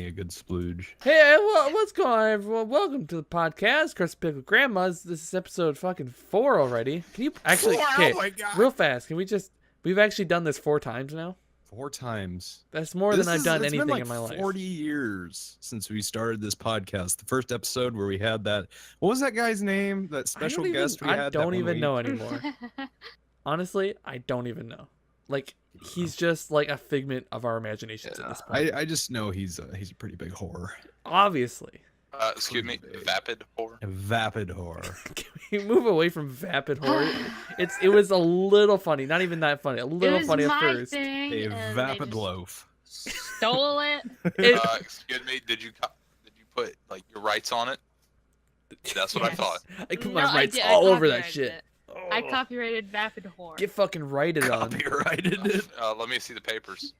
me a good splooge. Hey, what's going on, everyone? Welcome to the podcast, Crusty Pickled Grandmas. This is episode fucking 4 already. Can you actually, okay, oh my God. real fast, can we just, we've actually done this 4 times now? 4 times. That's more than I've done anything in my life. It's been like 40 years since we started this podcast. The first episode where we had that, what was that guy's name? That special guest we had? I don't even know anymore. Honestly, I don't even know. Like, he's just like a figment of our imaginations at this point. I just know he's a pretty big whore. Obviously. Excuse me, vapid whore. A vapid whore. Can we move away from vapid whore? It was a little funny, not even that funny. A little funny at first. A vapid loaf. Stole it. Excuse me, did you put like your rights on it? That's what I thought. I put my rights all over that shit. Oh. I copyrighted vapid whore. Get fucking righted on. Copyrighted it. Let me see the papers.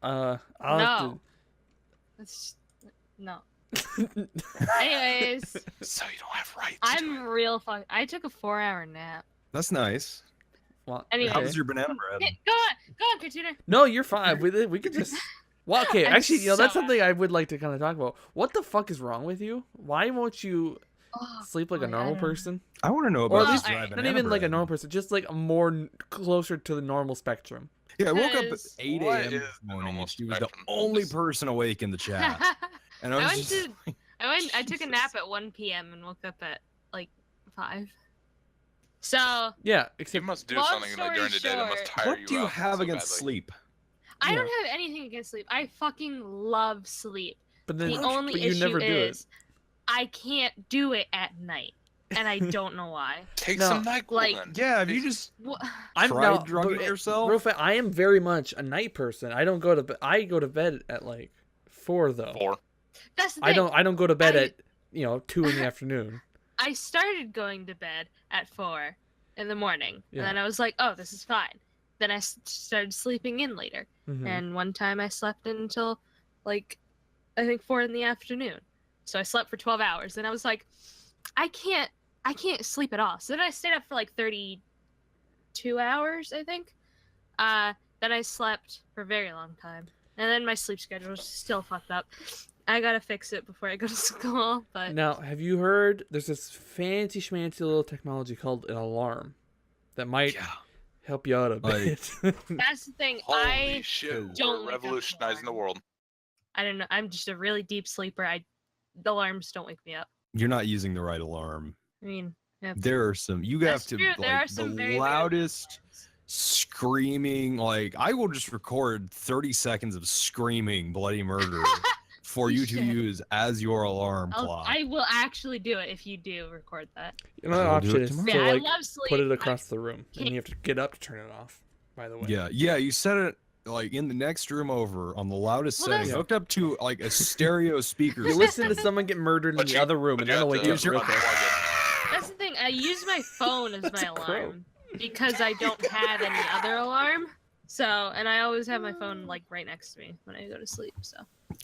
I'll no. No. Anyways. So you don't have rights. I'm real fucking. I took a 4-hour nap. That's nice. Well, anyways. How was your banana bread? Go on, Katrina. No, you're fine. We could just. Well, okay. Actually, that's something I would like to kind of talk about. What the fuck is wrong with you? Why won't you sleep like a normal person? I want to know about or at least not even like a normal person, just like more closer to the normal spectrum. Yeah, I woke up at 8 a.m. this morning, and she was the only person awake in the chat. And I took a nap at 1 p.m. and woke up at like 5. So yeah, except you must do something like during the day that must tire you out. What do you have against sleep? I don't have anything against sleep. I fucking love sleep. But then, the only you issue never do is I can't do it at night, and I don't know why. Take some NyQuil then. Yeah, have you just tried drugging yourself? Real fast, I am very much a night person. I don't go to bed. I go to bed at like 4 though. 4. That's the thing. I don't go to bed at 2 in the afternoon. I started going to bed at 4 in the morning, and then I was like, oh, this is fine. Then I started sleeping in later, and one time I slept until like I think 4 in the afternoon. So I slept for 12 hours, and I was like, I can't sleep at all. So then I stayed up for like 32 hours, I think. Then I slept for a very long time, and then my sleep schedule was still fucked up. I gotta fix it before I go to school. But now, have you heard? There's this fancy schmancy little technology called an alarm that might help you out a bit. That's the thing. Holy shit! We're revolutionizing the world. I don't know. I'm just a really deep sleeper. The alarms don't wake me up. You're not using the right alarm. I mean, there are some. You have to like the loudest screaming. Like I will just record 30 seconds of screaming bloody murder for you to use as your alarm clock. I will actually do it if you do record that. You know, that option is to I love sleep. Put it across the room, and you have to get up to turn it off. By the way. Yeah. You set it like in the next room over on the loudest setting, hooked up to like a stereo speaker. You listen to someone get murdered in the other room, and that'll wake you up real quick. That's the thing. I use my phone as my alarm because I don't have any other alarm. So, and I always have my phone like right next to me when I go to sleep. So.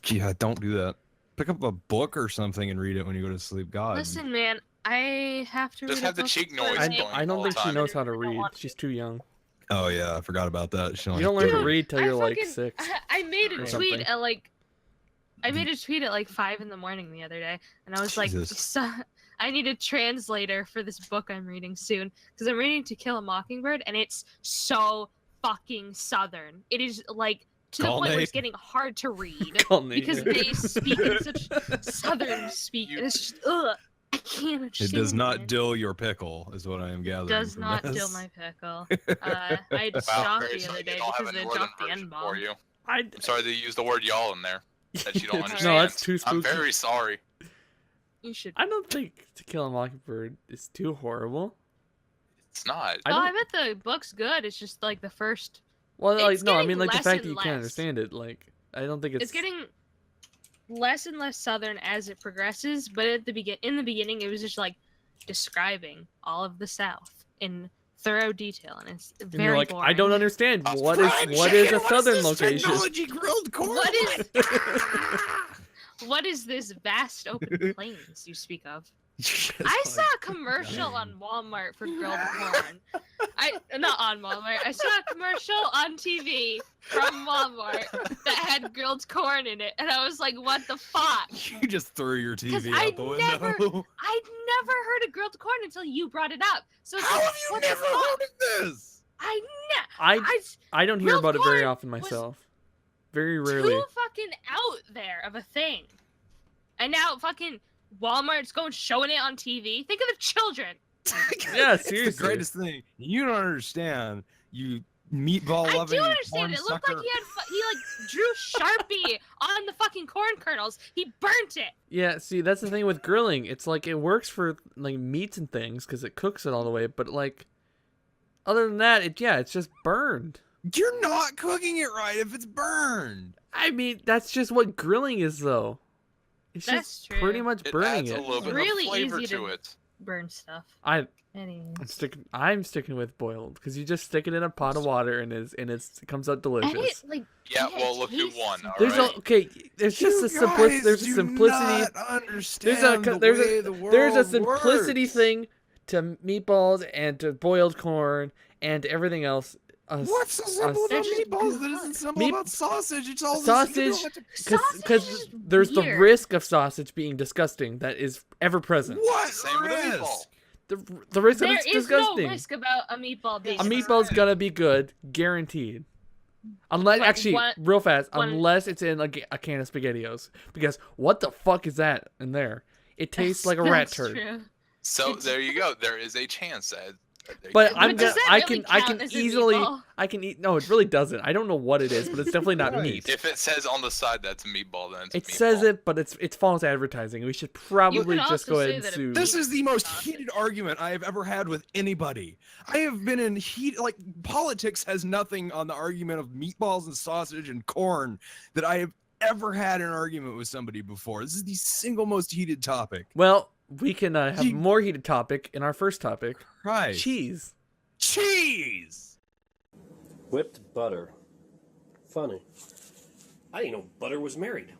Yeah, don't do that. Pick up a book or something and read it when you go to sleep. God. Listen, man, I have to. Just have the cheek noise. I don't think she knows how to read. She's too young. Oh yeah, I forgot about that. You don't learn to read till you're like 6. I made a tweet at like. I made a tweet at like 5 in the morning the other day, and I was like, I need a translator for this book I'm reading soon because I'm reading To Kill a Mockingbird, and it's so fucking southern. It is like to the point where it's getting hard to read because they speak in such southern speak. It's just I can't understand. It does not dill your pickle, is what I am gathering. It does not dill my pickle. I had to stop the other day because they dropped the N-bomb. I'm sorry they used the word y'all in there that you don't understand. No, that's too spooky. I'm very sorry. You should. I don't think To Kill a Mockingbird is too horrible. It's not. I bet the book's good. It's just like the first. Well, like no, I mean like the fact that you can't understand it. Like I don't think it's getting less and less southern as it progresses. But at the in the beginning, it was just like describing all of the South in thorough detail, and it's very like, boring. I don't understand. What is a southern location? Grilled corn. What is this vast open plains you speak of? I saw a commercial on Walmart for grilled corn. Not on Walmart. I saw a commercial on TV from Walmart that had grilled corn in it, and I was like, "What the fuck?" You just threw your TV I out the window. I'd never heard of grilled corn until you brought it up. So it's How like, have you what the never fuck? heard of this? I don't hear grilled about it very corn often was myself. Very rarely. Too fucking out there of a thing, and now fucking Walmart's going showing it on TV. Think of the children. Yeah, It's seriously. the greatest thing. You don't understand. You meatball I loving do understand. corn It looked sucker. like he like drew Sharpie on the fucking corn kernels. He burnt it. Yeah, see, that's the thing with grilling. It's like it works for like meats and things because it cooks it all the way. But like, other than that, it's just burned. You're not cooking it right if it's burned. I mean, that's just what grilling is, though. It's That's just true. pretty much It burning adds it. a little bit Really of flavor easy to to- it. Burn stuff. I'm Anyways. sticking with boiled because you just stick it in a pot of water and it comes out delicious. And it, like, Yeah, it well, look who tastes won. All There's right. there's just You a simplicity. guys There's a do simplicity. not understand the way the There's a world simplicity works. thing to meatballs and to boiled corn and to everything else. What's so simple They're about just meatballs that isn't simple Meat- about sausage? It's all Sausage- This, you don't have to- Because Sausage is there's the weird. risk of sausage being disgusting that is ever present. What Same with a risk? meatball. The risk that There it's is disgusting. no risk about a meatball being A meatball's gonna be good, guaranteed. Unless, Like, actually, what- real fast, one- unless it's in a can of SpaghettiOs. Because what the fuck is that in there? It tastes like a rat That's turd. true. So It's- there you go. There is a chance that. But But I'm does gonna, that I really can count as a easily, meatball? I can eat. No, it really doesn't. I don't know what it is, but it's definitely not Right. meat. If it says on the side that's a meatball, then it's a It meatball. says it, but it's false advertising. We should probably can just also go say ahead and that it- sue. This is the most heated argument I have ever had with anybody. I have been in heat, like politics has nothing on the argument of meatballs and sausage and corn that I have ever had an argument with somebody before. This is the single most heated topic. Well, we can have You- more heated topic in our first topic: Right. cheese. Cheese! Whipped butter. Funny. I didn't know butter was married.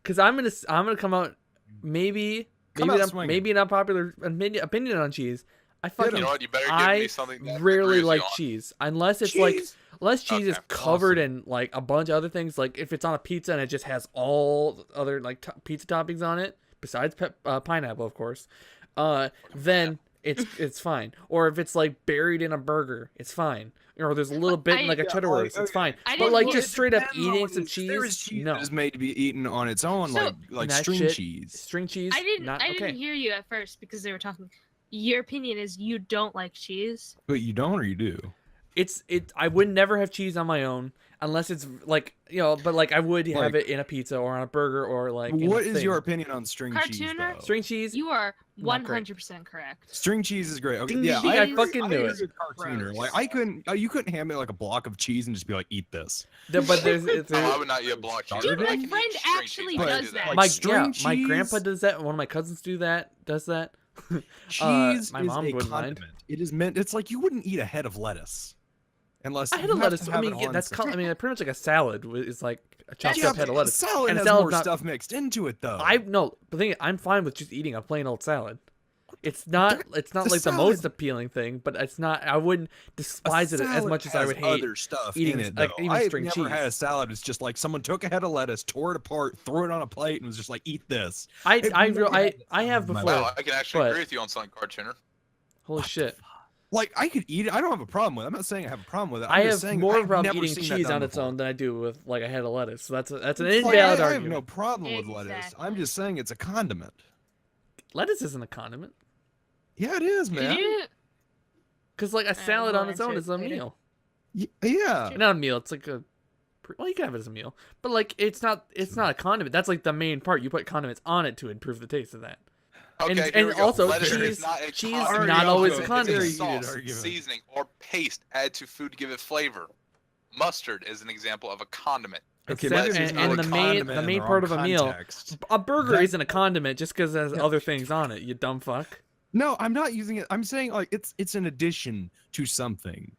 Because I'm gonna come out maybe Come out not, swinging. maybe an unpopular opinion on cheese. I fucking You know what? You better give I me something that rarely agrees like you on. cheese unless it's Cheese? unless cheese is Okay, covered awesome. in like a bunch of other things. Like if it's on a pizza and it just has all other like pizza toppings on it besides pineapple, of course. Then it's fine. Or if it's like buried in a burger, it's fine. Or there's a little bit in like a Yeah, cheddar like, roast, it's okay. fine. I But didn't like know just it straight up depends on eating what some it is. There is cheese, cheese no. that is made to be eaten on its own, So- like That string shit- cheese. String cheese, I didn't not okay. hear you at first because they were talking. Your opinion is you don't like cheese. But you don't, or you do? I would never have cheese on my own unless it's like but like I would have Like- it in a pizza or on a burger or like in a What is thing. your opinion on string cheese? Cartooner? Though? string cheese? You are Not great. 100% correct. String cheese is great. Okay, Ding, yeah, ding, ding, I agree. fucking knew agree it. with Cartooner. Like I couldn't, you couldn't hand me like a block of cheese and just be like, eat this. But there's No, I would not eat a block cheese. Dude, but I my can eat friend string actually cheese. I can does do that. Like my string my grandpa cheese- does that. One of my cousins does that. Cheese my is mom a wouldn't mind. condiment. It is meant. It's like you wouldn't eat a head of lettuce, unless I had you a have lettuce. to I have mean, it yeah, on that's something. pretty much like a salad. It's like a chopped Yeah, up head but of lettuce. salad and has salad's more not- stuff mixed into it, though. The thing is, I'm fine with just eating a plain old salad. It's not like the salad- most appealing thing, but it's not. I wouldn't despise it as salad much as I has would hate other stuff eating in it. like though. even I've string never cheese. had a salad. It's just like someone took a head of lettuce, tore it apart, threw it on a plate, and was just like, "Eat this." I have My before. Wow, I can actually but- agree with you on something, Cartooner. Holy shit! Like I could eat it. I don't have a problem with it. I'm not saying I have a problem with it. I I'm just have saying more of a I've problem never eating seen that cheese done on its before. own than I do with like a head of lettuce. So that's an Like, invalid I have argument. no problem with lettuce. Exactly. I'm just saying it's a condiment. Lettuce isn't a condiment Yeah, it is, Did man. you? because like a salad we'll on its own answer is a it later. meal. Yeah. Not a meal. It's like well, you can have it as a meal, but like it's not a condiment. That's like the main part. You put condiments on it to improve the taste of that. Okay, And- here and we go. also Lettuce is cheese- not a cheese condiment. not always a It's condiment. Very heated sauce, argument. seasoning, or paste added to food to give it flavor. Mustard is an example of a condiment. Okay, Except- lettuce is and more the a main condiment in main the part wrong of a meal. context. A burger That- isn't a condiment just because it has other things on it. You dumb fuck. No, I'm not using it. I'm saying like it's an addition to something.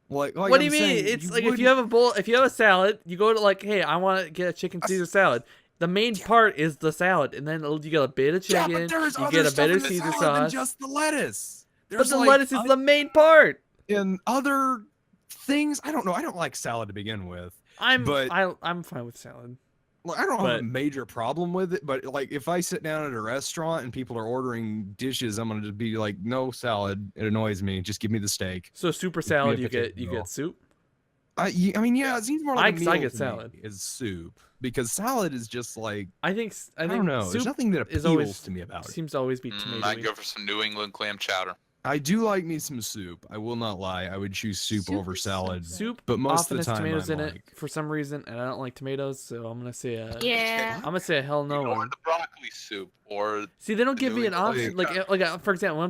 Like What do you I'm mean? saying, It's like if wouldn't- you have a bowl, if you have a salad, you go to like, hey, I want to get a chicken Caesar salad. The main part is the salad, and then you get a bit of Yeah, chicken, but there's you other get a stuff bit in of the Caesar salad than sauce. just the lettuce. But There's the like lettuce is the main part. and other things. I don't know. I don't like salad to begin with. I'm fine with salad. Well, I don't have a major problem with it, but like if I sit down at a restaurant and people are ordering dishes, I'm gonna just be like, no salad. It annoys me. Just give me the steak. So super salad, you get soup. I mean, yeah, it seems more like a meal I get to salad. me is soup because salad is just like I think I don't know. There's nothing that appeals to me about it. Seems to always be tomato. I'd go for some New England clam chowder. I do like me some soup. I will not lie. I would choose soup over salad. Soup, but most often of the time, tomatoes I'm in like, it for some reason, and I don't like tomatoes, so I'm gonna say yeah. I'm gonna say a hell no. Or the broccoli soup, or see, they don't give me an option. Like for example,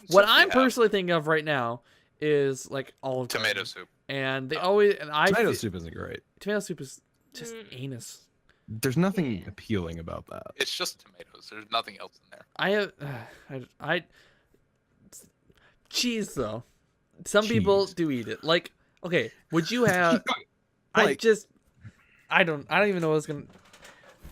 what I'm personally thinking of right now is like olive tomato soup, and they tomato soup isn't great. Tomato soup is just anus. There's nothing appealing about that. It's just tomatoes. There's nothing else in there. I cheese though. Some people do eat it. Like, okay, would you have? Like, I don't even know what's gonna.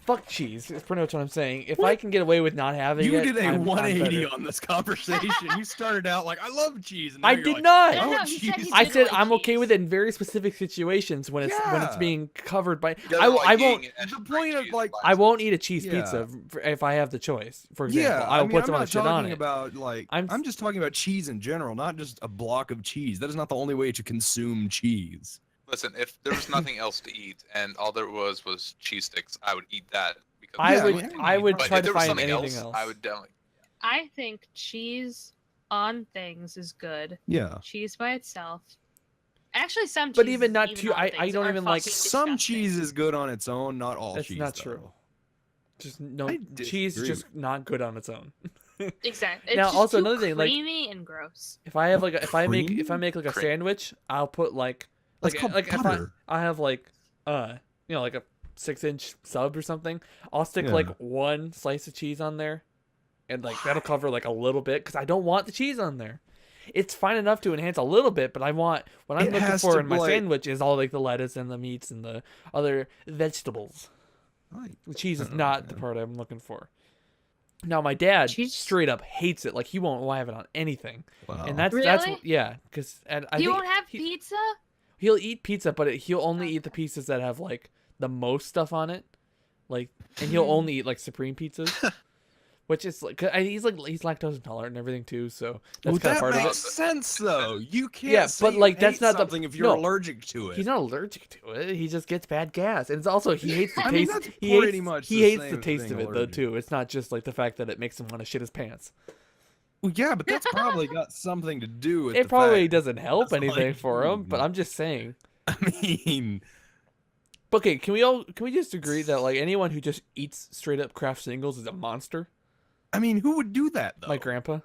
Fuck cheese. It's pretty much what I'm saying. If I can get away with not having it, you did a I'm 180 on this conversation. You started out like I love cheese. And now I you're did like, not. No, oh, he cheese. said he I didn't said like I'm okay cheese. with it in very specific situations when it's Yeah. being covered by. He doesn't I like won't. eating extra The point of, cheese like, slices. I won't eat a cheese Yeah. pizza if I have the choice. For example, Yeah, I'll put some I'm other not shit on talking it. about like I'm I'm just talking about cheese in general, not just a block of cheese. That is not the only way to consume cheese. Listen, if there was nothing else to eat and all there was cheese sticks, I would eat that. Because I would but try if to there was find something anything else. I would definitely. I think cheese on things is good. Yeah. Cheese by itself. Actually, some cheese. But even not too. on I things don't are even like. fucking Some disgusting. cheese is good on its own, not all That's cheese. not though. true. Just no I cheese, disagree. just not good on its own. Exactly. It's Now, just also too another thing, like- creamy and gross. If I have like if I make like a Cream. sandwich, I'll put like That's called if butter. I have like like a 6-inch sub or something, I'll stick Yeah. like one slice of cheese on there, and like that'll cover like a little bit because I don't want the cheese on there. It's fine enough to enhance a little bit, but I want what I'm It looking has for to, in my like- sandwich is all like the lettuce and the meats and the other vegetables. The cheese is not the part I'm looking for. Now my dad Cheese? straight up hates it. Like he won't have it on anything, Wow. and that's Really? yeah, because I You think won't have pizza? he'll eat pizza, but he'll only eat the pieces that have like the most stuff on it, like, and he'll only eat like supreme pizzas, which is like he's lactose intolerant and everything too, so that's kind of part of makes it. sense though. You can't. Yeah, say but, you like, that's hate not the- something if you're no. allergic to it. He's not allergic to it. He just gets bad gas, and it's also he hates the I mean, taste. that's he pretty hates, much he the hates the same as taste of being it though allergic. too. It's not just like the fact that it makes him want to shit his pants. Well, yeah, but that's probably got something to do with It the probably fact- doesn't help that's anything like for him, food. but I'm just saying. I mean, Okay, can we just agree that like anyone who just eats straight up Kraft singles is a monster? who would do that though? My grandpa.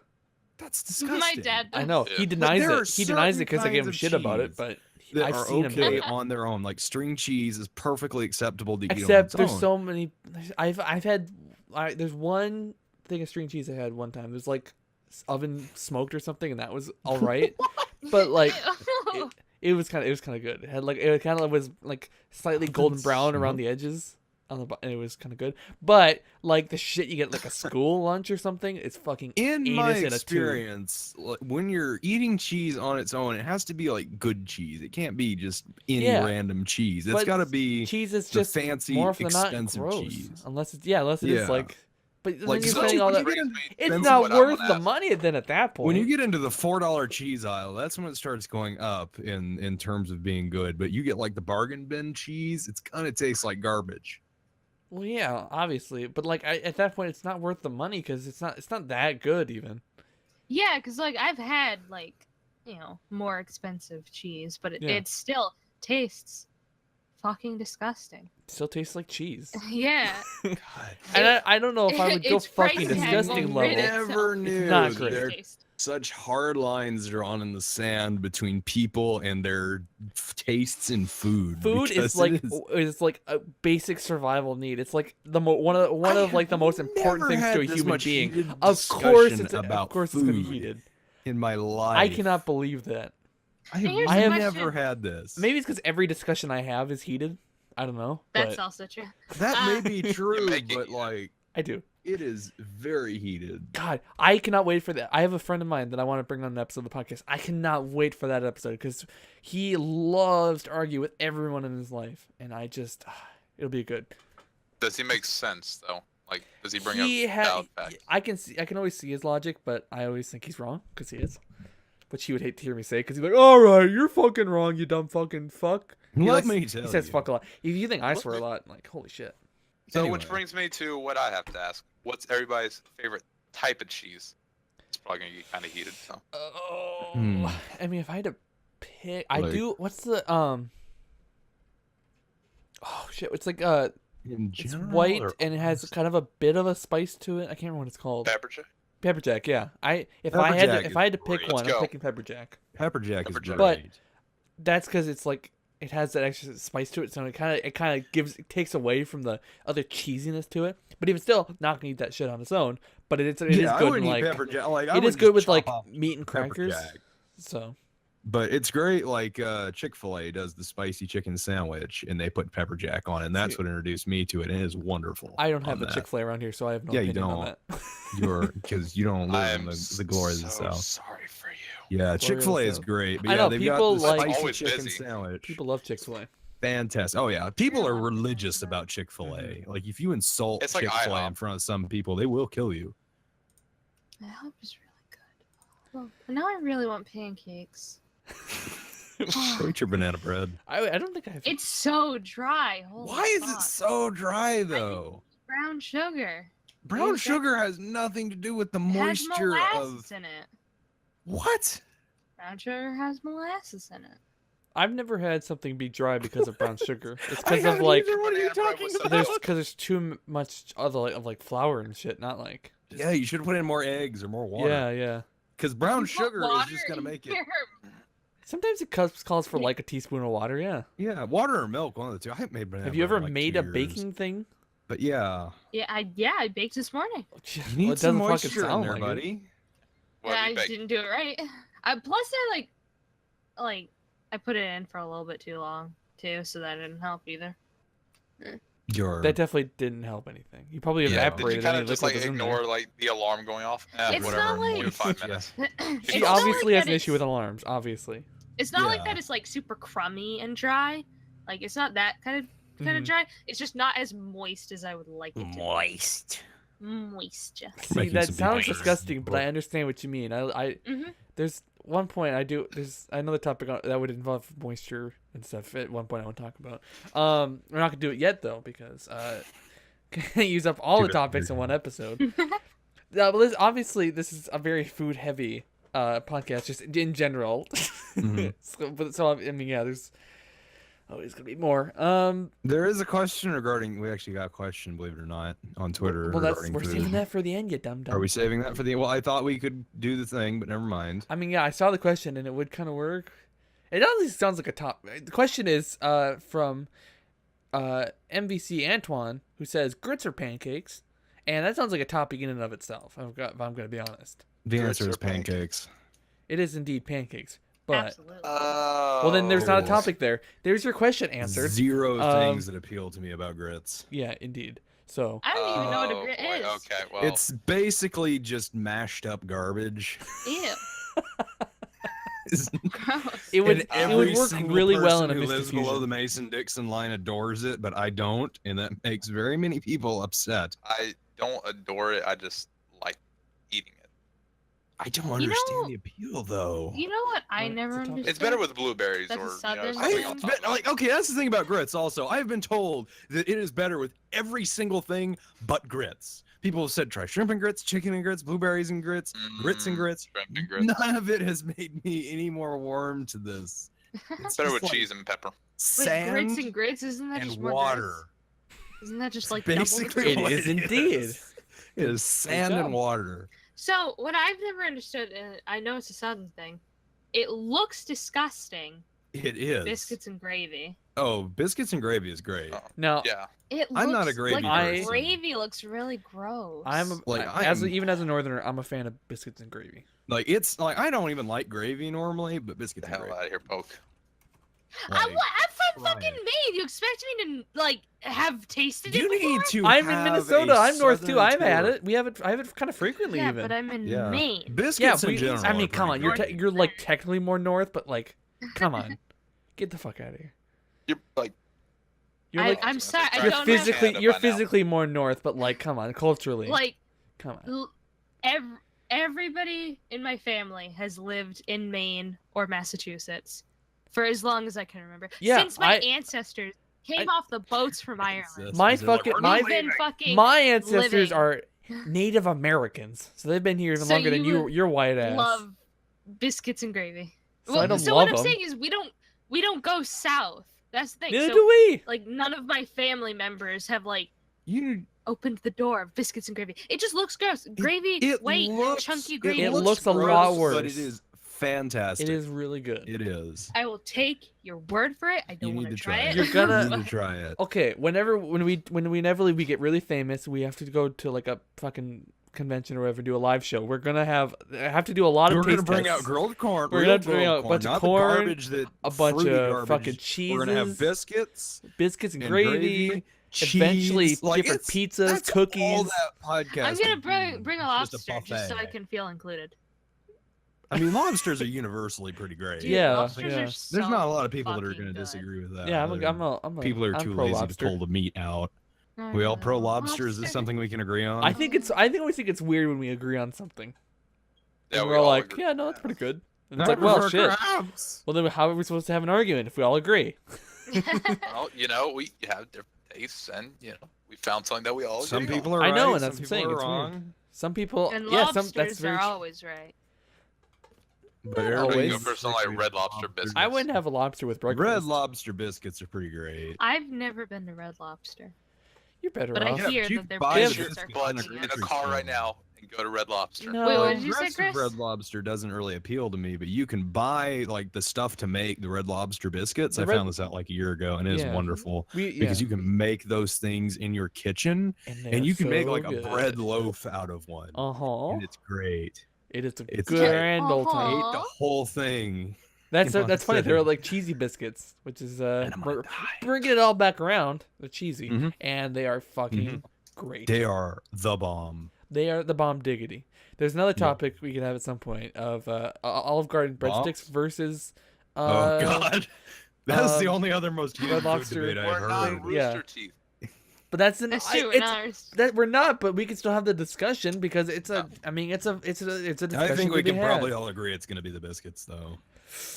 That's disgusting. My dad I know Yeah. he denies there are it. He denies it certain because I gave him kinds of shit about it, cheese but that I've are seen him do okay it. on their own. Like string cheese is perfectly acceptable to eat on Except its there's own. so many. I've had. There's one thing of string cheese I had one time. It was like oven smoked or something, and that was all right. But like it was kind of good. It had like it kind of was like slightly golden brown around the edges on the and it was kind of good. But like the shit you get like a school lunch or something, it's fucking In anus my in a tube. experience, like, when you're eating cheese on its own, it has to be like good cheese. It can't be just any Yeah. random cheese. It's But got to be cheese is the just fancy, more often than not expensive gross. cheese. Unless it is Yeah. like. But Like, then you're so spending all when that. you get in- It's depends not what I worth wanna the have. money then at that point. When you get into the $4 cheese aisle, that's when it starts going up in terms of being good. But you get like the bargain bin cheese, it's kind of tastes like garbage. Well, yeah, obviously, but like at that point, it's not worth the money because it's not that good even. Yeah, because like I've had like more expensive cheese, but it still tastes fucking disgusting. It still tastes like cheese. Yeah. God, And I don't know if I would go Its price fucking tag disgusting won't level. rid it. never It's knew not great. there are Taste. such hard lines drawn in the sand between people and their tastes in food. Food because is like it is- is like a basic survival need. It's like one of like the most important things to a human being. Of course, it's gonna be heated. in my life. I cannot believe that. Here's I the have never question. had this. Maybe it's because every discussion I have is heated. I don't know. That's but also true. That may be true, making but it. like I do. It is very heated. God, I cannot wait for that. I have a friend of mine that I want to bring on an episode of the podcast. I cannot wait for that episode because he loves to argue with everyone in his life, and it'll be good. Does he make sense though? Like, does he bring up valid facts? I can always see his logic, but I always think he's wrong because he is. Which he would hate to hear me say because he's like, "All right, you're fucking wrong, you dumb fucking fuck." He says fuck a lot. If you think I swear a lot, like holy shit. So, which brings me to what I have to ask: what's everybody's favorite type of cheese? It's probably gonna get kind of heated. So. I mean, if I had to pick, I do. What's the Oh shit! It's like it's white and it has kind of a bit of a spice to it. I can't remember what it's called. Pepper jack. Pepper jack, yeah. If I had to pick one, I'm picking pepper jack. Pepper jack is great. But that's because it's like it has that extra spice to it, so it kind of takes away from the other cheesiness to it. But even still, not gonna eat that shit on its own. But it is good. Pepper jack. It is good with like meat and crackers. So. But it's great, like Chick-fil-A does the spicy chicken sandwich, and they put pepper jack on it, and that's what introduced me to it, and it is wonderful. I don't have a Chick-fil-A around here, so I have no opinion on that. Because you don't live in the glory of the South. Sorry for you. Yeah, Chick-fil-A is great. But I know, they've people got the like spicy chicken sandwich. People love Chick-fil-A. Fantastic. Oh, yeah. People are religious about Chick-fil-A. Like, if you insult Chick-fil-A in front of some people, they will kill you. I hope it's really good. Well, now I really want pancakes. Eat your banana bread. I don't think I have. It's so dry. Why is it so dry though? Brown sugar. Brown sugar has nothing to do with the moisture it has molasses in it. What? Brown sugar has molasses in it. I've never had something be dry because of brown sugar. It's because of like what are you talking about? There's too much of like flour and shit, not like. Yeah, you should put in more eggs or more water. Yeah. Because brown sugar is just gonna make it. Sometimes it calls for like a teaspoon of water, yeah. Yeah, water or milk, one of the two. I haven't made banana. Have you ever bread in, like, made 2 a years. Baking thing? But yeah. Yeah, I baked this morning. You need some moisture in there, like buddy. Yeah, I didn't do it right. Plus, I I put it in for a little bit too long too, so that didn't help either. That definitely didn't help anything. You probably evaporated. Did you kind of just like ignore like the alarm going off? It's whatever. not like 5 minutes. She obviously has an issue with alarms. Obviously. It's not like that. It's like super crummy and dry. Like it's not that kind of dry. It's just not as moist as I would like it to be. Moisture. See, that sounds disgusting, but I understand what you mean. There's one point there's another topic that would involve moisture and stuff at one point I want to talk about. We're not gonna do it yet though because can't use up all the topics in one episode. But obviously this is a very food heavy podcast just in general. So I mean yeah, there's always gonna be more. There is a question regarding. We actually got a question, believe it or not, on Twitter. Well, we're saving that for the end, you dumb. Are we saving that for the? Well, I thought we could do the thing, but never mind. I mean, yeah, I saw the question and it would kind of work. It honestly sounds like a top. The question is from MVC Antoine, who says grits or pancakes, and that sounds like a topic in and of itself. If I'm gonna be honest. The answer is pancakes. It is indeed pancakes. But absolutely. Well, then there's not a topic there. There's your question answered. Zero things that appeal to me about grits. Yeah, indeed. So I don't even know what a grit is. Okay, well, it's basically just mashed up garbage. Ew. Gross. It would work really well in a who Mr. lives Fusion. below the Mason-Dixon line adores it, but I don't, and that makes very many people upset. I don't adore it. I just like eating it. I don't understand the appeal, though. You know what? I never understood. It's better with blueberries That's or a southern something thing. on top of it. Okay, that's the thing about grits. Also, I've been told that it is better with every single thing but grits. People have said try shrimp and grits, chicken and grits, blueberries and grits, grits and grits. Shrimp and grits. None of it has made me any more warm to this. It's better with cheese and pepper. Sand grits and grits, isn't that and just more water. grits? Isn't that just like Basically, double the It is indeed. It is sand and water. So what I've never understood, and I know it's a southern thing, it looks disgusting. It is. Biscuits and gravy. Oh, biscuits and gravy is great. Now, Yeah. It looks I'm not a gravy like person. gravy looks really gross. Even as a northerner, I'm a fan of biscuits and gravy. Like it's like I don't even like gravy normally, but biscuits Get the and hell gravy. out of here, Poke. Like, I'm from try fucking it. Maine. You expect me to like have tasted it You before? need to. I'm in have Minnesota. a I'm north too. southern I've had tour. it. I have it kind of frequently Yeah, even. but I'm in Yeah. Maine. Biscuits yeah, in general. I mean, are come on. pretty great. You're like technically more north, but like, come on, get the fuck out of here. You're like, You're like, I'm sorry. I you're don't physically Canada you're by now. physically more north, but like, come on, culturally, have like come on. everybody in my family has lived in Maine or Massachusetts for as long as I can remember. Yeah, Since my ancestors came off the boats from Ireland. My They're like, fucking "We're my not Been leaving." fucking my ancestors living. are Native Americans, so they've been here even So longer than you your white ass. love biscuits and gravy. So I don't so love what I'm them. saying is we don't go south. That's the thing. Neither so, do we. like none of my family members have like You. opened the door of biscuits and gravy. It just looks gross. Gravy, It white, looks, chunky gravy. It looks a lot gross, worse. but it is fantastic. It is really good. It is. I will take your word for it. I You don't need want to to try try it. it. You're gonna- You need to try it. Okay, whenever we get really famous, we have to go to like a fucking convention or whatever, do a live show. We're gonna have to do a lot We're of gonna taste bring tests. out grilled corn. We're real gonna bring grilled out a bunch of not corn, the garbage that a bunch fruity of garbage. fucking cheeses. We're gonna have biscuits, biscuits and and gravy. cheese, Eventually, like, different it's- pizzas, that's cookies. All that podcast. I'm gonna would bring be a just lobster just so I buffet. can feel included. I mean, lobsters are universally pretty great. Dude, Yeah, lobsters yeah. are so There's not a lot of people that are fucking going to good. disagree with that. Yeah, I'm People are I'm too pro lazy lobster. to pull the meat out. We all pro lobster. Is this Lobster. something we can agree on? I think always think it's weird when we agree on something. Yeah, And we we're all all like, agree. yeah, no, that's pretty good. And it's I like, well, prefer shit. crabs. Well, then how are we supposed to have an argument if we all agree? Well, we have different tastes, and we found something that we all agree Some on. people are I know, right, and that's some what I'm saying, people it's are weird. wrong. Some people, And yeah, lobsters that's very are true. always right. But Not I'm everybody always. gonna go for something like Red Lobster biscuits. I wouldn't have a lobster with breakfast. Red Lobster biscuits are pretty great. I've never been to Red Lobster, You're better but I off. Yeah, hear but you that their buy the Put your biscuits are biscuits butts in in a a grocery car store. right now and go to Red Lobster. No. Wait, what did you say, Aggressive Chris? Red Lobster doesn't really appeal to me, but you can buy like the stuff to make the Red Lobster biscuits. The I Red- found this out like a year ago, and it is Yeah. wonderful Yeah. because you can make those things in your kitchen, they're and you can make so like a good. bread loaf out of one, Uh-huh. and it's great. It is a It's grand old Uh-huh. time. I ate the whole thing. That's in one that's funny. They're sitting. like cheesy biscuits, which is And I'm we're gonna die. bringing it all back around. They're cheesy, Mhm. and they are fucking great. They are the bomb. They are the bomb diggity. There's another Yeah. topic we could have at some point of Olive Garden breadsticks Bombs? versus. Oh God, that's the um, only other most heated Red food Lobster- debate We're I've not heard. Rooster Yeah. Teeth. But that's That's true. it's, that we're not, but we can still have the discussion because it's a. I mean, it's a discussion. I think we to be can had. probably all agree it's going to be the biscuits, though.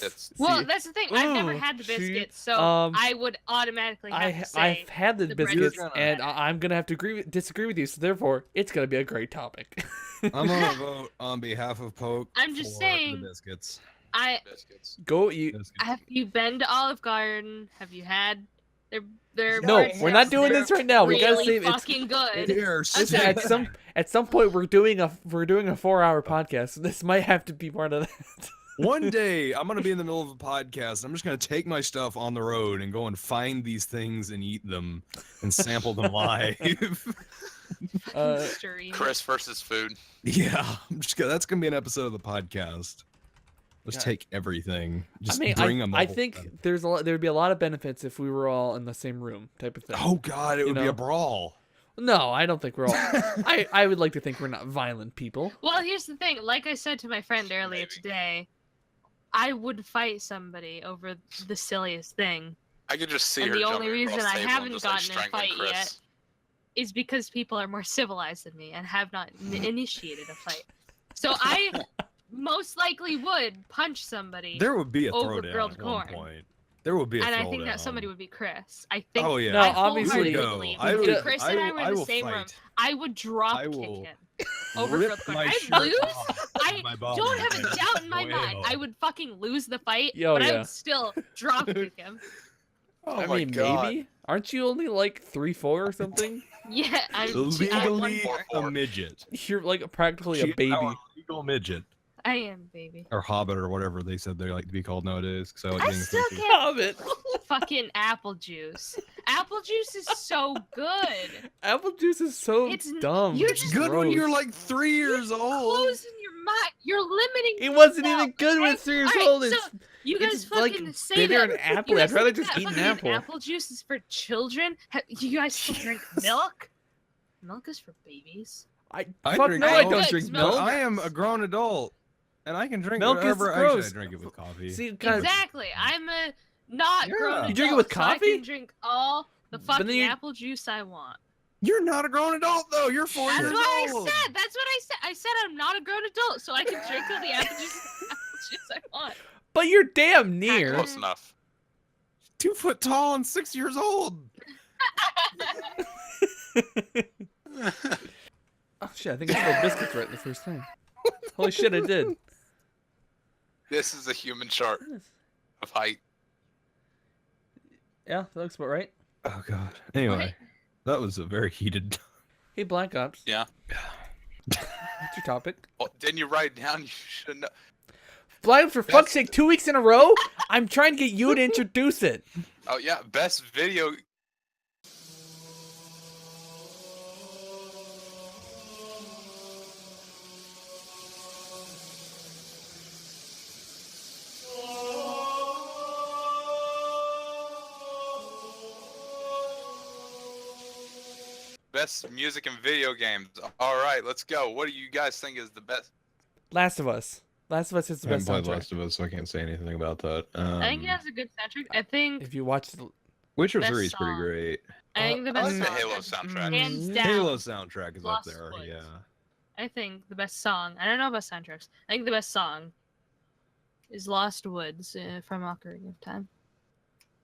It's Well, See, that's the thing. I've never Ooh, had the see, biscuits, so um, I would automatically have to say I've had the the biscuits, breadsticks are and better. I'm gonna have to disagree with you. So therefore, it's gonna be a great topic. I'm gonna vote on behalf of Poke. I'm just for saying- the biscuits. biscuits. Go you. Biscuits. Have you been to Olive Garden? Have you had their No, breadsticks? we're not doing They're this right now. We gotta really save it. fucking good. Here, Listen, sit. at some point we're doing a 4-hour podcast. So this might have to be part of that. One day, I'm gonna be in the middle of a podcast. I'm just gonna take my stuff on the road and go and find these things and eat them and sample them live. Stream. Chris versus food. Yeah, that's gonna be an episode of the podcast. Let's Yeah. take everything. Just I mean, bring them. I think there'd be a lot of benefits if we were all in the same room, type of thing. Oh God, it would be know? a brawl. No, I don't think we're all. I would like to think we're not violent people. Well, here's the thing. Like I said to my friend earlier Maybe. today, I would fight somebody over the silliest thing. I could just see And her the jumping only reason across I the table and haven't just, like, gotten in a strangling fight Chris. yet is because people are more civilized than me and have not initiated a fight. So I most likely would punch somebody. There would be a Over throwdown grilled at one corn. point. There would be a and throwdown. I think that somebody would be Chris. I think. Oh yeah. No, I obviously- wholeheartedly I believe would- if Chris I and I will- were I in the will same fight. room, I would drop I kick will him over rip grilled corn. my I'd shirt lose. off I my body don't have a and doubt in my wail. mind. I would fucking lose the fight, Yo, but I yeah. would still drop kick him. Oh I my mean, God. maybe. Aren't you only like 3'4" or something? Yeah, I'm Legally one a midget. You're like practically a She is baby. now a legal midget. I am, baby. Or hobbit or whatever they said they like to be called nowadays. Because I like I being still offensive. can't Hobbit. fucking apple juice. Apple juice is so good. Apple juice is so It's- dumb. you're It's just- Good when gross. you're like 3 years old. Closing your You're limiting. It wasn't yourself, even good when okay? it's 3 years All right, old. so It's you guys it's fucking like say bitter that. and apple. You I'd guys rather think just that eat an fucking apple. Apple juice is for children. You guys still drink milk? Milk is for babies. I I fuck drink no, I milk. don't Good, drink milk. milk. I am a grown adult, and I can drink Milk is whatever. gross. Actually, I drink it with coffee. See, guys, Exactly. I'm a not Yeah. grown adult. You drink it with So I coffee? can drink all the then fucking you- apple juice I want. You're not a grown adult though. You're 4 That's years what I old. said. That's what I said. I said I'm not a grown adult, so I can drink all the apple juice I want. but you're damn near. Close enough. 2 foot tall and 6 years old. Oh shit! I think I spelled biscuits right the first time. Holy shit! I did. This is a human chart of height. Yeah, that looks about right. Oh god. Anyway, What? that was a very heated. Hey, Black Ops. Yeah. What's your topic? Well, didn't you write it down? You should know. Black Ops, for fuck's sake, 2 weeks in a row? I'm trying to get you to introduce it. Oh yeah, best video. Best music and video games. All right, let's go. What do you guys think is the best? Last of Us. Last of Us is the I haven't best played soundtrack. Last of Us, so I can't say anything about that. I think it has a good soundtrack. I think If you watch the Witcher best 3 is pretty song. great. the I best like the song. Halo soundtrack. Hands down. Halo soundtrack is Lost up there. Woods. Yeah. I think the best song. I don't know about soundtracks. I think the best song is "Lost Woods" from Ocarina of Time.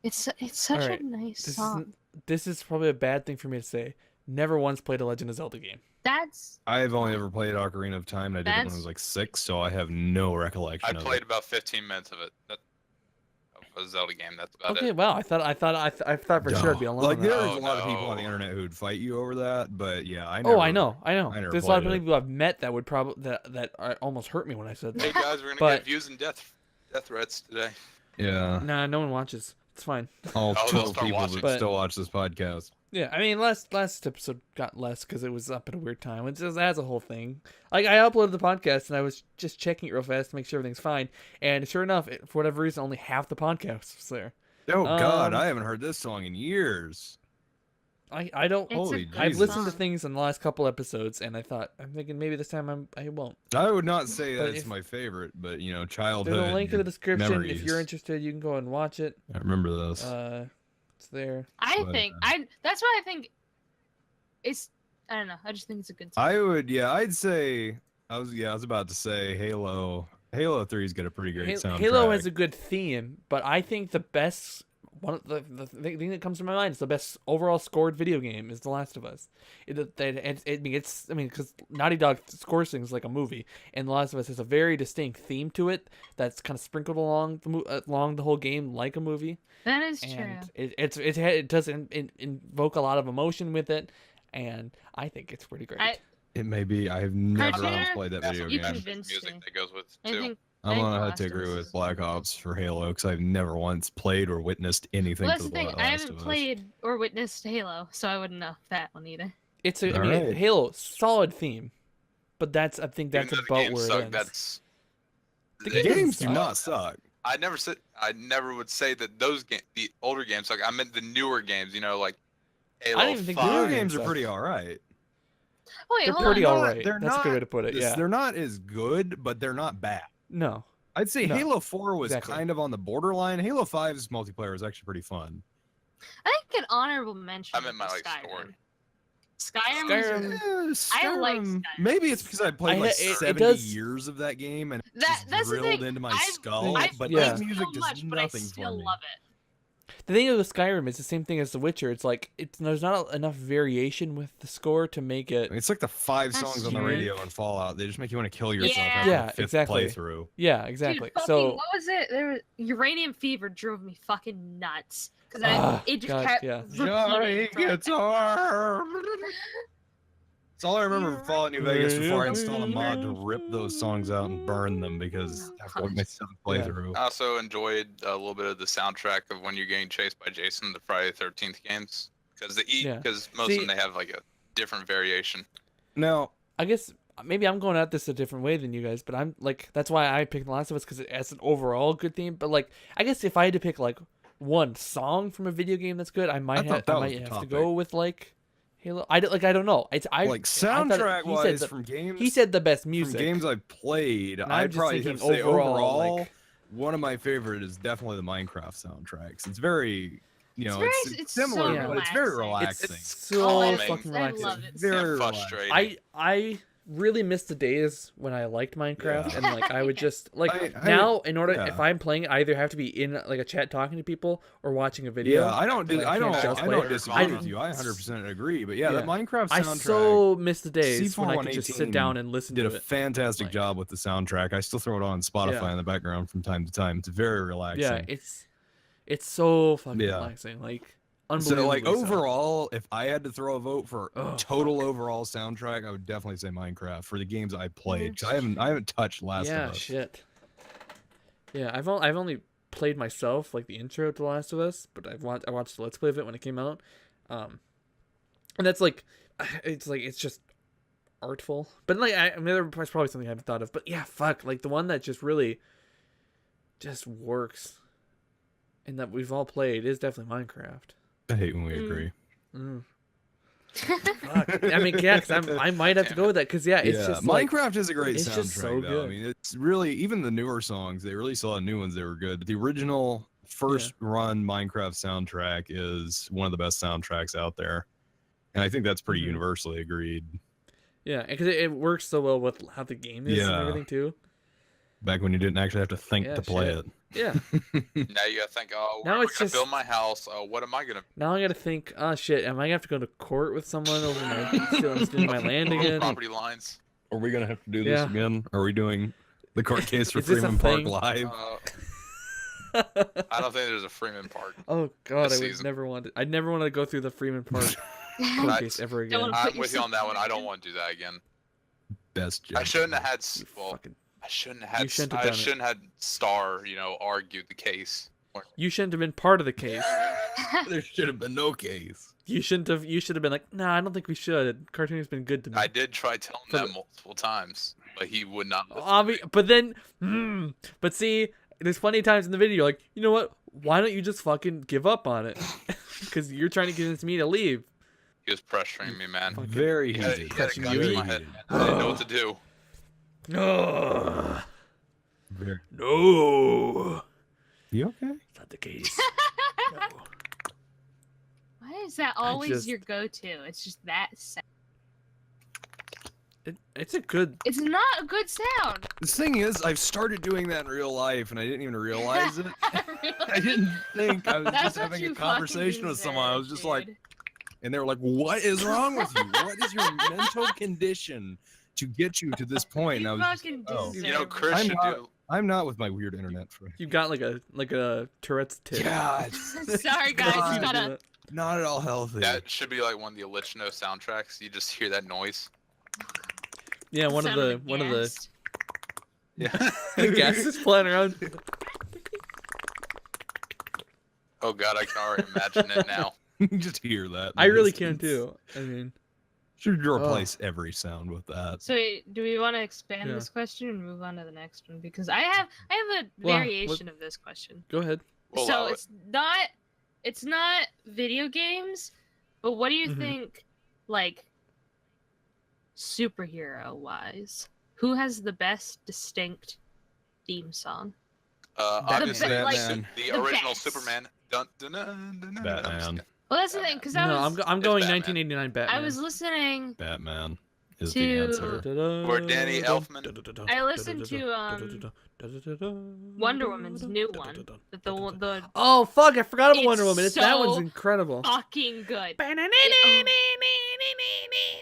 It's such Alright, a nice this song. this is probably a bad thing for me to say. Never once played a Legend of Zelda game. That's I've only ever played Ocarina of Time, and I did it when I That's- was like 6, so I have no recollection I of played it. about 15 minutes of it. That was a Zelda game. That's about Okay, it. wow. I thought for sure I'd be alone. Like on that. there's Oh, a lot of people on the no. internet who'd fight you over that, but yeah, I Oh, I never- know. I never There's a lot of played it. people I've met that would probably that almost hurt me when I said Hey that. guys, we're gonna But- get views and death threats today. Yeah, Nah, no one watches. It's fine. all they'll 12 start people watching. that still watch this podcast. Yeah, I mean, last episode got less because it was up at a weird time. It's just that's a whole thing. Like I uploaded the podcast and I was just checking it real fast to make sure everything's fine. And sure enough, for whatever reason, only half the podcast was there. Oh God, Um, I haven't heard this song in years. I don't. It's a Holy good I've Jesus. listened to song. things in the last couple episodes, and I'm thinking maybe this time I won't. I would not say But that it's if- my favorite, but you know, There's childhood. a link in the description. If memories. you're interested, you can go and watch it. I remember this. It's there. I But, think that's why I think it's. I don't know. I just think it's a good song. I'd say I was about to say Halo 3's got a pretty great soundtrack. Halo has a good theme, but I think the best the thing that comes to my mind is the best overall scored video game is The Last of Us. Because Naughty Dog scores things like a movie, and The Last of Us has a very distinct theme to it that's kind of sprinkled along the whole game like a movie. That is true. And it does invoke a lot of emotion with it, and I think it's pretty great. It may be. I've never Cartoon, played that That's video some you game. convinced music me. that goes with I too. think. I'm I think gonna The have Last to of agree Us with is- Black Ops for Halo because I've never once played or witnessed anything. Well, that's for the thing. Last I haven't of Us. played or witnessed Halo, so I wouldn't know that one either. Alright. Halo solid theme, but I think that's Even though the about games where suck, it ends. That's The The game games suck. do not suck. I never would say that the older games suck. I meant the newer games. You know, like Halo. I don't even think the 5. newer Newer games are suck. pretty alright. Oh, wait, They're hold pretty on. alright. They're That's a good not way to put it. Yeah. They're not as good, but they're not bad. No. I'd say No, Halo 4 was exactly. kind of on the borderline. Halo 5's multiplayer is actually pretty fun. I think an honorable mention. I meant my for like Skyrim. story. Skyrim. Skyrim- I like Skyrim. Skyrim. Maybe it's because I played like it 70 does- years of that game and it's That- just that's the drilled thing. into my I've- skull. I've But played that so music does much, but I nothing still for me. love it. The thing with Skyrim is the same thing as The Witcher. It's like there's not enough variation with the score to make it. It's like the 5 That's songs on the true. radio in Fallout. They just make you want to kill yourself Yeah. after Yeah, the 5th exactly. playthrough. Yeah, exactly. Dude, fucking, So what was it? Uranium Fever drove me fucking nuts because it just God, kept yeah. Johnny repeating. Guitar. That's all I remember from Fallout New Vegas before I installed a mod to rip those songs out and burn them because after like my 7th playthrough. I also enjoyed a little bit of the soundtrack of when you're getting chased by Jason, the Friday the 13th games, because Yeah. most See- of them they have like a different variation. Now, I guess maybe I'm going at this a different way than you guys, but I'm like that's why I picked The Last of Us because it has an overall good theme. But like I guess if I had to pick like one song from a video game that's good, I might have to go with like Halo. I don't know. Like soundtrack wise from games. He said the best music from games I've played. I'd probably have to say overall, one of my favorite is definitely the Minecraft soundtracks. It's very, it's similar, so but it's very relaxing. It's so fucking relaxing. I love it. Very frustrating. I really miss the days when I liked Minecraft and like I would just like now in order if I'm playing it, I either have to be in like a chat talking to people or watching a video. Yeah, I don't disagree with you. I 100% agree. But that Minecraft soundtrack. I so miss the days when I could just sit down and listen to it. Did a fantastic job with the soundtrack. I still throw it on Spotify in the background from time to time. It's very relaxing. Yeah, it's so fucking relaxing. Like so like overall, if I had to throw a vote for total overall soundtrack, I would definitely say Minecraft for the games I played. 'Cause I haven't touched Last of Us. Yeah, shit. Yeah, I've only played myself like the intro to The Last of Us, but I watched the Let's Play of it when it came out. And that's like it's just artful. But like there's probably something I haven't thought of. But yeah, fuck, like the one that just really just works and that we've all played is definitely Minecraft. I hate when we agree. Fuck. I mean, yeah, because I might have to go with that because it's just Minecraft is a great soundtrack. Just so though. good. I mean, it's really even the newer songs. They released a lot of new ones. They were good. But the original first run Minecraft soundtrack is one of the best soundtracks out there, and I think that's pretty universally agreed. Yeah, because it works so well with how the game is and everything too. Back when you didn't actually have to think to play it. Yeah. Now you gotta think, now I'm gonna build my house. What am I gonna? Now I gotta think. Oh shit! Am I gonna have to go to court with someone over stealing my land again? Property lines. Are we gonna have to do this again? Are we doing the court case for Freeman Park live? I don't think there's a Freeman Park. Oh god, I'd never want to go through the Freeman Park court case ever again. I'm with you on that one. I don't want to do that again. Best job. I shouldn't have had. I shouldn't have Star, argued the case. You shouldn't have been part of the case. There should have been no case. You should have been like, nah, I don't think we should. Cartoon's been good to me. I did try telling that multiple times, but he would not. But then, but see, there's plenty of times in the video like, you know what? Why don't you just fucking give up on it? Because you're trying to convince me to leave. He was pressuring me, man. Very easy. He had a gun to my head. I didn't know what to do. No. You okay? It's not the case. No. Why is that always your go-to? It's just that sound. It's a good. It's not a good sound. The thing is, I've started doing that in real life, and I didn't even realize it. Really? I didn't think I was That's just what having you a conversation fucking with someone. I was just deserve, like, dude. and they were like, "What is wrong with you? What is your mental condition to get you to this point?" And I was just, Chris I'm not with my weird internet friend. You got like a Tourette's tit. God. Sorry guys, not at all healthy. That should be like one of the Otlichno soundtracks. You just hear that noise. Yeah, one of the Yeah. the gas is flying around. Oh god, I can already imagine it now. Just hear that. I really can too. I mean, should replace every sound with that. So do we want to expand this question and move on to the next one? Because I have a variation of this question. Go ahead. So it's not video games, but what do you think, like, superhero wise? Who has the best distinct theme song? Obviously, Batman. the original Superman. Dun, dun, dun, dun, dun, Batman. Well, that's the thing, because I'm going 1989 Batman. I was listening. Batman is the answer. Or Danny Elfman. I listened to Wonder Woman's new one. The oh fuck! I forgot about It's Wonder Woman. That one's so incredible. fucking good.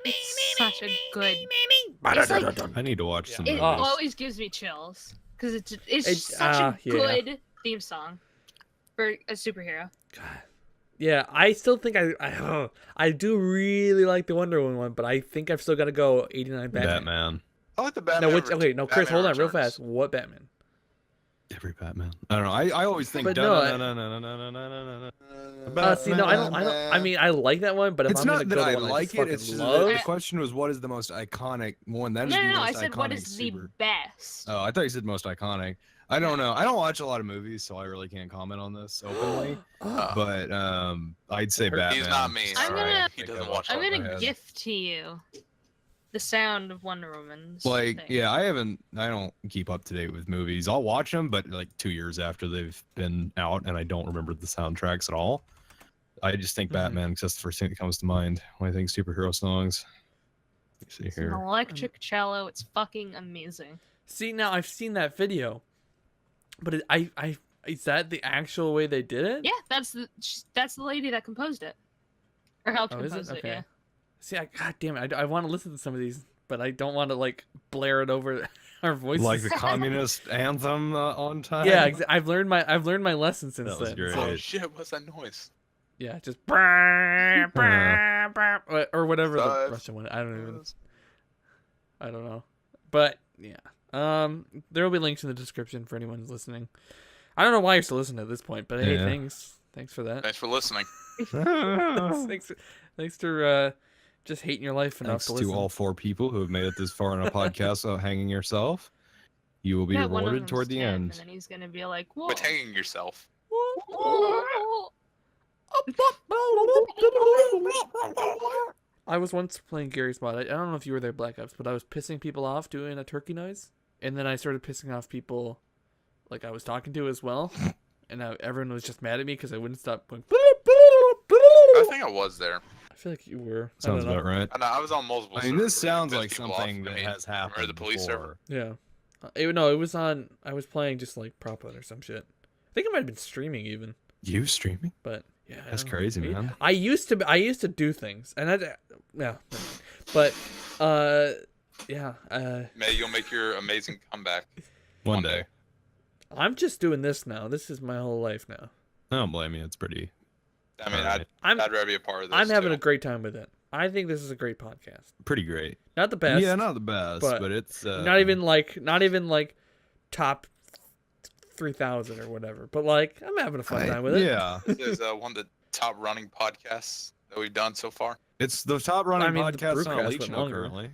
It's such a good. It's like, I need to watch some. it of those. always gives me chills because it's such a good theme song for a superhero. God. Yeah, I still think I do really like the Wonder Woman one, but I think I've still got to go 89 Batman. I like the Batman. No, Chris, hold on real fast. What Batman? Every Batman. I don't know. I always think. But no, see, no, I don't. I mean, I like that one, but if It's I'm not gonna that go I to one like I it. It's just love, the question was, what is the most iconic one? That is the No, most I said iconic what is the super. best? Oh, I thought you said most iconic. I don't know. I don't watch a lot of movies, so I really can't comment on this openly. But I'd say Batman. He's not me. I'm gonna- He doesn't watch. I'm all gonna that. gift to you the sound of Wonder Woman's Like, thing. yeah, I don't keep up to date with movies. I'll watch them, but like 2 years after they've been out, and I don't remember the soundtracks at all. I just think Batman, because that's the first thing that comes to mind when I think superhero songs. Let me see It's an here. electric cello. It's fucking amazing. see, now I've seen that video, but is that the actual way they did it? Yeah, that's the lady that composed it, or helped Oh, is compose it? it. Okay. Yeah. See, God damn it, I want to listen to some of these, but I don't want to like blare it over our voices. Like the communist anthem on time. Yeah, I've learned my lesson since That was then. great. so- Oh shit! What's that noise? yeah, just or whatever the Russian one. I don't know. But yeah, there will be links in the description for anyone who's listening. I don't know why you're still listening at this point, but hey, Yeah. thanks for that. Thanks for listening. thanks for just hating your life enough Thanks to to listen. all 4 people who have made it this far in a podcast without hanging yourself. You will be Yeah, one of rewarded toward them's the 10, end. And then he's gonna be like, "Whoa." Quit hanging yourself. I was once playing Gary's mod. I don't know if you were there, Black Ops, but I was pissing people off doing a turkey noise, and then I started pissing off people, like I was talking to as well, and everyone was just mad at me because I wouldn't stop going. I think I was there. I feel like you were. I Sounds don't know. about right. I know, I was on multiple. I mean, this servers. sounds Pissed like people off. something I that mean, has happened remember the police before. server? Yeah. No, it was on. I was playing just like prop hunt or some shit. I think I might have been streaming even, You streaming? but yeah. I That's don't know. crazy, man. I used to do things, and yeah, but yeah. May you'll make your amazing comeback One day. I'm just doing this now. This is my whole life now. I don't blame you. It's pretty. I mean, Alright. I'm I'd rather be a part of this. I'm having too. a great time with it. I think this is a great podcast. Pretty great. Not the best. Yeah, not the best, but but it's not even like top 3,000 or whatever. But like I'm having a fun time with it. Yeah, This is one of the top running podcasts that we've done so far. it's the top running I mean, the podcast on Brewcast went Otlichno longer. currently.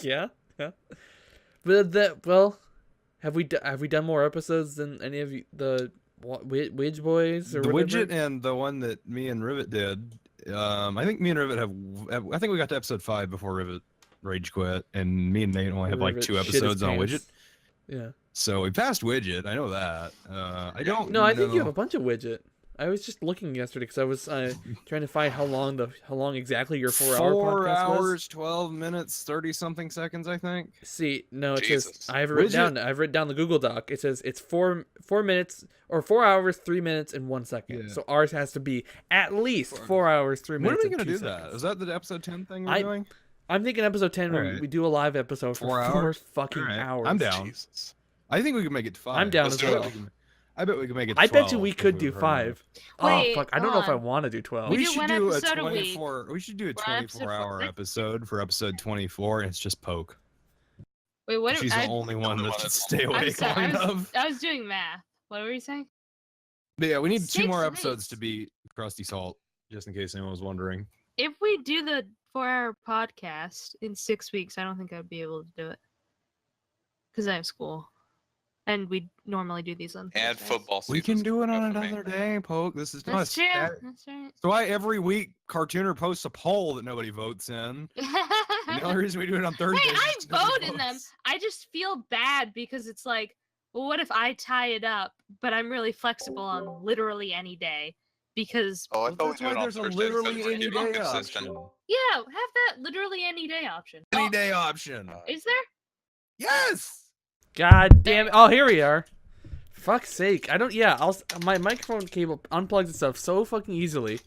yeah. But have we done more episodes than any of the Widge Boys or The whatever? widget and the one that me and Rivet did. I think me and Rivet have. I think we got to episode 5 before Rivet rage quit, and me and Nate only have like Rivet 2 shit his episodes on pants. widget. Yeah. So we passed widget. I know that. I don't. No, I think you know. have a bunch of widget. I was just looking yesterday because I was trying to find how long exactly your 4-hour 4 podcast hours, was. 12 minutes, 30 something seconds. I think. See, no, it Jesus. says I have it written Widget- down. I've written down the Google Doc. It says it's 4 minutes or 4 hours, 3 minutes, and 1 second. Yeah. So ours has to be at least 4 hours, 3 When minutes. are we and gonna 2 do that? seconds. Is that the episode 10 thing we're I- doing? I'm thinking episode 10 when Alright. we do a live episode for 4 4 hours? fucking Alright. hours. I'm down. Jesus. I think we can make it 5. I'm down Let's as do it. well. I bet we can make it. I bet you 12 we if could we do were 5. Wait, Oh fuck! I don't know hold if I on. want to do 12. We We do should one do a episode a week. 24. We should do a We're on episode 24-hour 4. episode for episode 24, and it's just poke. Wait, what? She's the only one only that one should that's- stay I'm awake sorry, long enough. I was doing math. What were you saying? But yeah, we need 2 Six more weeks. episodes to beat Crusty Salt, just in case anyone was wondering. If we do the 4-hour podcast in 6 weeks, I don't think I'd be able to do it because I have school, and we normally do these on And Thursdays. football season. We can do it on another day, Poke. This is not That's true. stat- That's right. So why every week Cartooner posts a poll that nobody votes in. And the only reason we do it on Thursdays. Hey, I is 'cause nobody vote in them. votes. I just feel bad because it's like, well, what if I tie it up, but I'm really flexible on literally any day because Oh, I Well, thought we that's do why it on there's a Thursdays, literally because we're any getting day consistent. option. yeah, have that literally any day option. Any Oh, day option. is there? Yes. God damn it! Oh, here we are. Fuck's sake! I don't. Yeah, my microphone cable unplugs itself so fucking easily,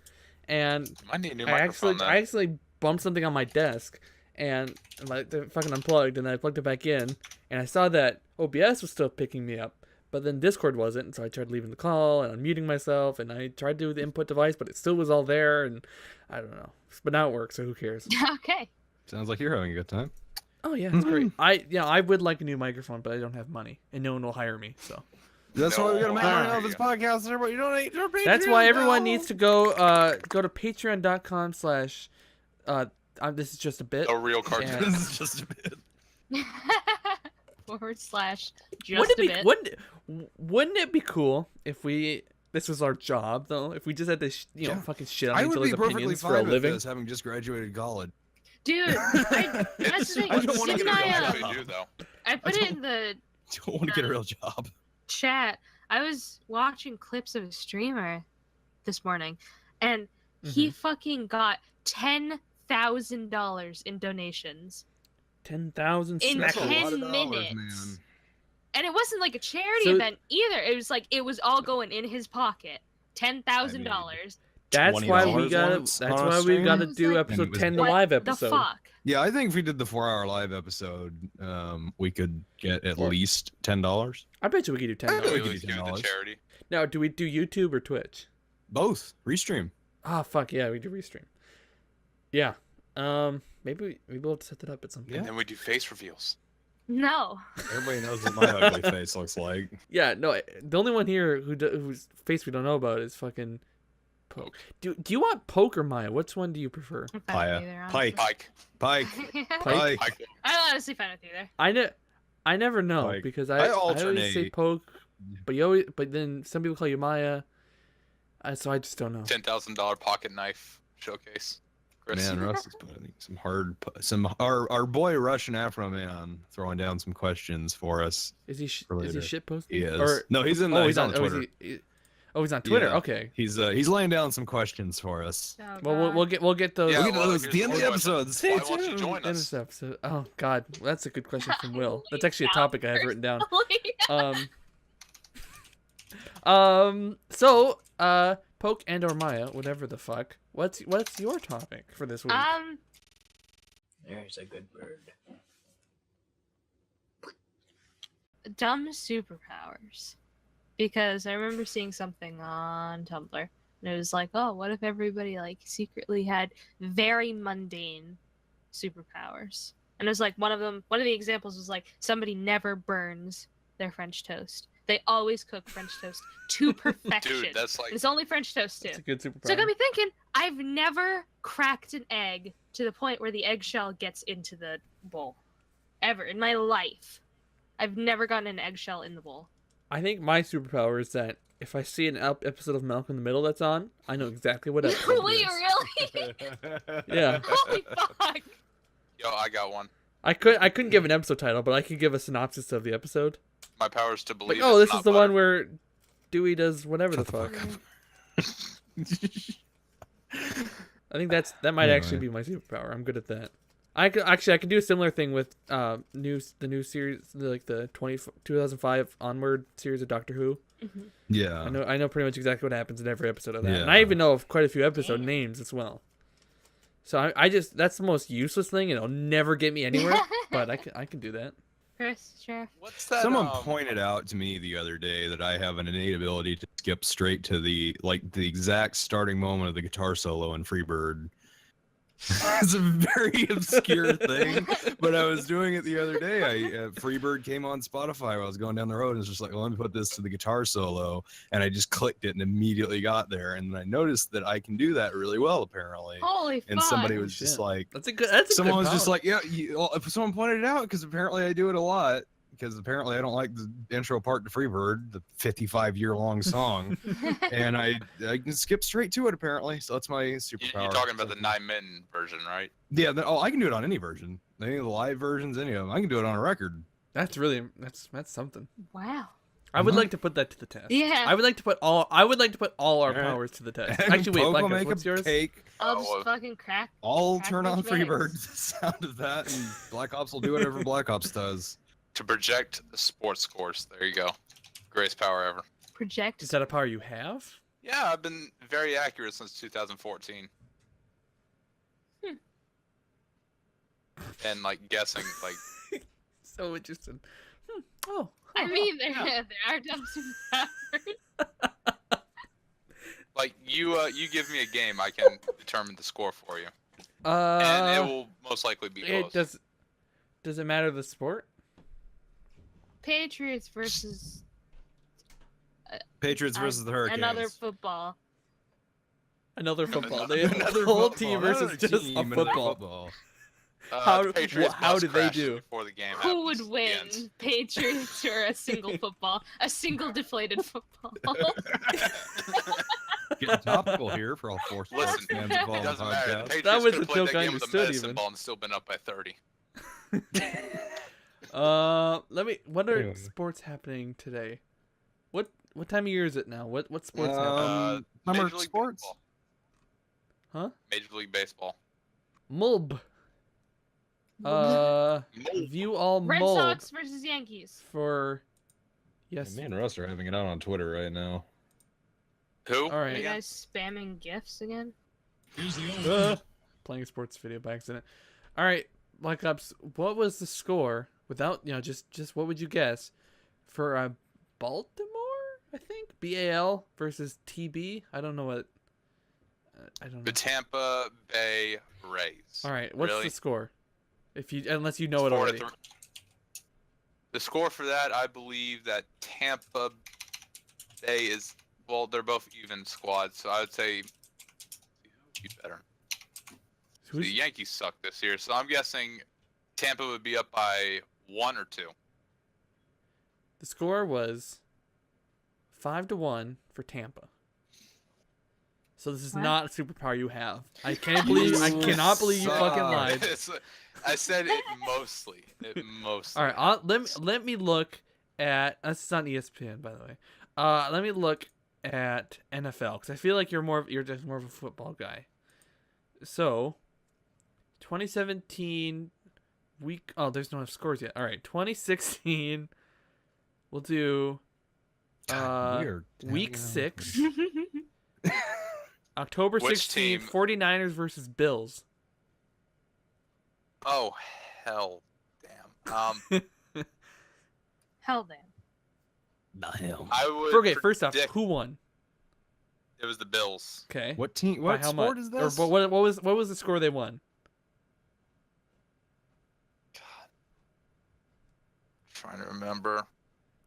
and I need a new I microphone. actually bumped something on my desk, and it fucking unplugged, and I plugged it back in, and I saw that OBS was still picking me up, but then Discord wasn't, and so I tried leaving the call and unmuting myself, and I tried to do the input device, but it still was all there, and I don't know. But now it works, so who cares? Okay. Sounds like you're having a good time. Oh yeah, that's great. I would like a new microphone, but I don't have money, and no one will hire me. So That's why we gotta make money Ah. off this podcast. Everybody, you donate to our Patreon. that's why everyone now. needs to go to patreon.com/ this is just a bit. A real cartoon. Yeah. This is just a bit. / just a bit. Wouldn't it be cool if this was our job though? If we just had to fucking shit on I each would other's be perfectly opinions for a fine with living. this, having just graduated college. Dude, that's the thing. I don't wanna Didn't get a I, job. Actually do, though. I put it in the Don't want to get a real job. chat. I was watching clips of a streamer this morning, and he fucking got $10,000 in donations 10,000 in That's a lot 10 of dollars, minutes. man. And it wasn't like a charity So- event either. It was like it was all going in his pocket. $10,000. That's why we $20 gotta. once That's on a why we stream? gotta I was do like, episode was 10, the what live The episode. fuck? Yeah, I think if we did the 4-hour live episode, we could get at least $10. I bet you we could do I $10. think We we would could do do the $10. charity. Now, do we do YouTube or Twitch? Both. Restream. Ah, fuck yeah, we do restream. Yeah. Maybe we'll have to set that up at some point. And then we do face reveals. No. Everybody knows what my ugly face looks like. Yeah, no, the only one here whose face we don't know about is fucking Poke. Do you want Poke or Maya? Which one do you prefer? I'm fine with Paya. either, Pike. Pike. Pike. Pike. I'm honestly fine with either. I never know Pike. because I I always say alternate. Poke, but then some people call you Maya. So I just don't know. $10,000 pocket knife showcase. Chris. Man, Russ is putting our boy Russian Afro Man throwing down some questions for us. Is he for is he later. shit posting? He is. Or, No, he's in. He's on Twitter. He's on Twitter. Yeah. Okay. He's laying down some questions for us. Oh, Well, God. we'll get those. Yeah, We'll get well, those at the end of the here's the episode. Stay Why won't you tuned. join End of us? this episode. Oh God, that's a good question from Will. That's actually a topic I have written down. So, Poke and or Maya, whatever the fuck. What's your topic for this week? There's a good bird. Dumb superpowers. Because I remember seeing something on Tumblr, and it was like, oh, what if everybody like secretly had very mundane superpowers? And it was like one of the examples was like somebody never burns their French toast. They always cook French toast to perfection. Dude, that's like It's only French toast too. It's a good superpower. So it got me thinking, I've never cracked an egg to the point where the eggshell gets into the bowl. Ever. In my life. I've never gotten an eggshell in the bowl. I think my superpower is that if I see an episode of Malcolm in the Middle that's on, I know exactly what episode it Wait, is. really? Yeah. Holy fuck. Yo, I got one. I couldn't give an episode title, but I could give a synopsis of the episode. My power is to believe. Like, oh, it's this is not the one butter. where Dewey does whatever the fuck. I think that might actually be my superpower. I'm good at that. I could do a similar thing with the new series, like the 2005 onward series of Doctor Who. Yeah. I know pretty much exactly what happens in every episode of that, and Yeah. I even know of quite a few episode Damn. names as well. So I just that's the most useless thing, and it'll never get me anywhere. But I can do that. Chris, Sheriff. What's that? Someone pointed out to me the other day that I have an innate ability to skip straight to the exact starting moment of the guitar solo in Freebird. It's a very obscure thing, but I was doing it the other day. Freebird came on Spotify while I was going down the road, and it's just like, well, let me put this to the guitar solo, and I just clicked it and immediately got there, and I noticed that I can do that really well apparently. Holy fuck. And somebody was Shit. just like, That's a good. someone was good just power. like, yeah, someone pointed it out because apparently I do it a lot. Because apparently I don't like the intro part to Freebird, the 55-year-long song, and I can skip straight to it apparently. So that's my superpower. You're talking about the 9-min version, right? Yeah. I can do it on any version, any of the live versions, any of them. I can do it on a record. That's really that's something. Wow. I would Mhm. like to put that to the test. Yeah. I would like to put all our Alright. powers to the test. And Actually, wait, Poke will Black make what's a yours? cake. I'll Oh, just fucking crack. I'll Crack turn on those eggs. Freebird to the sound of that, and Black Ops will do whatever Black Ops does. To project sports scores. There you go. Greatest power ever. Project. Is that a power you have? Yeah, I've been very accurate since 2014. And like guessing, like So interesting. Oh. I mean, there yeah. are dumb superpowers. like you give me a game, I can determine the score for you, and it will most likely be It close. does. Does it matter the sport? Patriots versus Patriots versus the Hurricanes. another football. Another football. Another They have Another the whole football, team versus another just team, a another football. The Patriots how must do they crash do? before the game Who would happens. win, The end. Patriots or a single football? A single deflated football. Getting topical here for all four sports Listen, fans it involved in the doesn't matter. The podcast. Patriots That was could a have played joke that I game with a understood medicine even. ball and still been up by 30. What are Anyway. sports happening today? What time of year is it now? What sports happening? Summer Major League sports. Baseball. Huh? Major League Baseball. Mulb. View all Red Mulb Sox versus Yankees. for yes. Me and Russ are having it out on Twitter right now. Who? All Are right. you guys spamming gifs again? Playing a sports video by accident. All right, Black Ops. What was the score without just what would you guess for Baltimore? I think BAL versus TB. I don't know what. I don't know. The Tampa Bay Rays. All right, what's Really? the score? Unless you know it 4-3. already. The score for that, I believe that Tampa Bay is, well, they're both even squads, so I would say you better. Who's- The Yankees suck this year, so I'm guessing Tampa would be up by 1 or 2. The score was 5-1 for Tampa. So this is What? not a superpower you have. I cannot believe you fucking lied. I said it mostly. All right, let me look at. This is on ESPN, by the way. Let me look at NFL because I feel like you're just more of a football guy. So, 2017 week. Oh, there's no scores yet. All right, 2016. We'll do week 6. October Which 16th, team? 49ers versus Bills. Oh, hell, damn. Hell then. The hell. I would. Okay, first off, predict who won? It was the Bills. Okay. What team? By What how sport much? is this? Or what was the score they won? Trying to remember.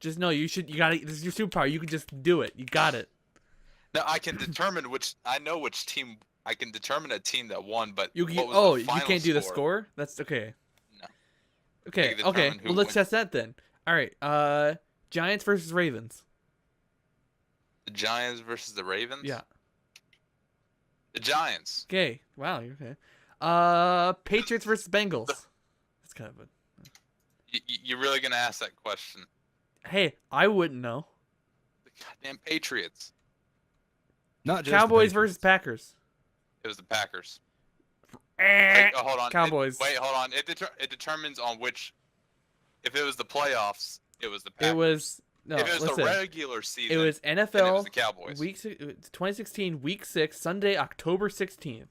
Just know you gotta. This is your superpower. You can just do it. You got it. No, I can determine which. I know which team. I can determine a team that won, but You what was the you final can't do the score. That's okay. No. Okay. You can Okay. determine who Well, let's wins. test that then. All right. Giants versus Ravens. The Giants versus the Ravens. Yeah. The Giants. Okay. Wow. You're okay. Patriots versus Bengals. That's kind of a. You're really gonna ask that question? Hey, I wouldn't know. The goddamn Patriots. Not just the Cowboys Patriots. versus Packers. It was the Packers. Eh, Wait, oh, hold on. Cowboys. Wait, hold on. It determines on which. If it was the playoffs, it was the Packers. It was no. If it was Listen. the regular season, It was then it NFL was the Cowboys. 2016 week 6 Sunday October 16th.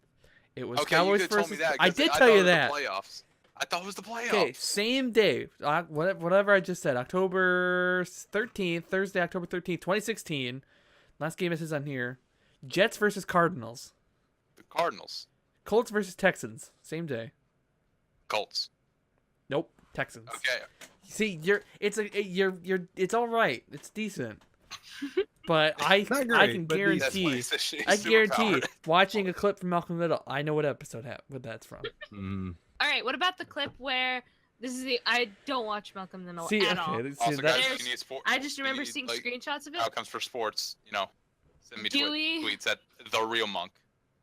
It was Okay, Cowboys you could have versus. told me that. I 'cause did thought tell it you was the that. Playoffs. I thought it was the playoffs. Okay, same day. Whatever I just said. October 13th, Thursday, October 13th, 2016. Last game it says on here. Jets versus Cardinals. The Cardinals. Colts versus Texans. Same day. Colts. Nope, Texans. Okay. See, it's all right. It's decent. But I Not can great, but guarantee That's why it's a shitty I guarantee superpower. watching a clip from Malcolm Little, I know what episode what that's from. Mm. All right. What about the clip where this is the? I don't watch Malcolm in the Middle See, at all. okay, see, Also, that, guys, There's- if you need sport, I just if you remember need, seeing like, screenshots of it. outcomes for sports. Send me Dewey- tweets at the real monk.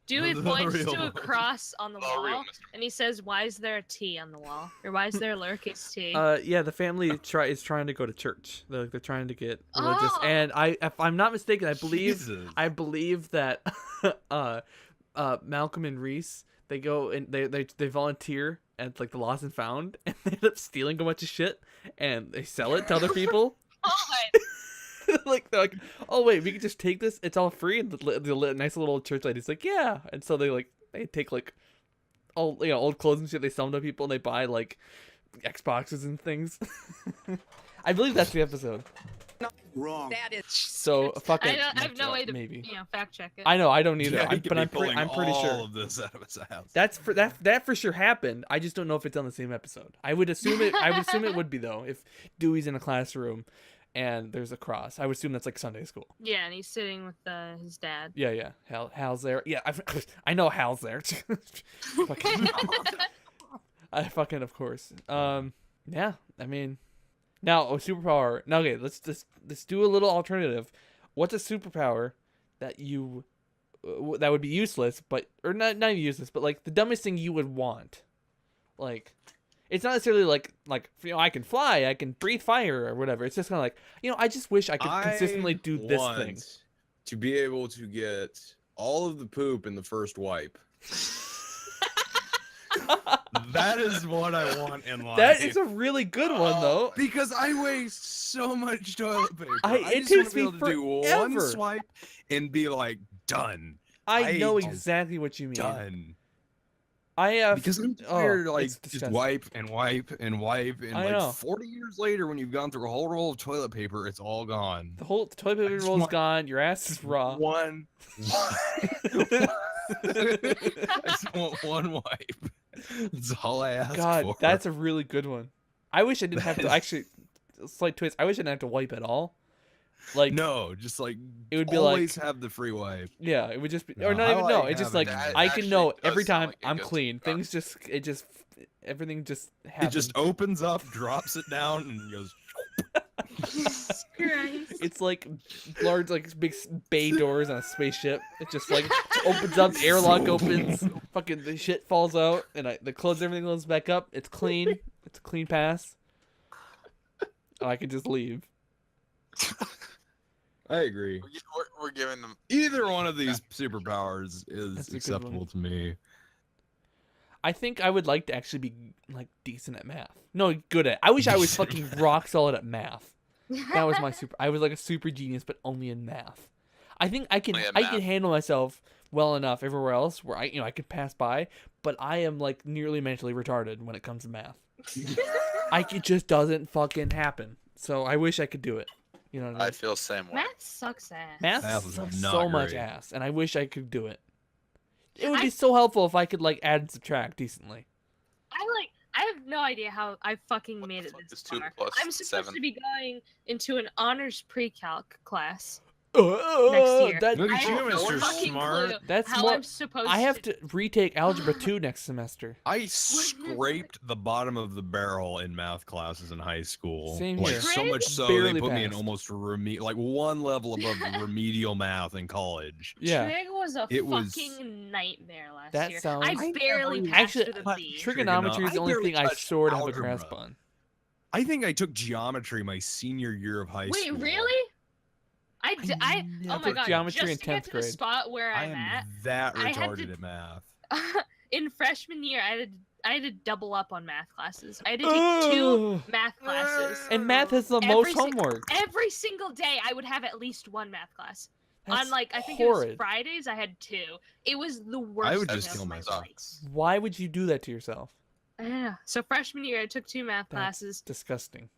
Dewey The points real to a one. cross on the The wall, real Mr. and he says, "Why is there a T on the wall? Or why is there a lowercase t?" yeah, the family is trying to go to church. They're trying to get religious, Oh. and if I'm not mistaken, I believe Jesus. that Malcolm and Reese they go and they volunteer at like the Lost and Found, and they end up stealing a bunch of shit, and they sell it to other people. God. Like they're like, oh wait, we can just take this. It's all free. And the nice little church lady's like, yeah. And so they take like old clothes and shit. They sell them to people and they buy like Xboxes and things. I believe that's the episode. Wrong. That is So fucking. I have no way to maybe. Fact check it. I know I don't either, Yeah, he could but be I'm pretty pulling sure all of this out of his house. that for sure happened. I just don't know if it's on the same episode. I would assume it would be though. If Dewey's in a classroom and there's a cross, I would assume that's like Sunday school. Yeah, and he's sitting with his dad. Yeah. Hal's there. Yeah, I know Hal's there. I fucking of course. Yeah. I mean, now a superpower. Now okay, let's do a little alternative. What's a superpower that you that would be useless, but or not even useless, but like the dumbest thing you would want? Like, it's not necessarily like I can fly, I can breathe fire or whatever. It's just kind of like I just wish I could consistently do this thing. To be able to get all of the poop in the first wipe. That is what I want in life. That is a really good one, though. Because I waste so much toilet paper. It just takes want to be able to do forever. one swipe and be like, done. I know exactly what you mean. Done. I have because I'm tired, it's just disgusting. wipe and wipe and wipe, and I know. 40 years later, when you've gone through a whole roll of toilet paper, it's all gone. The whole toilet paper roll's gone. Your ass is raw. One. I just want one wipe. That's all I ask God, for. that's a really good one. I wish I didn't have to actually. Slight twist. I wish I didn't have to wipe at all. Like no, just like it would be always like have the free wipe. Yeah, it would just be, No, or not I even no. like It's just having like that. I can know Actually every does sound time like a I'm good clean. superpower. Everything just It happens. just opens up, drops it down, and goes. Christ. It's like large, like big bay doors on a spaceship. It just like opens up, the airlock opens, fucking the shit falls out, and the clothes, everything goes back up. It's clean. It's a clean pass. And I can just leave. I agree. We're giving them. Either one of these superpowers That's is a good acceptable one. to me. I think I would like to actually be like decent at math. No, good at. I wish I was fucking rock solid at math. That was my super. I was like a super genius, but only in math. I think I can. Only in I math. can handle myself well enough everywhere else where I could pass by. But I am like nearly mentally retarded when it comes to math. It just doesn't fucking happen. So I wish I could do it. You know what I mean? I feel the same way. Math sucks ass. Math Math is sucks not so much great. ass, and I wish I could do it. It would be so helpful if I could like add and subtract decently. I have no idea how I fucking What made the it fuck this is 2 far. plus I'm supposed 7? to be going into an honors pre-calc class. Next year. That, Look I at you, have no Mr. fucking Smart. clue That's how more. I'm supposed I have to retake Algebra 2 next semester. I scraped the bottom of the barrel in math classes in high school. Same like here. so much so Barely they put me in passed. almost like one level above remedial math in college. Yeah. Trig was a It was- fucking nightmare last That year. sounds- I barely never passed Actually, with a B. trigonometry is the I only barely thing I touched sort of have a algebra. grasp on. I think I took geometry my senior year of high Wait, school. really? Oh my took god! geometry just in to get 10th to grade. the spot where I I'm am at, that I had retarded to- at math. in freshman year, I had to double up on math classes. I had to take 2 Ugh. math classes. And math has the Every most si- homework. Every single day, I would have at least 1 math class. That's On like I think it was horrid. Fridays, I had 2. It was the worst. I would thing just of kill my myself. life. Why would you do that to yourself? I don't know. So freshman year, I took 2 math That's classes. disgusting.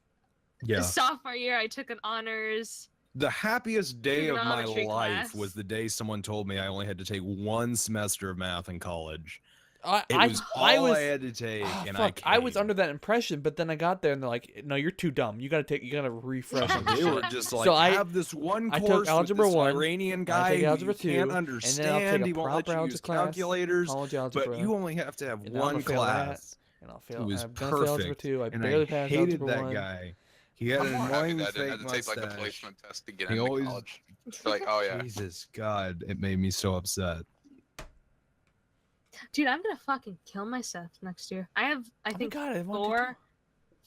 Yeah. Sophomore year, I took an honors. The happiest day of my Trigonometry life class. was the day someone told me I only had to take 1 semester of math in college. I It was all I was. had to take, Ah, and fuck, I was caved. under that impression, but then I got there and they're like, "No, you're too dumb. You gotta refresh." on this They shit." were just like, So I- have this one I course took Algebra with this 1, Iranian I guy took Algebra who you can't 2, understand. and then I'll take a he won't let proper you use algebra class, calculators, college algebra, but you only have to have and I'm one gonna fail that, class. and I'll It fail. was I'm gonna fail Algebra perfect, 2. I and barely I passed hated Algebra that 1. guy. He had I'm an more happy annoying that I didn't fake have to take like a mustache. placement test to get He into always- college. It's like, oh yeah. Jesus God, it made me so upset. Dude, I'm gonna fucking kill myself next year. I have, I Oh my think, God, I want to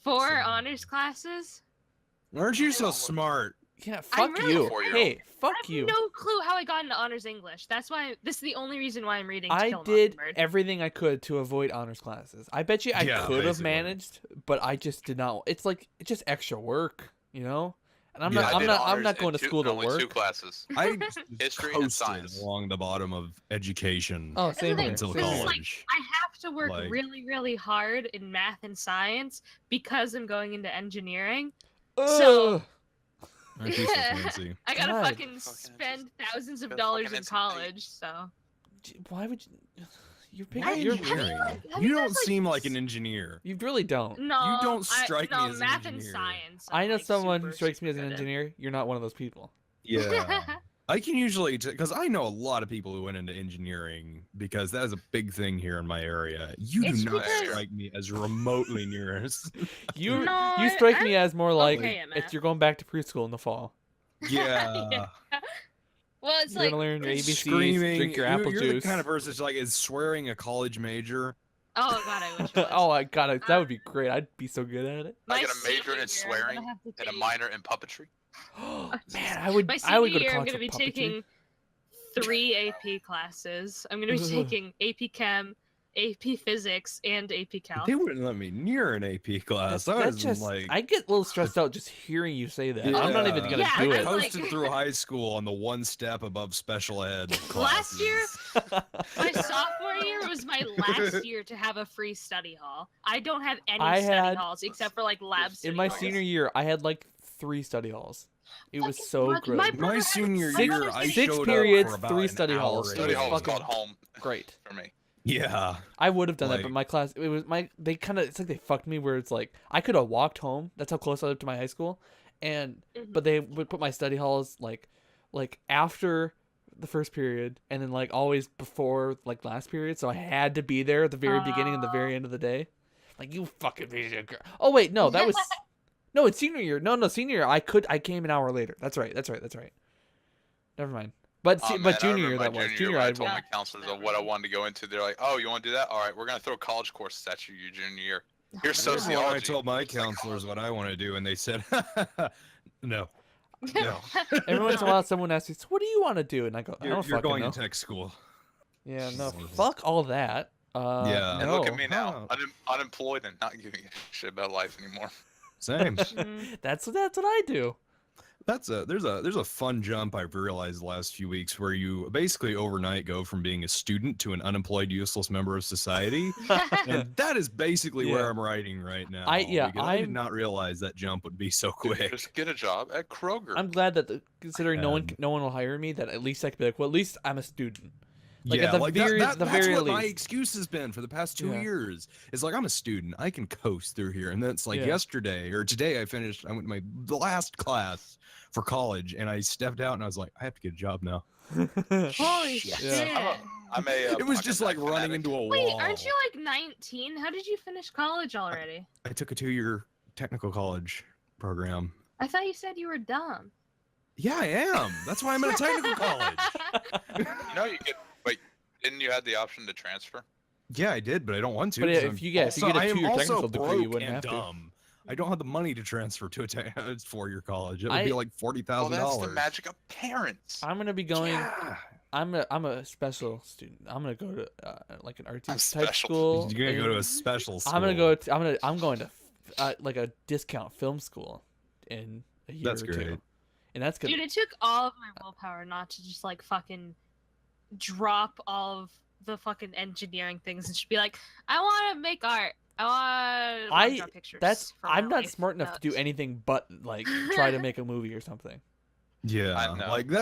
four Same. honors classes. Aren't you so smart? Yeah, I'm fuck really you. 4-year-old. Hey, fuck I have you. no clue how I got into honors English. That's why this is the only reason why I'm reading. To I Kill a did Mockingbird. everything I could to avoid honors classes. I bet you I Yeah, could have basically. managed, but I just did not. It's just extra work, you know. And I'm Yeah, not. I I'm did not. I'm honors not in going to two- school to only work. 2 classes. I just History and coasted science. along the bottom of education Oh, That's the same thing. here. until Same here. This is like- college. I have to work Like- really, really hard in math and science because I'm going into engineering. Ugh. So- Aren't you so fancy? I gotta God. fucking spend thousands of Gotta dollars fucking in educate. college, so. Why would you? You're Why picking. You're. engineering? have You you don't guys, like, seem like an engineer. You really don't. No, don't strike me no, as an math and engineer. science. I I'm, know like, someone who super, strikes me as super an good at. engineer. You're not one of those people. Yeah. I can usually, because I know a lot of people who went into engineering because that is a big thing here in my area. You It's do not because- strike me as remotely near us. You No, you strike me I'm as more like okay at it's math. you're going back to preschool in the fall. Yeah. Well, it's You're like gonna learn your ABCs, Screaming. drink your apple you're juice. the kind of person that's like, is swearing a college major? oh god, I wish. It was. Oh, I got it. That would be great. I'd be so good at it. I My get a major senior in year, I'm swearing gonna have to and a take- minor in puppetry. Man, I would. My I would senior go to year, I'm college gonna be for puppetry. taking 3 AP classes. I'm gonna be taking AP Chem, AP Physics, and AP Calc. They wouldn't let me near an AP class. I was just like, I get a little stressed out just hearing you say that. I'm not even gonna Yeah, do I it. was coasted like- through high school on the one step above special ed classes. Last year, my sophomore year was my last year to have a free study hall. I don't have any I study had- halls except for like lab study In my halls. senior year, I had like 3 study halls. It was Fucking so much. great. My brother My had senior six- year, I six showed periods, up for about 3 an study hour halls. a Study day. hall was fucking called home Great. for me. Yeah. I would have done that, Like- but my class, it was my. They kind of, it's like they fucked me where it's like I could have walked home. That's how close I lived to my high school, and Mhm. but they would put my study halls like after the first period, and then like always before like last period. So I had to be there at the very beginning and the very end of the day. Like you fucking piece of crap. Oh wait, no, that was no, it's senior year. No, senior year. I came an hour later. That's right. Never mind. But Oh, man, but I junior year remember that my was junior junior. year when I I told my counselors of what I wanted to go into. They're like, "Oh, you want to do that? All right, we're gonna throw college courses at you your junior year. Here's That's why sociology." I told my It's like, counselors what I want to do, and they said, "No, every once in a while someone asks me, "So what do you want to do?" And I go, "I you're, don't you're fucking going know." to tech school." Yeah, no, fuck all that. Yeah. And no. look at me now, Huh. unemployed and not giving a shit about life anymore. Same. Mhm. That's what I do. There's a fun jump I've realized the last few weeks where you basically overnight go from being a student to an unemployed, useless member of society, and that is basically Yeah. where I'm riding right now. I did I'm- not realize that jump would be so Dude, quick. just get a job at Kroger. I'm glad that considering no Um, one will hire me, that at least I can be like, well, at least I'm a student. Like, yeah, at the like very- that, the that's very what my least. excuse has been for the past 2 Yeah. years. It's like I'm a student, I can coast through here, and then it's like Yeah. yesterday or today I went to my last class for college, and I stepped out and I was like, I have to get a job now. Holy Shit. shit! I'm a It was pocket just like knife running fanatic. into a Wait, wall. aren't you like 19? How did you finish college already? I took a 2-year technical college program. I thought you said you were dumb. Yeah, I am. That's why I'm in a technical college. You know, you get wait. Didn't you have the option to transfer? Yeah, I did, but I don't want to. But yeah, 'cause if you get a I am 2-year also technical degree, you broke wouldn't and have to. dumb. I don't have the money to transfer to a 4-year college. It would I- be like Well, $40,000. that's the magic of parents. I'm gonna be going. Yeah. I'm a special student. I'm gonna go to like an arts I'm type special. school. You're gonna go to a and special school. I'm gonna go. I'm going to like a discount film school in a year That's or great. 2, and that's gonna. Dude, it took all of my willpower not to just like fucking drop all of the fucking engineering things and just be like, I want to make art. I want to draw pictures. That's for my I'm not life smart enough to do notes." anything but like try to make a movie or something. Yeah, I know. like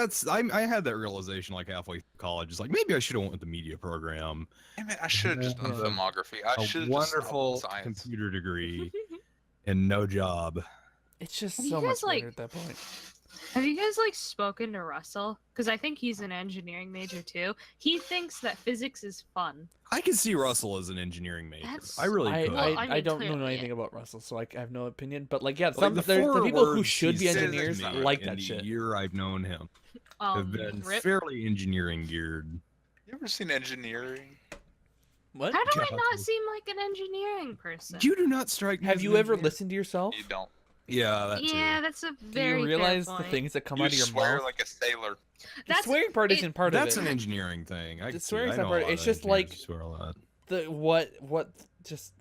I had that realization like halfway through college. It's like maybe I should have went with the media program. Damn it! I should have just done Yeah. filmography. I A should have wonderful just science. computer degree and no job. It's just Have you so guys, much better like- at that point. Have you guys like spoken to Russell? Because I think he's an engineering major too. He thinks that physics is fun. I can see Russell as an engineering major. That's- I really I, could. Well, I, I I mean, don't know clearly, anything yeah. about Russell, so I have no opinion. But like, yeah, Like, some the there's the four people who words should be he said to engineers me like in that the shit. year I've known him have been Rip. fairly engineering geared. You ever seen engineering? What? How do I God. not seem like an engineering person? You do not strike me. Have as you an ever engineer. listened to yourself? You don't. Yeah, that Yeah, too. that's a Do very you fair realize the point. things that come You out of your swear mouth? like a sailor. The That's swearing part it- isn't part That's of an it. engineering thing. I The can see. swearing's I not know part a of lot it. It's of just engineers like- who swear a lot. The what just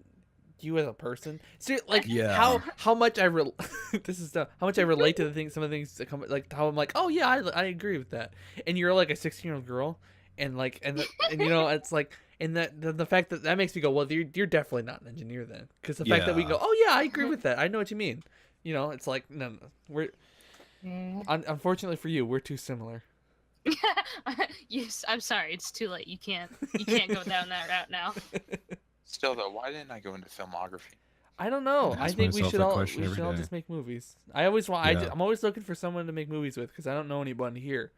you as a person. So like Yeah. how much I this is how much I relate to the things, some of the things that come, like how I'm like, oh yeah, I agree with that, and you're like a 16-year-old girl, and like and you know it's like. And that the fact that makes me go, well, you're definitely not an engineer then, because the fact that we Yeah. go, oh yeah, I agree with that, I know what you mean, you know, it's like no, we're Unfortunately for you, we're too similar. Yes, I'm sorry. It's too late. You can't go down that route now. Still though, why didn't I go into filmography? I don't know. I think we should all day. just make movies. I always want. Yeah. I'm always looking for someone to make movies with because I don't know anyone here.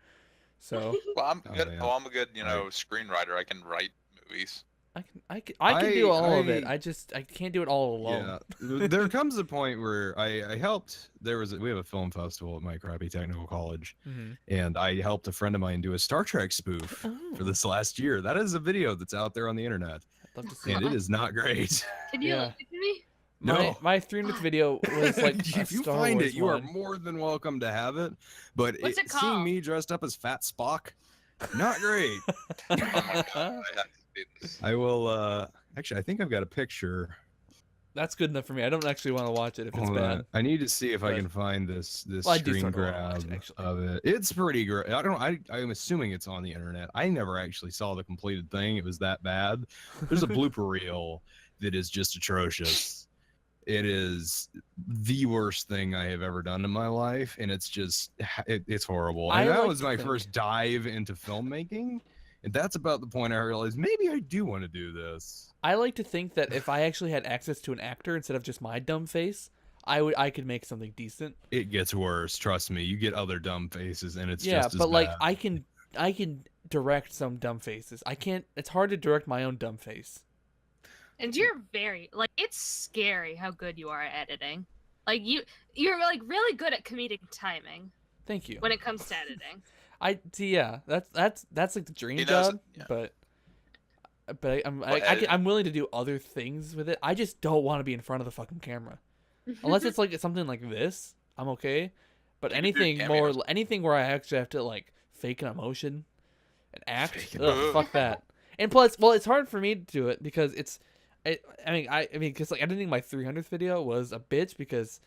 So Well, I'm good. yeah. Oh, I'm a good, screenwriter. I can write movies. I can do all of it. I can't do it all alone. Yeah, there comes a point where I helped. We have a film festival at my crappy technical college, and I helped a friend of mine do a Star Trek spoof for this last year. That is a video that's out there on the internet, I'd love to see and it. it is not great. Can you link it to me? No. My 3-minute video was like if you Star find Wars it, you are one. more than welcome to have it. But What's it seeing called? me dressed up as Fat Spock, not great. Oh my god, I have to see this. I will. Actually, I think I've got a picture. That's good enough for me. I don't actually want to watch it if it's Hold on. bad. I need to see if I But- can find this Well, I do screen sort of wanna watch grab it, actually. of it. It's pretty great. I'm assuming it's on the internet. I never actually saw the completed thing. It was that bad. There's a blooper reel that is just atrocious. It is the worst thing I have ever done in my life, and it's just it's horrible. I And that like was to my think- first dive into filmmaking, and that's about the point I realized maybe I do want to do this. I like to think that if I actually had access to an actor instead of just my dumb face, I could make something decent. It gets worse. Trust me. You get other dumb faces, and it's Yeah, just as but like bad. I can direct some dumb faces. I can't. It's hard to direct my own dumb face. And you're very it's scary how good you are at editing. Like you're like really good at comedic timing Thank you. when it comes to editing. I see. Yeah, that's like the dream He knows job. it, yeah. But I'm willing to do other things with it. I just don't want to be in front of the fucking camera, unless it's like something like this. I'm okay. But You can do cameos. anything where I actually have to like fake an emotion and act, Fake an ugh, fuck that. And plus, well, it's hard for me to do it because I mean, because like editing my 300th video was a bitch because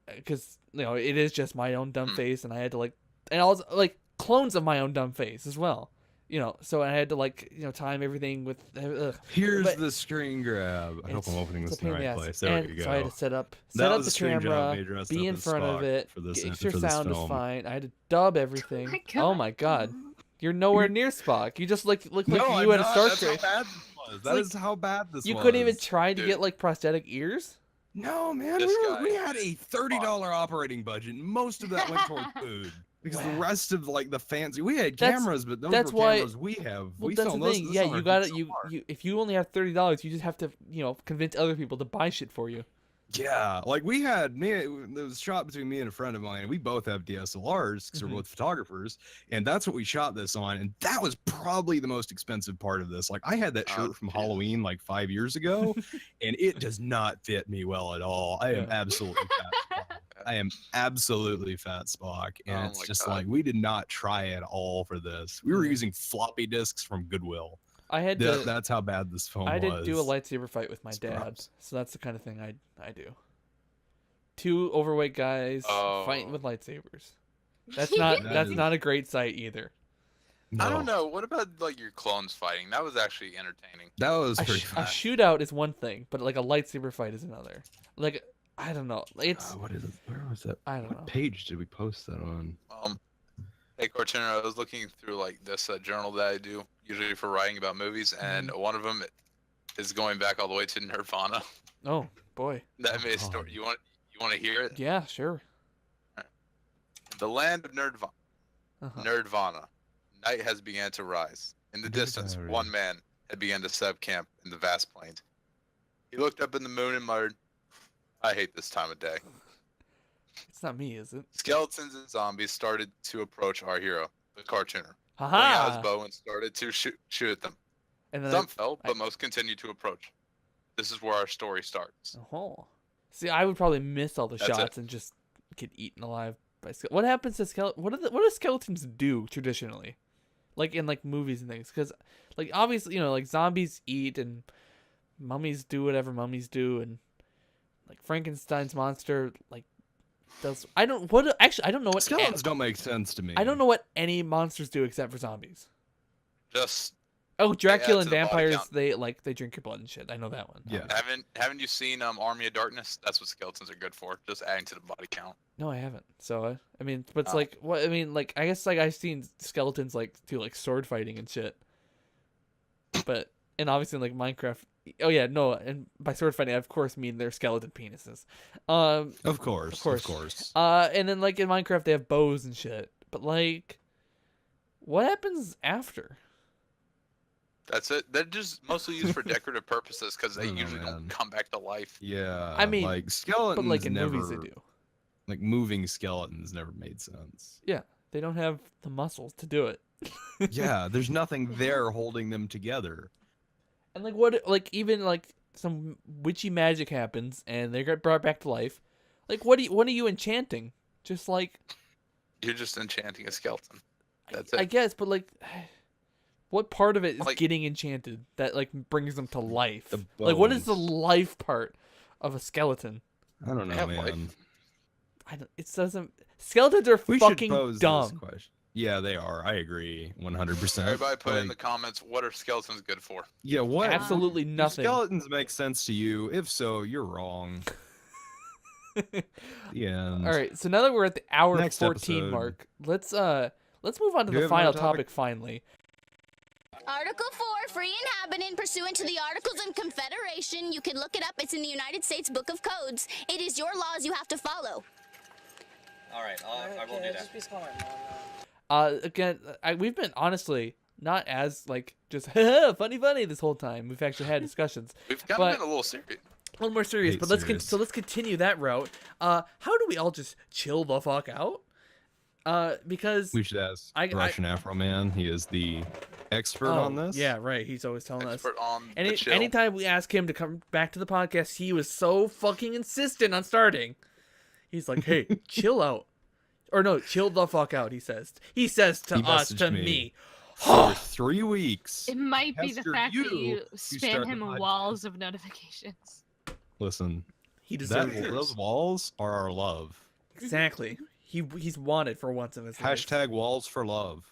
it is just my own dumb face, and I had to and also like clones of my own dumb face as well, so I had to time everything with. Here's but the screen grab. I hope I'm opening it's this a in the pain in right the ass. place. There And we go. so I had to set up was the a screen job camera, made dressed be up in as front of Spock it, for this- make sure for this sound is film. fine. I had to dub everything. my Oh God. my god, you're nowhere near Spock. You just look like No, you I'm had a not. Star That's how Trek. bad this was. That like- is how bad this was. You couldn't even try to Dude. get like prosthetic ears. No, man. This We guy had a is $30 operating budget, and most of that went toward food. Because the rest of the fancy, we had That's- cameras, but those that's were why- cameras we have. Well, We that's film the those- thing. those Yeah, on you our got to DSLR. you. If you only have $30, you just have to convince other people to buy shit for you. Yeah, like we had there was a shot between me and a friend of mine. We both have DSLRs because Mhm. we're both photographers, and that's what we shot this on. And that was probably the most expensive part of this. Like I had that Oh, shirt from Jesus. Halloween like 5 years ago, and it does not fit me well at all. I am Yeah. absolutely fat. I am absolutely fat Spock, and Oh it's my just God. like we did not try at all for this. We were Yeah. using floppy disks from Goodwill. I had to. That's how bad this film I was. did do a lightsaber fight with my It's dad, props. so that's the kind of thing I do. Two overweight guys fighting Oh. with lightsabers. That's not That that's is- not a great sight either. I don't No, know. What about your clones fighting? That was actually entertaining. that was A, pretty a fun. shootout is one thing, but like a lightsaber fight is another. Like I don't know. It's What is it? Where was that? I don't What know. page did we post that on? Hey, Cortiner, I was looking through this journal that I do usually for writing about movies, and one of them is going back all the way to Nirvana. Oh boy. That made a God. story. You want to hear it? Yeah, sure. The land of Nerdvana. Uh-huh. Nerdvana. Night has began to rise. In the distance, Nerdvana. one man had begun to set up camp in the vast plains. He looked up in the moon and muttered, "I hate this time of day." It's not me, is it? Skeletons and zombies started to approach our hero, the cartooner. Pulling out his Haha. bow and started to shoot at them. And then Some fell, I- but most continued to approach. This is where our story starts. Oh. See, I would probably miss all the That's it. shots and just get eaten alive by What happens to skeleton? What do skeletons do traditionally, like in movies and things? Because obviously zombies eat and mummies do whatever mummies do, and Frankenstein's monster does. I don't know what Skeletons don't make sense to me. I don't know what any monsters do except for zombies. Just Oh, Dracula and to the body vampires, count. they drink your blood and shit. I know that one. Yeah. Haven't you seen Army of Darkness? That's what skeletons are good for. Just adding to the body count. No, I haven't. So I mean, but it's Oh. like what I mean, like I guess like I've seen skeletons like do like sword fighting and shit. But and obviously like Minecraft. Oh yeah, no, and by sword fighting I of course mean they're skeleton penises. Of course. And then like in Minecraft they have bows and shit. But like, what happens after? That's it. They're just mostly used for decorative purposes because they Oh, usually man. don't come back to life. Yeah. I mean, like skeletons But like in never, movies they do. like moving skeletons never made sense. Yeah, they don't have the muscles to do it. Yeah, there's nothing there holding them together. And like what like even like some witchy magic happens and they get brought back to life. Like what are you enchanting? Just like You're just enchanting a skeleton. That's it. I guess, but like what part of it is Like- getting enchanted that like brings them to life? The Like what is the bones. life part of a skeleton? I don't know, Yeah, man. like- I don't it doesn't skeletons are We should fucking pose this dumb. question. Yeah, they are. I agree, 100%. Everybody put in the Like, comments, what are skeletons good for? yeah, what? Absolutely Do nothing. skeletons make sense to you? If so, you're wrong. The end. All right, so now that we're at the hour Next 14 episode. mark, let's move on to Do you the have final another topic? topic finally. Article 4, free inhabitant pursuant to the Articles of Confederation. You can look it up. It's in the United States Book of Codes. It is your laws you have to follow. All right, I will do that. Just be calling my mom now. Again, we've been honestly not as like just funny this whole time. We've actually had discussions. We've kind But- of been a little serious. A little more serious, Wait, but let's serious. let's continue that route. How do we all just chill the fuck out? Because We should ask Russian Afro Man. He is the expert on this. Yeah, right. He's always telling us. Expert on the chill. Anytime we ask him to come back to the podcast, he was so fucking insistent on starting. He's like, "Hey, chill out," or no, chill the fuck out. He says to He us, messaged to me. me. For 3 weeks. It might be the Pestered fact that you to spam start him the podcast. walls of notifications. Listen, He deserves it. those walls are our love. Exactly. He's wanted for once in his life. Hashtag walls for love.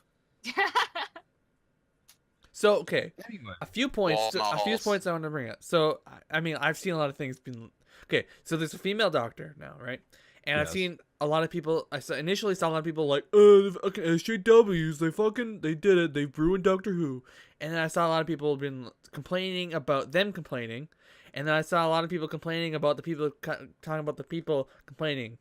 So okay, Anyway, a few points. Wall, not A few halls. points I want to bring up. So I mean, I've seen a lot of things being. Okay, so there's a female doctor now, right? And I've Yes. seen a lot of people. Initially saw a lot of people like, the fucking SJWs, they did it, they ruined Doctor Who. And then I saw a lot of people been complaining about them complaining, and then I saw a lot of people complaining about the people talking about the people complaining.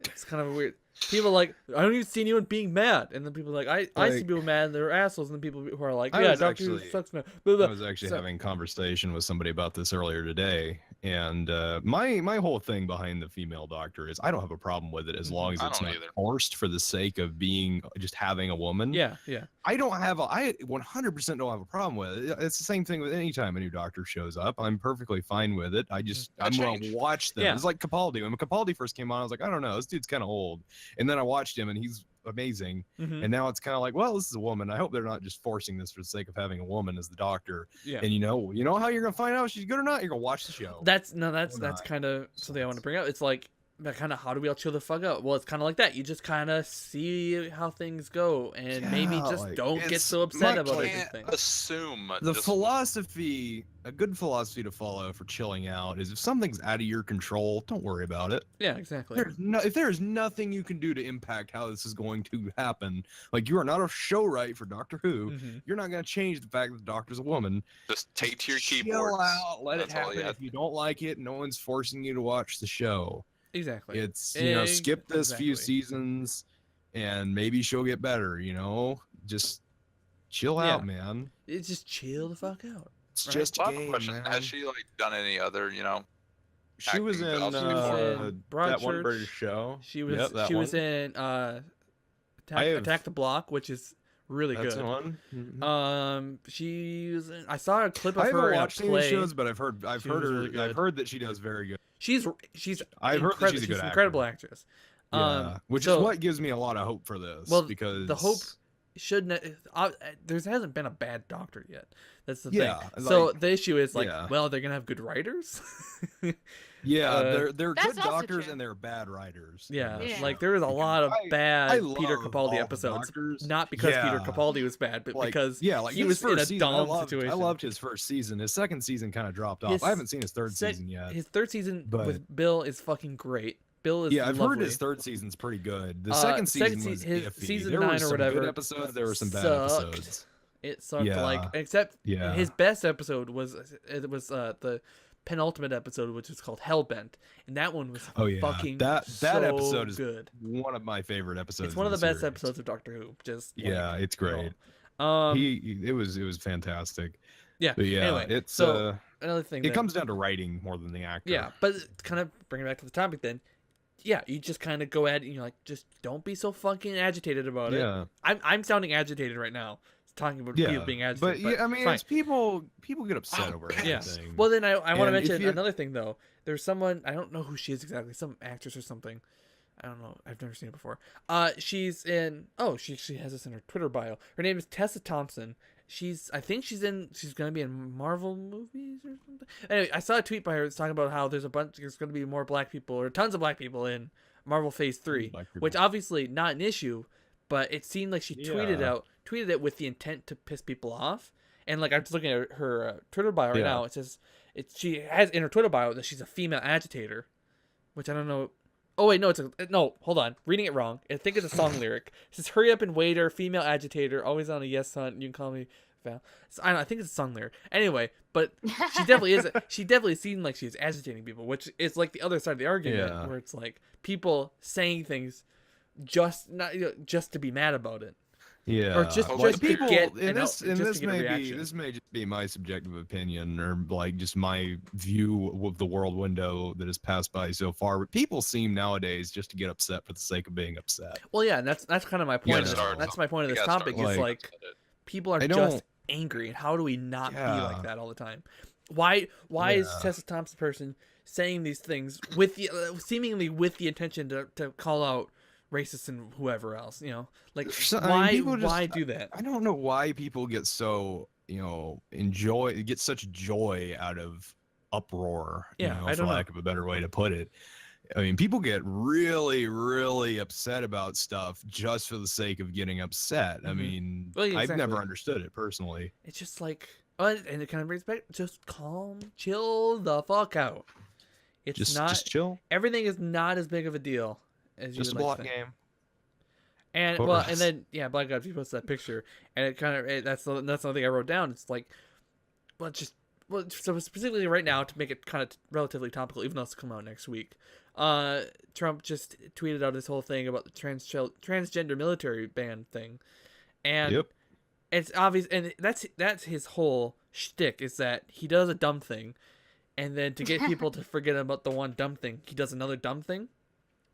It's kind of weird. People are like, I don't even see anyone being mad, and then people are like, I see Like- people mad and they're assholes, and then people who are like, I yeah, was Doctor Who actually- sucks, man. Blah, blah. I was actually So- having a conversation with somebody about this earlier today, and my whole thing behind the female doctor is I don't have a problem with it as long as I it's don't not either. forced for the sake of being just having a woman. Yeah. I 100% don't have a problem with it. It's the same thing with any time a new doctor shows up. I'm perfectly fine with it. I'm gonna change. watch them. Yeah. It's like Capaldi. When Capaldi first came on, I was like, I don't know, this dude's kind of old. And then I watched him, and he's amazing. Mhm. And now it's kind of like, well, this is a woman. I hope they're not just forcing this for the sake of having a woman as the doctor. Yeah. And you know how you're gonna find out if she's good or not? You're gonna watch the show. That's Or not. kind of something I want to bring up. It's like kind of how do we all chill the fuck out? Well, it's kind of like that. You just kind of see how things go, and maybe Yeah, just like, don't get it's so upset much about like- everything. Assume The just- philosophy, a good philosophy to follow for chilling out is if something's out of your control, don't worry about it. Yeah, exactly. If there's nothing you can do to impact how this is going to happen, like you are not a show right for Doctor Who, Mhm. you're not going to change the fact that the Doctor's a woman. Just take to your Chill keyboards. out, let That's it all happen. you have If you don't like it, no one's forcing you to watch the show. Exactly. It's skip this few Exactly. seasons, and maybe she'll get better. Just chill Yeah. out, man. It's just chill the fuck out. It's Right. just Well, a I have a game, question. man. Has she done any other, She was acting in jobs before? that one Broadchurch. British show. She was Yep, that she was one. in I have- Attack the Block, which is really That's good. the one. Mhm. She was in, I saw a clip of I her haven't in a watched any play. shows, but I've heard She was her. really good. I've heard that she does very good. She's I've heard that she's a good an actor. incredible actress. Yeah, which so is what gives me a lot of hope for this. Well, because the hope shouldn't. There hasn't been a bad doctor yet. That's the Yeah, thing. So like- the issue is like, yeah. well, they're gonna have good writers. Yeah, they're That's good also doctors true. and they're bad writers. Yeah, Yeah. like there was a lot of bad I Peter love Capaldi all the episodes. doctors. Not because Peter Yeah. Capaldi was bad, but Like, because like he his was in a first season, dumb I situation. loved his first season. His second season kind of dropped off. I haven't seen his third season yet. His third season but- with Bill is fucking great. Bill is I've lovely. heard his third season's pretty good. The second season was his iffy. season There were 9 or some whatever good episodes. There were some bad sucked. episodes. It sucked Yeah. like except Yeah. his best episode was the penultimate episode, which is called Hellbent, and that one was fucking that so episode is good. one of my favorite episodes. It's one of the best series. episodes of Doctor Who. Just Yeah, it's great. It was fantastic. Yeah. But yeah, Anyway, it's so another thing. it comes down to writing more than the actor. Yeah, but kind of bring it back to the topic then. Yeah, you just kind of go ahead and you're like, just don't be so fucking agitated about it. I'm sounding agitated right now, talking about people being agitated. But yeah, I mean, fine. it's people get upset over everything. Yeah. Well, then I want to And mention if you- another thing though. There's someone, I don't know who she is exactly, some actress or something. I don't know. I've never seen it before. She's in. Oh, she has this in her Twitter bio. Her name is Tessa Thompson. I think she's gonna be in Marvel movies or something. Anyway, I saw a tweet by her that's talking about how there's gonna be more black people or tons of black people in Marvel Phase 3, which obviously not an issue, but it seemed like she tweeted it with the intent to piss people off. And like I'm just looking at her Twitter bio right now. It says she has in her Twitter bio that she's a female agitator, which I don't know. Oh wait, no, hold on, reading it wrong. I think it's a song lyric. It says, "Hurry up and waiter, female agitator, always on a yes hunt. You can call me Val." So, I don't know, I think it's a song lyric. Anyway, but she definitely is. She definitely seemed like she's agitating people, which is like the other side of the argument, where it's like people saying things just to be mad about it. Yeah, or just people, to get this may just be my subjective opinion or like just my view of the world window that has passed by so far. But people seem nowadays just to get upset for the sake of being upset. Well, yeah, and that's kind of my point. That's my point of this topic. Is like people are just angry, and how do we not be like that all the time? Why is Tessa Thompson person saying these things with seemingly with the intention to call out racists and whoever else, like why do that? I don't know why people get so get such joy out of uproar, for lack of a better way to put it. I mean, people get really, really upset about stuff just for the sake of getting upset. I mean, I've never understood it personally. It's just like, and it kind of brings back, just chill the fuck out. It's just chill. Everything is not as big of a deal as you would like to think. Game. And and then Black God, you posted that picture, and it kind of that's another thing I wrote down. It's like, so specifically right now to make it kind of relatively topical, even though it's come out next week. Trump just tweeted out this whole thing about the transgender military ban thing, and it's obvious, and that's his whole shtick, is that he does a dumb thing, and then to get people to forget about the one dumb thing, he does another dumb thing.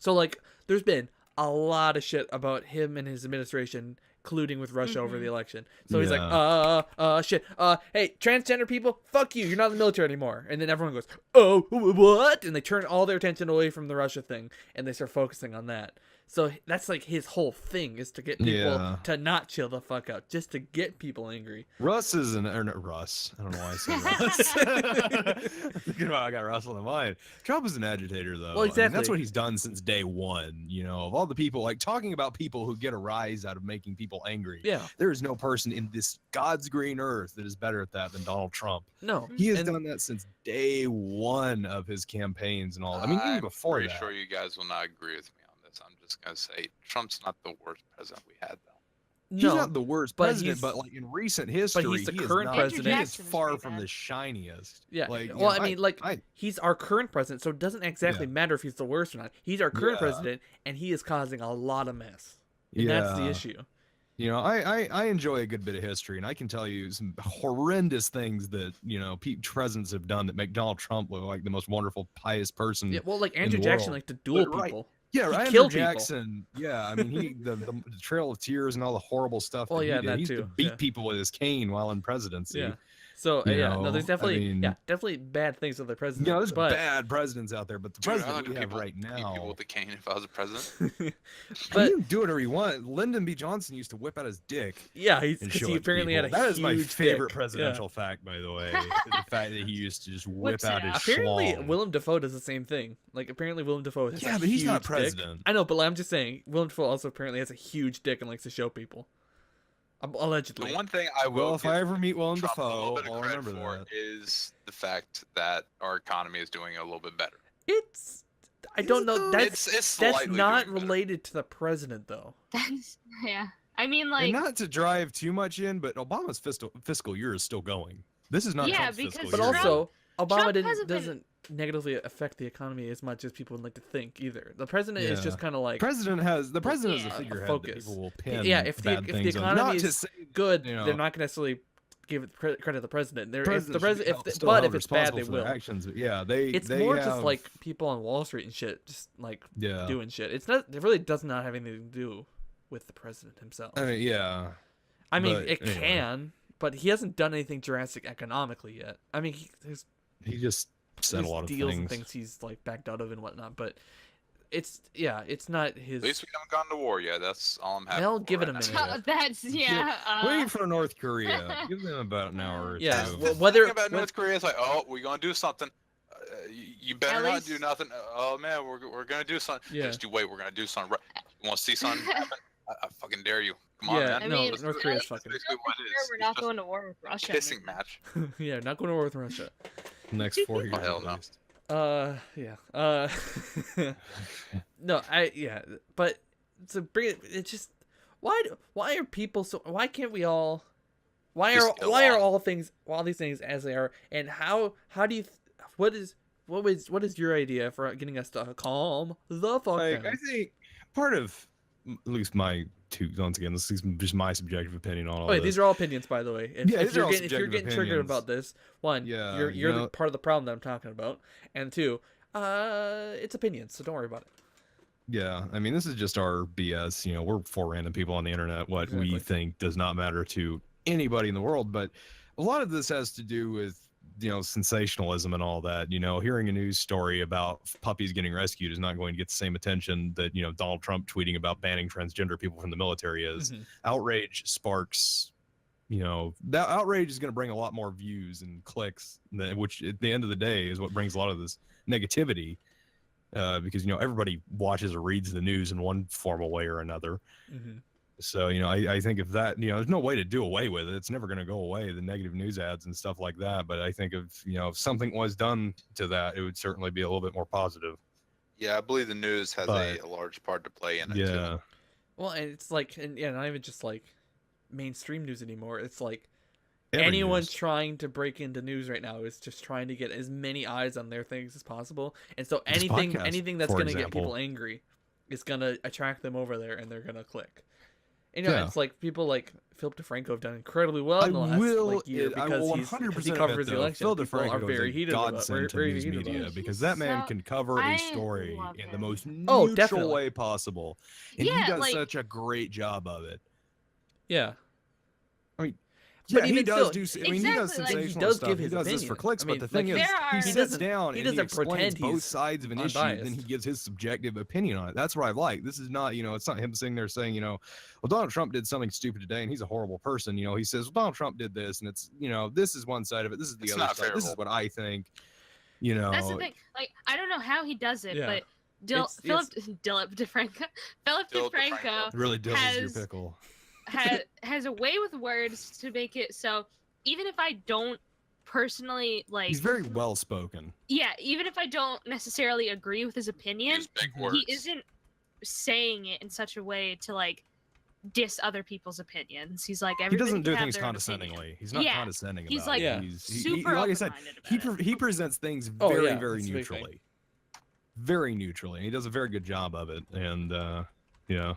So like, there's been a lot of shit about him and his administration colluding with Russia over the election. So he's like, shit. Hey, transgender people, fuck you. You're not in the military anymore. And then everyone goes, oh, what? And they turn all their attention away from the Russia thing, and they start focusing on that. So that's like his whole thing, is to get people to not chill the fuck out, just to get people angry. Russ is Russ. I don't know why I said Russ. I got Russ on the mind. Trump is an agitator, though. Well, exactly. I mean, that's what he's done since day one. Of all the people, like talking about people who get a rise out of making people angry. Yeah. There is no person in this God's green earth that is better at that than Donald Trump. No. He has done that since day one of his campaigns and all. I mean, even before that. I'm pretty sure you guys will not agree with me. I'm just gonna say Trump's not the worst president we had, though. He's not the worst president, but like in recent history, he's the current president. He is far from the shiniest. Yeah. Like, well, I mean, he's our current president, so it doesn't exactly matter if he's the worst or not. He's our current president, and he is causing a lot of mess. And that's the issue. I enjoy a good bit of history, and I can tell you some horrendous things that presidents have done that make Donald Trump look like the most wonderful, pious person. Yeah. Well, like Andrew Jackson liked to duel people. Yeah, he Andrew Jackson. People. Yeah, I mean, the Trail of Tears and all the horrible stuff. Well, he that used too. to beat people with his cane while in presidency. Yeah. So no, there's definitely I mean, definitely bad things with the president. You know, there's but bad presidents out there, but the president we have right People now. with the cane if I was a president. but you can do whatever you want. Lyndon B. Johnson used to whip out his dick. yeah, And because show he it to apparently had a people. That is my huge favorite dick. presidential fact, by the way. The fact that he used to just whip Whips it out his out. Apparently, schlong. Willem Dafoe does the same thing. Like, apparently, Willem Dafoe has a But he's not huge dick. president. I know, but like, I'm just saying, Willem Dafoe also apparently has a huge dick and likes to show people. Allegedly. The one thing I will Well, if give I ever meet Willem Trump a little Dafoe, bit of I'll credit remember for that. is the fact that our economy is doing a little bit better. It's. I don't know. That's It's that's slightly not doing better. related to the president, though. That's yeah. I mean, And like, not to drive too much in, but Obama's fiscal year is still going. This is not Yeah, Trump's because fiscal But year. also, Obama Trump hasn't been- doesn't negatively affect the economy as much as people would like to think either. The president is Yeah. just kind of like the president is a Yeah. figurehead that Focus. people will pin Yeah, if the bad things on. economy Not is to say, good, you know, they're not going to necessarily give it credit to the president. If the presidents president, should be still but held if it's bad, responsible they for their will. actions. But yeah, they. It's they more have, just like people on Wall Street and shit, just like yeah. doing shit. It's not. It really does not have anything to do with the president himself. I mean, yeah. I mean, but it anyway. can, but he hasn't done anything drastic economically yet. I mean, there's Said a lot of deals things. and things he's like backed out of and whatnot, but it's not his. At least we haven't gone to war yet. That's all I'm happy. Well, for give it right a now. minute. that's Wait for North Korea. Give them about an hour or Yeah, two. well, The whether thing about North Korea is like, oh, we're gonna do something. You better At not least- do nothing. Oh man, we're gonna do something. Yeah. Just you wait. We're gonna do something. You want to see something happen? I fucking dare you. Come on, yeah, man. no, I mean, North Korea's at fucking. Basically what it is. we're It's not just going to war with a Russia. pissing match. Yeah, not going to war with Russia. Next 4 years. hell at no. least. Yeah. No, but to bring it, it's just why are people so? Why can't we all? Why Just are get why are along. all these things as they are? And how do you? What is your idea for getting us to calm the fuck Like, down? I think part of, at least my two, once again, this is just my subjective opinion on all Wait, this. these are all opinions, by the way. If, Yeah, if these are all if you're subjective getting triggered opinions. about this, one, Yeah, you're you know- the part of the problem that I'm talking about, and two, it's opinions, so don't worry about it. Yeah, I mean, this is just our BS. You know, we're four random people on the internet. What we Exactly. think does not matter to anybody in the world. But a lot of this has to do with, you know, sensationalism and all that. You know, hearing a news story about puppies getting rescued is not going to get the same attention that, you know, Donald Trump tweeting about banning transgender people from the military is. Mhm. Outrage sparks, you know, that outrage is going to bring a lot more views and clicks, which at the end of the day is what brings a lot of this negativity. Because, you know, everybody watches or reads the news in one formal way or another. Mhm. So, you know, I think if that, you know, there's no way to do away with it. It's never going to go away, the negative news ads and stuff like that. But I think if, you know, if something was done to that, it would certainly be a little bit more positive. Yeah, I believe the news has But- a large part to play in it Yeah. too. Well, and it's like, and yeah, not even just like mainstream news anymore. It's like Every anyone news. trying to break into news right now is just trying to get as many eyes on their things as possible. And so This anything podcast, that's for gonna get example. people angry is gonna attract them over there, and they're gonna click. And, you know, Yeah. it's like people like Philip DeFranco have done incredibly well in the last year I because will because 100% he admit, covers the though, election. Phil People DeFranco are very is a heated about godsend to very news heated about media it. because that man So- can cover I a story love in the him. most Oh, neutral definitely. way possible, and Yeah, he does like- such a great job of it. Yeah. Yeah, But he even does still- do. I mean, he does Exactly, like- sensational He does stuff. give He his does this opinion. for clicks. I mean, but the thing like, is, there are- he He sits doesn't- down he and doesn't explains pretend both he's sides of an issue. Then he unbiased. gives his subjective opinion on it. That's what I like. This is not, you know, it's not him sitting there saying, you know, well, Donald Trump did something stupid today and he's a horrible person. You know, he says, well, Donald Trump did this, and it's, you know, this is one side of it. This is the It's other not side. This is fair. what I think. You know, That's the thing. Like, I don't know how he does it, Yeah. but It's- Philip DeFranco, Philip Philip DeFranco DeFranco. really dills your has- pickle. has a way with words to make it so even if I don't personally like, He's very well spoken. yeah, even if I don't necessarily agree with his opinion, Use big words. he isn't saying it in such a way to like diss other people's opinions. He's like He everybody doesn't do can have things their own condescendingly. opinion. He's not Yeah, condescending he's, about like, it. Yeah. super like I said, open-minded about it. he presents things Oh, very, yeah, very that's a big thing. neutrally. Very neutrally. He does a very good job of it. And, yeah.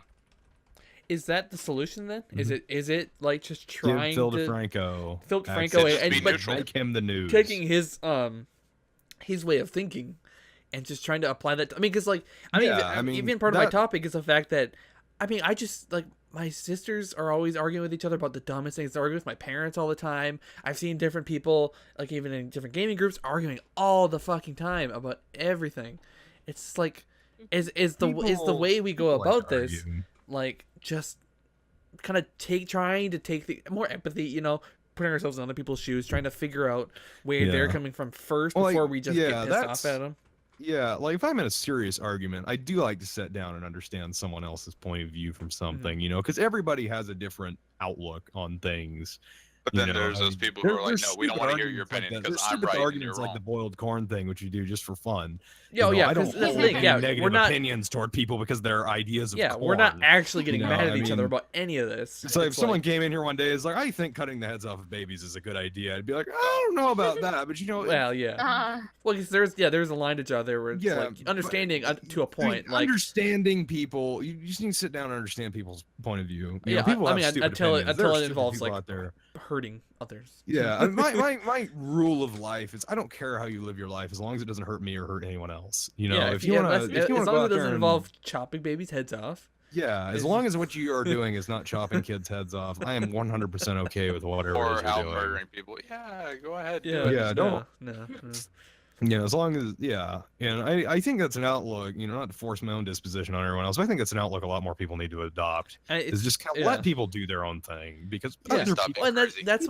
Is that the solution then? Is it like just Give trying Phil to DeFranco. Phil access. DeFranco Just be and but neutral. Make him the news. taking his way of thinking and just trying to apply that I mean, because like I mean, Yeah, even part of my that- topic is the fact that I mean, I just like my sisters are always arguing with each other about the dumbest things. They argue with my parents all the time. I've seen different people, like even in different gaming groups, arguing all the fucking time about everything. It's like, is the way we go about this, like just kind of trying to take the more empathy, you know, putting ourselves in other people's shoes, trying to figure out where they're coming from first before we just get pissed off at them. Yeah, like if I'm in a serious argument, I do like to sit down and understand someone else's point of view from something, you know, because everybody has a different outlook on things. But then there's those people who are like, no, we don't want to hear your opinion because I'm right and you're wrong. Like the boiled corn thing, which you do just for fun. Yeah, I don't hold any negative opinions toward people because their ideas of corn. We're not actually getting mad at each other about any of this. It's like if someone came in here one day, is like, I think cutting the heads off of babies is a good idea. I'd be like, I don't know about that, but you know. Well, yeah. Well, because there's a line to draw there where it's like understanding to a point, like understanding people. You just need to sit down and understand people's point of view. You know, people I mean, have until it involves like out there hurting others. Yeah, my rule of life is I don't care how you live your life as long as it doesn't hurt me or hurt anyone else. You know, as long as it doesn't involve chopping babies' heads off. Yeah, as long as what you are doing is not chopping kids' heads off, I am 100% okay with whatever. Or out murdering people. Yeah, go ahead. Yeah, don't. No. Yeah, as long as and I think that's an outlook. You know, not to force my own disposition on everyone else. But I think that's an outlook a lot more people need to adopt. Is just kind of let people do their own thing because other people. And that's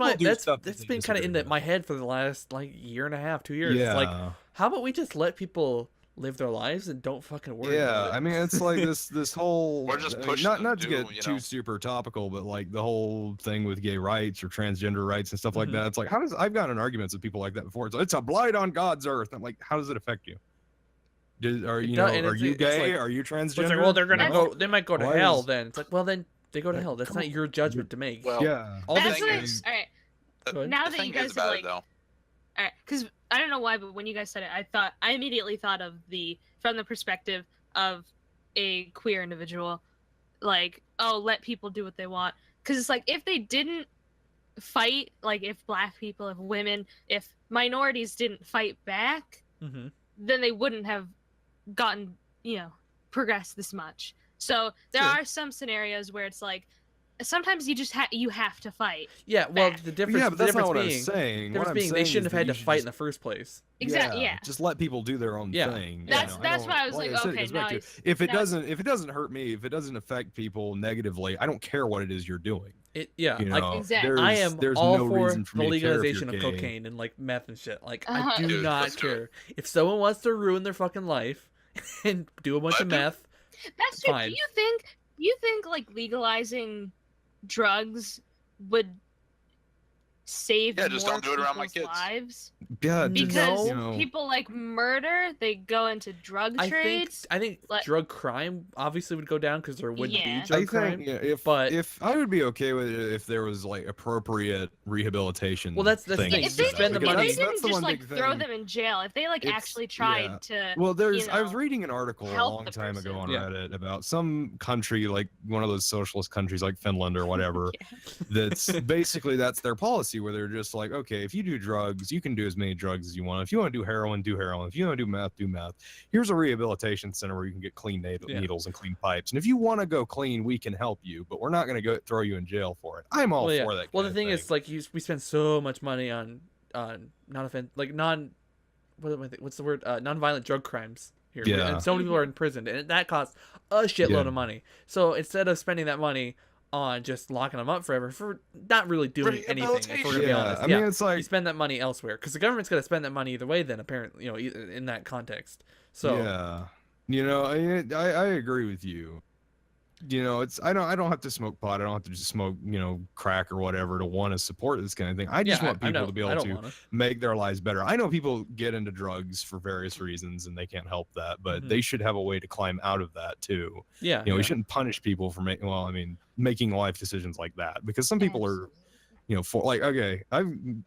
been kind of in my head for the last like year and a half, 2 years. Yeah. It's like, how about we just let people live their lives and don't fucking worry about it. I mean, it's like this whole we're just not to get too super topical, but like the whole thing with gay rights or transgender rights and stuff like that. It's like, I've gotten in arguments with people like that before. It's a blight on God's earth. I'm like, how does it affect you? Are you gay? Like, are you transgender? Like, well, they're gonna go. They might go to hell. Then it's like, well, then they go to hell. That's not your judgment to make. Well, all that's all right. Now that you guys are like, all right, because I don't know why, but when you guys said it, I immediately thought of from the perspective of a queer individual, like, oh, let people do what they want. Because it's like, if they didn't fight, like if black people, if women, if minorities didn't fight back, then they wouldn't have gotten, progressed this much. So there are some scenarios where it's like, sometimes you just you have to fight. Yeah, well, back. the difference. Yeah, but that's not what I'm saying. saying. What I'm saying, they shouldn't have had to fight in the first place. Exactly. Yeah. Just let people do their own thing. That's why I was like, okay, now if it doesn't hurt me, if it doesn't affect people negatively, I don't care what it is you're doing. Exactly. I am there's all no for reason for the me to care if legalization you're of gay. cocaine and like meth and shit. Like I do not care. It. If someone wants to ruin their fucking life and do a bunch of meth, that's true. fine. Do you think like legalizing drugs would save more just don't do it around my people's kids. lives? Yeah, because people like murder, they go into drug trades. I think drug crime obviously would go down because there wouldn't be I drug crime. think if I would be okay with it if there was like appropriate rehabilitation. Well, that's the thing. If they spend the money, didn't just like throw them in jail. If they like actually tried to. Well, I was reading an article a long time ago on Reddit about some country, like one of those socialist countries like Finland or whatever. That's basically that's their policy, where they're just like, okay, if you do drugs, you can do as many drugs as you want. If you want to do heroin, do heroin. If you want to do meth, do meth. Here's a rehabilitation center where you can get clean needles and clean pipes. And if you want to go clean, we can help you, but we're not going to go throw you in jail for it. I'm all for that. Well, the thing is, like, we spend so much money on non-violent drug crimes here. Yeah. And so many people are in prison, and that costs a shitload of money. So instead of spending that money on just locking them up forever for not really doing anything, if we're gonna be honest. I mean, it's like you spend that money elsewhere because the government's gonna spend that money either way. Then apparently, in that context. So I agree with you. I don't have to smoke pot. I don't have to just smoke crack or whatever to want to support this kind of thing. I just want people to be able to make their lives better. I know people get into drugs for various reasons and they can't help that, but they should have a way to climb out of that too. We shouldn't punish people for making life decisions like that, because some people are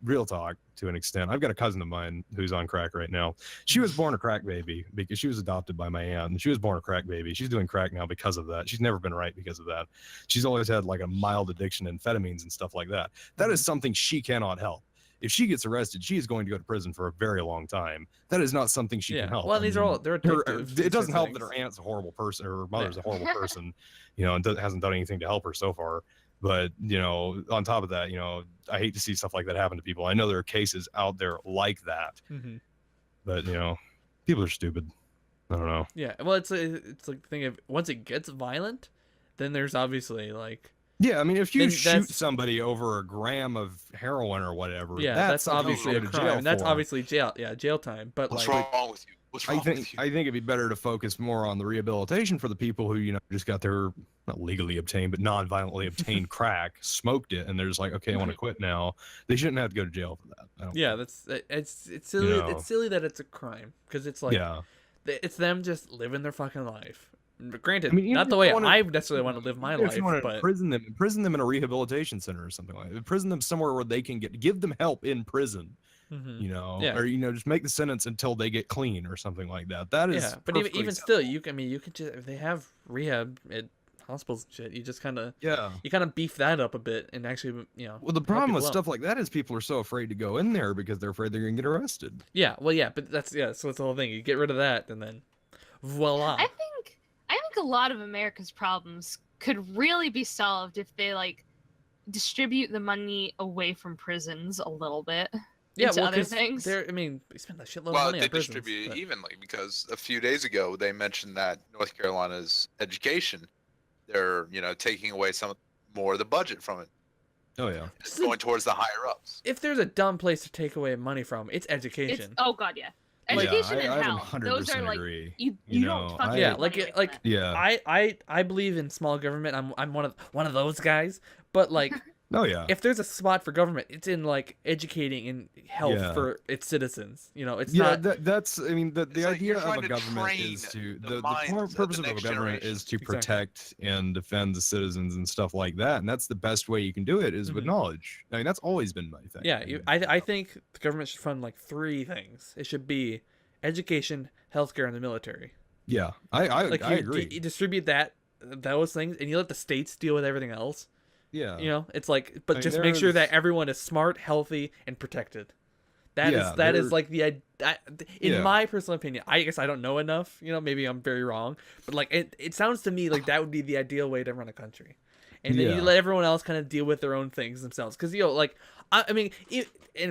real talk to an extent. I've got a cousin of mine who's on crack right now. She was born a crack baby because she was adopted by my aunt, and she was born a crack baby. She's doing crack now because of that. She's never been right because of that. She's always had like a mild addiction to amphetamines and stuff like that. That is something she cannot help. if she gets arrested, she is going to go to prison for a very long time. That is not something she can help. Well, these are all they're addictive. It doesn't help that her aunt's a horrible person, or her mother's a horrible person, and hasn't done anything to help her so far. But on top of that, I hate to see stuff like that happen to people. I know there are cases out there like that, but people are stupid. I don't know. Yeah, well, it's like the thing of once it gets violent, then there's obviously like. Yeah, I mean, if you shoot somebody over a gram of heroin or whatever, that's obviously a crime. That's obviously jail time. But what's wrong with you? I think it'd be better to focus more on the rehabilitation for the people who just got their not legally obtained but non-violently obtained crack, smoked it, and they're just like, okay, I want to quit now. They shouldn't have to go to jail for that. It's silly. It's silly that it's a crime because it's like it's them just living their fucking life. Granted, not the way I necessarily want to live my life. If you want to but imprison them in a rehabilitation center or something like that. Imprison them somewhere where they can give them help in prison. Or just make the sentence until they get clean or something like that. That is but even still, you can just if they have rehab at hospitals and shit, you just kind of beef that up a bit and actually Well, the problem with stuff like that is people are so afraid to go in there because they're afraid they're gonna get arrested. But that's so it's the whole thing. You get rid of that and then voila. I think a lot of America's problems could really be solved if they distribute the money away from prisons a little bit. Into other things. We spend a shitload of money well, on they prisons, distribute it evenly because a few days ago they mentioned that North Carolina's education, they're taking away some more of the budget from it. Oh yeah, it's going towards the higher ups. If there's a dumb place to take away money from, it's education. Oh god, yeah. Education and health. Those are agree. you don't fucking I believe in small government. I'm one of those guys. But if there's a spot for government, it's in educating and health for its citizens. It's not. That's the idea of a government is to the purpose of a government is to protect and defend the citizens and stuff like that. And that's the best way you can do it is with knowledge. That's always been my thing. Yeah, I think the government should fund 3 things. It should be education, healthcare, and the military. Yeah, I agree. You distribute those things, and you let the states deal with everything else. Yeah. It's but just make sure that everyone is smart, healthy, and protected. That is in my personal opinion. I guess I don't know enough. Maybe I'm very wrong, but it sounds to me like that would be the ideal way to run a country, and then you let everyone else kind of deal with their own things themselves. Because in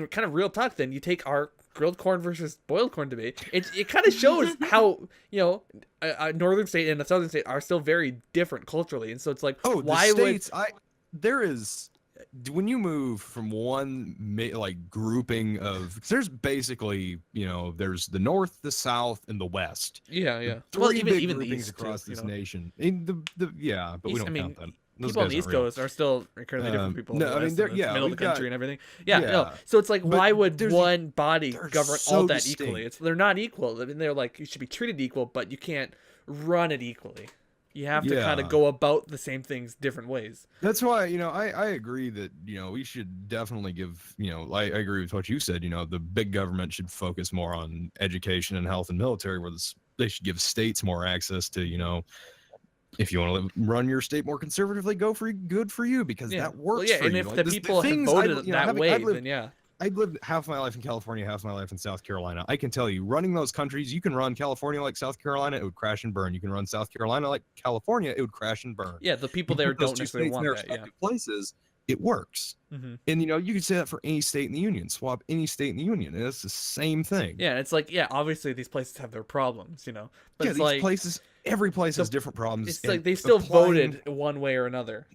kind of real talk, then you take our grilled corn versus boiled corn debate. It kind of shows how a northern state and a southern state are still very different culturally, and so it's why would there is when you move from one grouping of there's basically there's the north, the south, and the west. Three big groupings across this nation. But we don't count that. People on the East Coast are still incredibly different people. No, they're middle of the country and everything. So it's why would one body govern all that equally? They're not equal. They're you should be treated equal, but you can't run it equally. You have to kind of go about the same things different ways. That's why, I agree that, we should definitely give, I agree with what you said, the big government should focus more on education and health and military, where they should give states more access to, if you want to run your state more conservatively, good for you, because that works for you. And if the people have voted that way, then I've lived half my life in California, half my life in South Carolina. I can tell you, running those countries, you can run California like South Carolina, it would crash and burn. You can run South Carolina like California, it would crash and burn. Yeah, the people there don't necessarily want that. Places, it works. And you can say that for any state in the union. Swap any state in the union, and it's the same thing. Yeah, it's obviously these places have their problems, but it's these places. Every place has different problems. It's they still voted one way or another.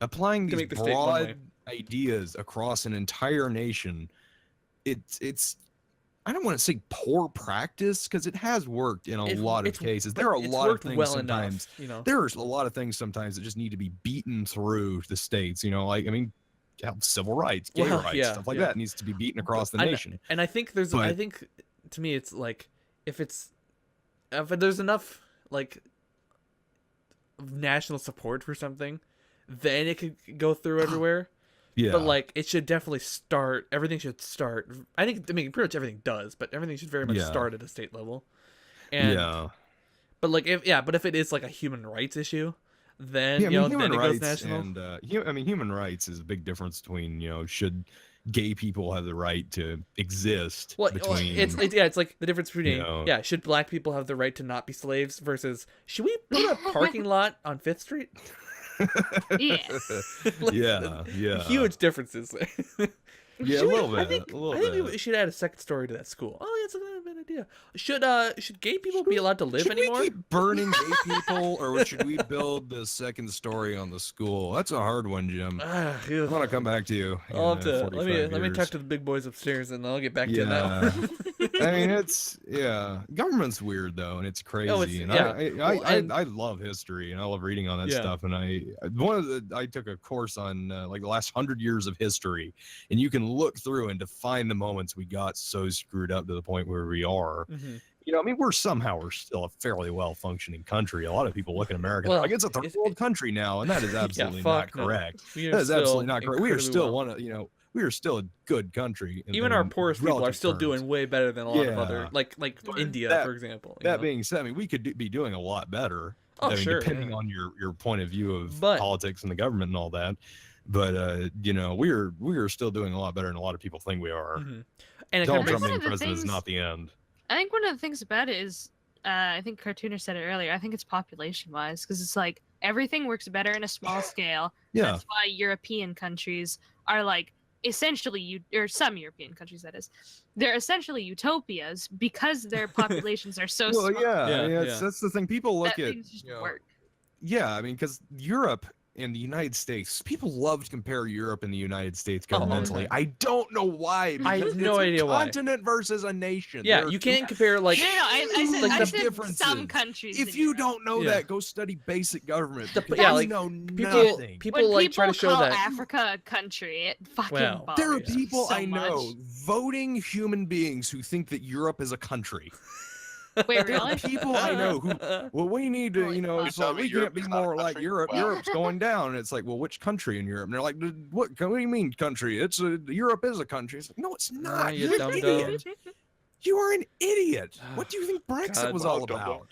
Applying these broad ideas across an entire nation, it's I don't want to say poor practice, because it has worked in a lot of cases. There are a lot of things sometimes. There's a lot of things sometimes that just need to be beaten through the states. Civil rights, gay rights, stuff like that needs to be beaten across the nation. And I think I think to me it's if there's enough national support for something, then it could go through everywhere. But it should definitely start. Everything should start. I think pretty much everything does, but everything should very much start at a state level. And but if it is a human rights issue, then then it goes national. And human rights is a big difference between should gay people have the right to exist Well, between. it's like the difference between You know. should black people have the right to not be slaves versus should we put a parking lot on 5th Street? Yeah. Yeah. Huge differences there. Yeah, a little bit. I think we should add a second story to that school. Oh, yeah, it's a bad idea. Should gay people be allowed to live anymore? Should we keep burning gay people, or should we build the second story on the school? That's a hard one, Jim. I want to come back to you. I'll have to let 45 me talk years. to the big boys upstairs, and I'll get back to you on that one. I mean, government's weird though, and it's crazy. I love history, and I love reading on that stuff. And I took a course on like the last 100 years of history, and you can look through and define the moments we got so screwed up to the point where we are. You know, I mean, we're still a fairly well-functioning country. A lot of people look at America like it's a third world country now, and that is absolutely not correct. That is absolutely not correct. We are still we are still a good country. Even our poorest people are still doing way better than a lot of other, like India, for example. That being said, I mean, we could be doing a lot better. Oh, sure. Depending on your point of view of politics and the government and all that. But you know, we are still doing a lot better than a lot of people think we are. And Donald Trump being president is not the end. I think one of the things about it is, I think Cartooner said it earlier. I think it's population-wise, because it's like everything works better in a small scale. Yeah. That's why European countries are like essentially, or some European countries that is, they're essentially utopias because their populations are so small. That's the thing. People look at things just work. Yeah, I mean, because Europe and the United States, people love to compare Europe and the United States governmentally. I don't know why. I have no idea why. Continent versus a nation. Yeah, you can't compare like. No, I said differences. some countries. If you don't know that, go study basic government. People like try to show call that Africa a country. It fucking bothers there are people so I know, much. voting human beings who think that Europe is a country. Wait, There are really? people I know who, well, we need to, you know, it's like, we can't be more like Europe. Wow. Europe's going down. And it's like, well, which country in Europe? And they're like, what do you mean country? Europe is a country. It's like, no, it's not. you You're dumb an dumb. idiot. You are an idiot. What do you think Brexit was all about?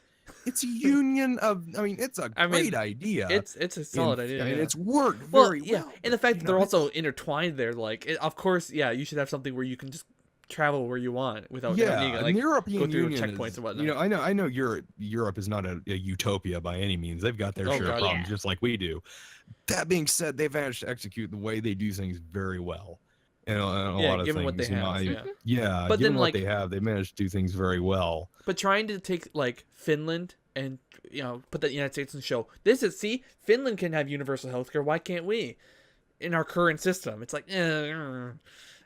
It's a union of, I mean, it's a great idea. It's a solid idea. I mean, it's worked very well. And the fact that they're also intertwined there, like, of course, you should have something where you can just travel where you want without needing to, like, the European go through Union checkpoints is, and whatnot. you know, I know Europe is not a utopia by any means. They've got their share of problems just like we do. That being said, they've managed to execute the way they do things very well. And a lot of given things, what they have, but then, given like, what they have, they managed to do things very well. But trying to take like Finland and put the United States and show Finland can have universal healthcare. Why can't we? In our current system, it's like no.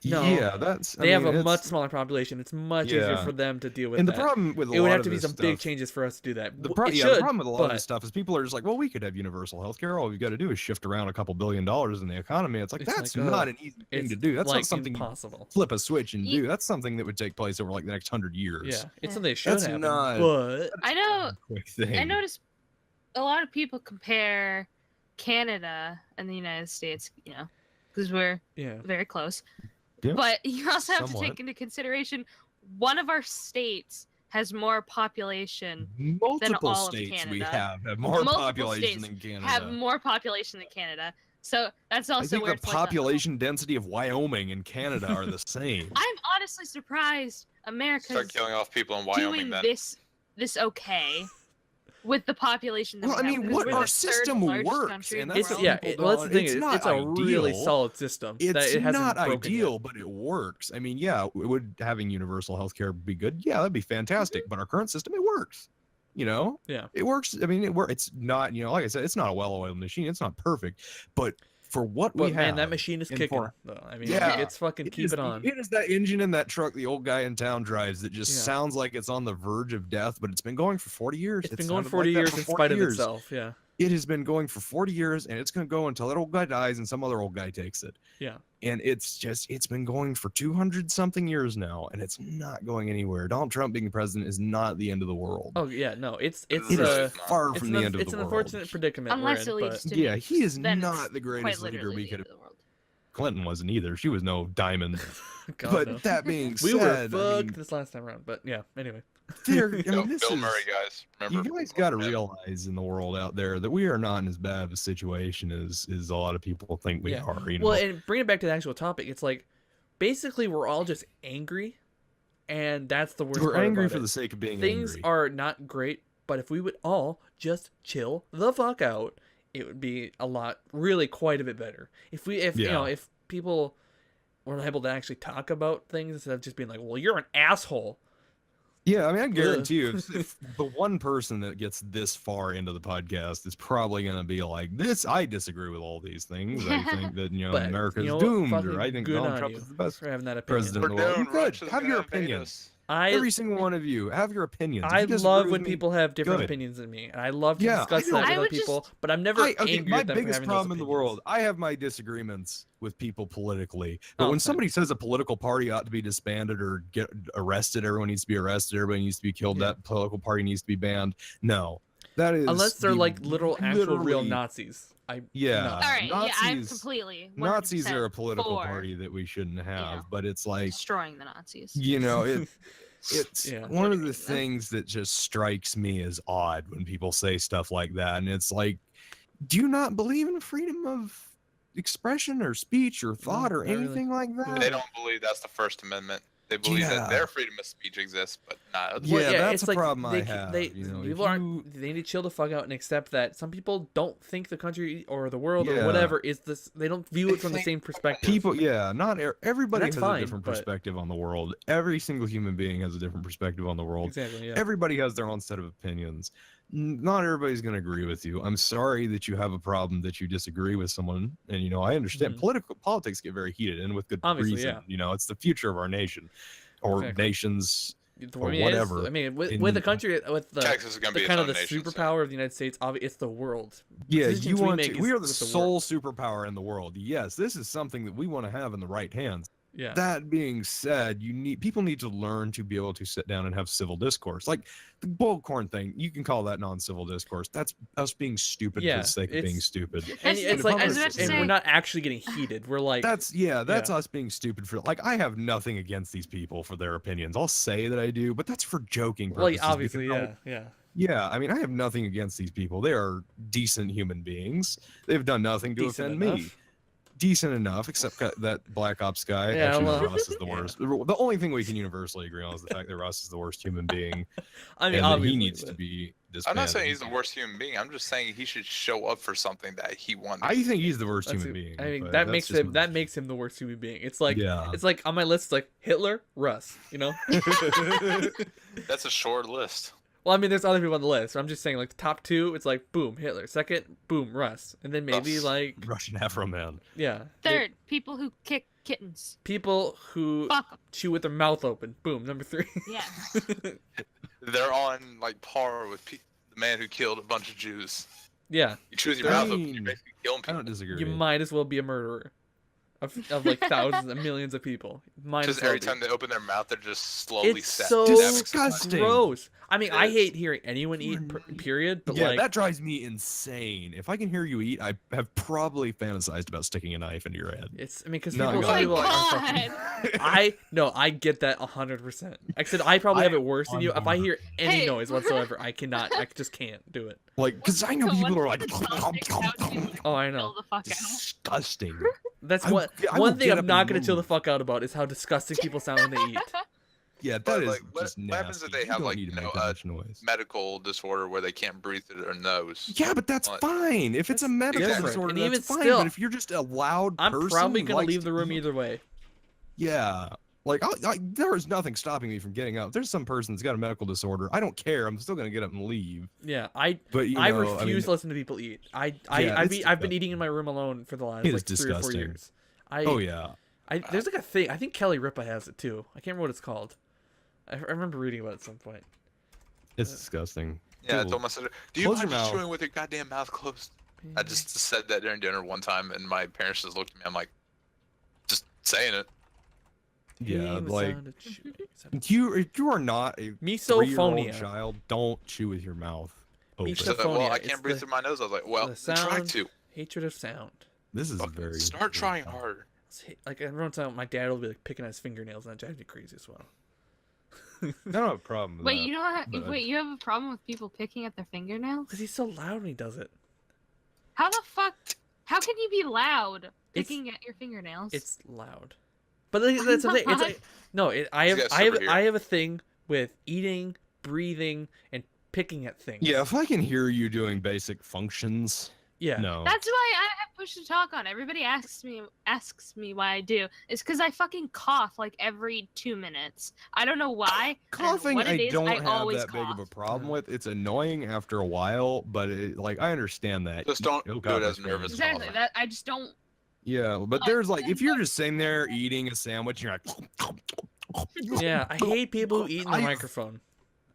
Yeah, they have a much smaller population. It's much easier for them to deal with. And that. the problem with it would have to be some big changes for us to do that. The problem with a lot of this stuff is people are just like, well, we could have universal healthcare. All we've got to do is shift around a couple $2 billion in the economy. It's like that's not an easy thing to do. That's not something impossible. Flip a switch and do. That's something that would take place over like the next 100 years. Yeah, it's something that should happen. But I know. Quick thing. I noticed a lot of people compare Canada and the United States, because we're very close. Yeah, but you also have somewhat. to take into consideration one of our states has more population Multiple than all states of Canada. we have more Multiple population states than Canada. have more population than Canada. So that's also I think where the it's population density of Wyoming and Canada are the same. I'm honestly surprised America's Start killing off people in Wyoming doing then. this okay with the population that Well, I we have, mean, because we're our the system third largest works, country and in the that's world. That's the thing. It's a really ideal. solid system. It's it hasn't not broken ideal, yet. but it works. I mean, would having universal healthcare be good? Yeah, that'd be fantastic. But our current system, it works. It works. I mean, it works. It's not, like I said, it's not a well-oiled machine. It's not perfect, but for what we have, man, that machine is kicking. Though. I mean, it's fucking keep it on. It is that engine in that truck the old guy in town drives that just sounds like it's on the verge of death, but it's been going for 40 years. It's been going 40 years in spite of itself. Yeah. It has been going for 40 years, and it's going to go until that old guy dies and some other old guy takes it. Yeah. And it's been going for 200-something years now, and it's not going anywhere. Donald Trump being president is not the end of the world. Oh, yeah, no. It's far from the end of the world. It's an unfortunate predicament Unless we're in, it leads but... to Yeah, he is then not the quite greatest leader literally we the could end have. of the world. Clinton wasn't either. She was no diamond. God, but no. that being we were said, fucked this last time around, but yeah, anyway. Bill Murray, guys. Remember, you guys got to realize in the world out there that we are not in as bad of a situation as a lot of people think we are. Well, and bring it back to the actual topic. It's like basically we're all just angry, and that's the worst. We're part angry about for it. the sake of being Things angry. are not great, but if we would all just chill the fuck out, it would be really quite a bit better. If people were able to actually talk about things instead of just being like, well, you're an asshole. Yeah, I mean, I guarantee you, if the one person that gets this far into the podcast is probably going to be like, I disagree with all these things. I think that, But, America's you know, doomed, fucking or I think good Donald on Trump you is the best for having that opinion. president in the world. Good. Russia's Have your gonna invade opinion. us. Every single one of you, have your opinions. If I you disagree love with when me, people have different good. opinions than me, and I love to Yeah, discuss I know. that with I other would people. just- But I'm never angry my at them for biggest having problem those in the opinions. world, I have my disagreements with people politically, but Oh, when same. somebody says a political party ought to be disbanded or get arrested, everyone needs to be arrested, everybody needs to be killed, Yeah. that political party needs to be banned. No, that is Unless they're the like literal, actual, real literally- Nazis. Yeah. no. All right, yeah, I'm Nazis- completely. Nazis 100% are a political for party that we shouldn't have, know, but it's like, destroying the Nazis. you know, it's Yeah. one of the Yeah. things that just strikes me as odd when people say stuff like that, and it's like, do you not believe in freedom of expression or speech or thought or not really. anything like that? They don't believe that's the First Amendment. They believe Yeah. that their freedom of speech exists, but not others. Yeah, that's it's a like problem I they, have. They, you know, if people aren't. you- They need to chill the fuck out and accept that some people don't think the country or the world or Yeah. whatever is this. They don't view They it from the think same perspective. People, yeah, not everybody That's has fine, a different but- perspective on the world. Every single human being has a different perspective on the world. Exactly. Yeah. Everybody has their own set of opinions. Not everybody's going to agree with you. I'm sorry that you have a problem that you disagree with someone, and you know I understand. Mhm. Politics get very heated, and with good Obviously, reason. yeah. You know, it's the future of our nation or Exactly. nations. Or I mean, whatever. I mean, with In- the country, with the Texas is going to be its kind of own the nation soon. superpower of the United States, it's the world. Yeah, Decisions you we want make to. is We are the with the sole superpower in the world. Yes, this is something that we want to have in the right hands. Yeah. That being said, people need to learn to be able to sit down and have civil discourse. Like the boiled corn thing, you can call that non-civil discourse. That's us being stupid for Yeah, the sake of being it's- stupid. And It's- it's like, I was about to and say- we're not actually getting heated. We're like, That's us being stupid for like I have nothing against these people for their opinions. I'll say that I do, but that's for joking well, purposes. obviously, because yeah. Yeah, I mean, I have nothing against these people. They are decent human beings. They've done nothing to Decent offend me. enough. Decent enough, except that Black Ops guy. Yeah, Actually, well, Russ is the worst. The only thing we can universally agree on is the fact that Russ is the worst human being, I mean, and that obviously, he needs but- to be I'm disbanded. not saying he's the worst human being. I'm just saying he should show up for something that he wants. I think he's the worst That's human it. being. I mean, but that that's makes just him my- that makes him the worst human being. It's like Yeah. it's like on my list, it's like Hitler, Russ. You know. That's a short list. Well, I mean, there's other people on the list. I'm just saying, like the top two, it's like boom, Hitler. Second, boom, Russ, and then maybe Russ. like Russian Afro man. yeah, Third, people who kick kittens. people who Fuck 'em. chew with their mouth open. Boom, number 3. Yeah. They're on like par with the man who killed a bunch of Jews. Yeah, You choose your I mouth open, mean, you're basically killing I people. don't disagree. you might as well be a murderer of like thousands and millions of people. Might Just as well every be. time they open their mouth, they're just slowly It's stabbing so Disgusting. gross. I mean, It I is. hate hearing anyone eat. Period. But Yeah, like, that drives me insane. If I can hear you eat, I have probably fantasized about sticking a knife into your head. it's. I mean, because No, people, go some ahead. people are fucking. I get that 100%. Like I said, I probably have it worse than you. If I hear any Hey. noise whatsoever, I cannot. I just can't do it. Like, because I know So people are what's like, the topic? That would be Oh, I kill know. the fuck out. disgusting. That's I- what. I will One thing get I'm up not and gonna chill the move. fuck out about is how disgusting people sound when they eat. Yeah, But, that is like, what just nasty. happens if they You have, don't like, need to you know, make that much noise. Medical disorder where they can't breathe through their nose. Yeah, but that's Like- fine. If it's a medical different. disorder, And that's even fine. still, But if you're just a loud I'm person, probably who gonna likes leave to the room eat- either way. Yeah, like there is nothing stopping me from getting up. There's some person that's got a medical disorder. I don't care. I'm still gonna get up and leave. Yeah, But you know, I I refuse mean, to listen to people eat. Yeah, I've it's been eating in my room alone for the last It like is 3 or 4 disgusting. years. oh yeah, There's like a thing. I think Kelly Ripa has it too. I can't remember what it's called. I remember reading about it at some point. it's disgusting. Yeah, I Cool. told my sister, do you Close mind your just mouth. chewing with your goddamn mouth closed? I just said that during dinner one time, and my parents just looked at me. I'm like, just saying it. Yeah, Hearing the like sound of chewing. if you are not a 3-year-old Misophonia. child, don't chew with your mouth open. Misophonia. So, well, I It's can't breathe the- through my nose. I was like, well, the try sound- to. Hatred of sound. This is Fucking very. start trying harder. Like every time my dad will be like picking at his fingernails, and that drives me crazy as well. I don't have a problem with Wait, that. you don't have. but- Wait, you have a problem with people picking at their fingernails? Because he's so loud when he does it. How the fuck? How can you be loud It's- picking at your fingernails? It's loud. But that's the thing. It's like no, I have a thing with eating, breathing, and picking at things. Yeah, if I can hear you doing basic functions. Yeah. No. That's why I have push to talk on. Everybody asks me why I do. It's because I fucking cough like every 2 minutes. I don't know why. Coughing, I don't have that cough. big of a problem with. It's annoying after a while, but like I understand that. Just don't do it as nervous. Exactly. That I just don't. Yeah, but there's like if you're just sitting there eating a sandwich, and you're like. Yeah, I hate people who eat in the microphone.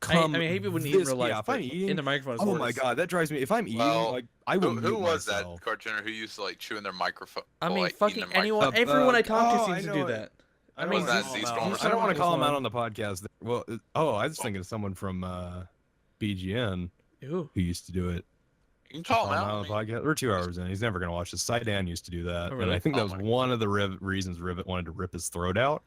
I mean, I hate people who eat in real life. Yeah, if I'm eating in the microphone. Oh my god, that drives me. If I'm eating, like I will. Who was that cartoon who used to like chew in their microphone? I mean, like, fucking anyone. Everyone I talk to seems to do that. I mean, I don't want to call him out on the podcast. Well, I was thinking of someone from BGN who used to do it. You can call him out on the podcast. We're 2 hours in. He's never gonna watch this. Dan used to do that, really? and I think that was one of the reasons Rivet wanted to rip his throat out,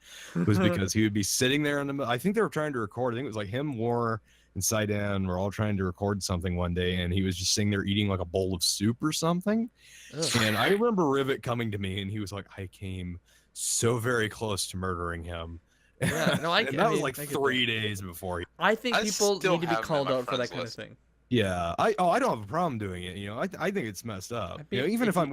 was because he would be sitting there in the. I think they were trying to record. I think it was like him, War, and Dan were all trying to record something one day, and he was just sitting there eating like a bowl of soup or something. Ugh. And I remember Rivet coming to me, and he was like, "I came so very close to murdering him." Yeah, no, that was like 3 days before. I think people need to be called out for that kind of thing. Yeah, I don't have a problem doing it. You know, I think it's messed up. You know, even if I'm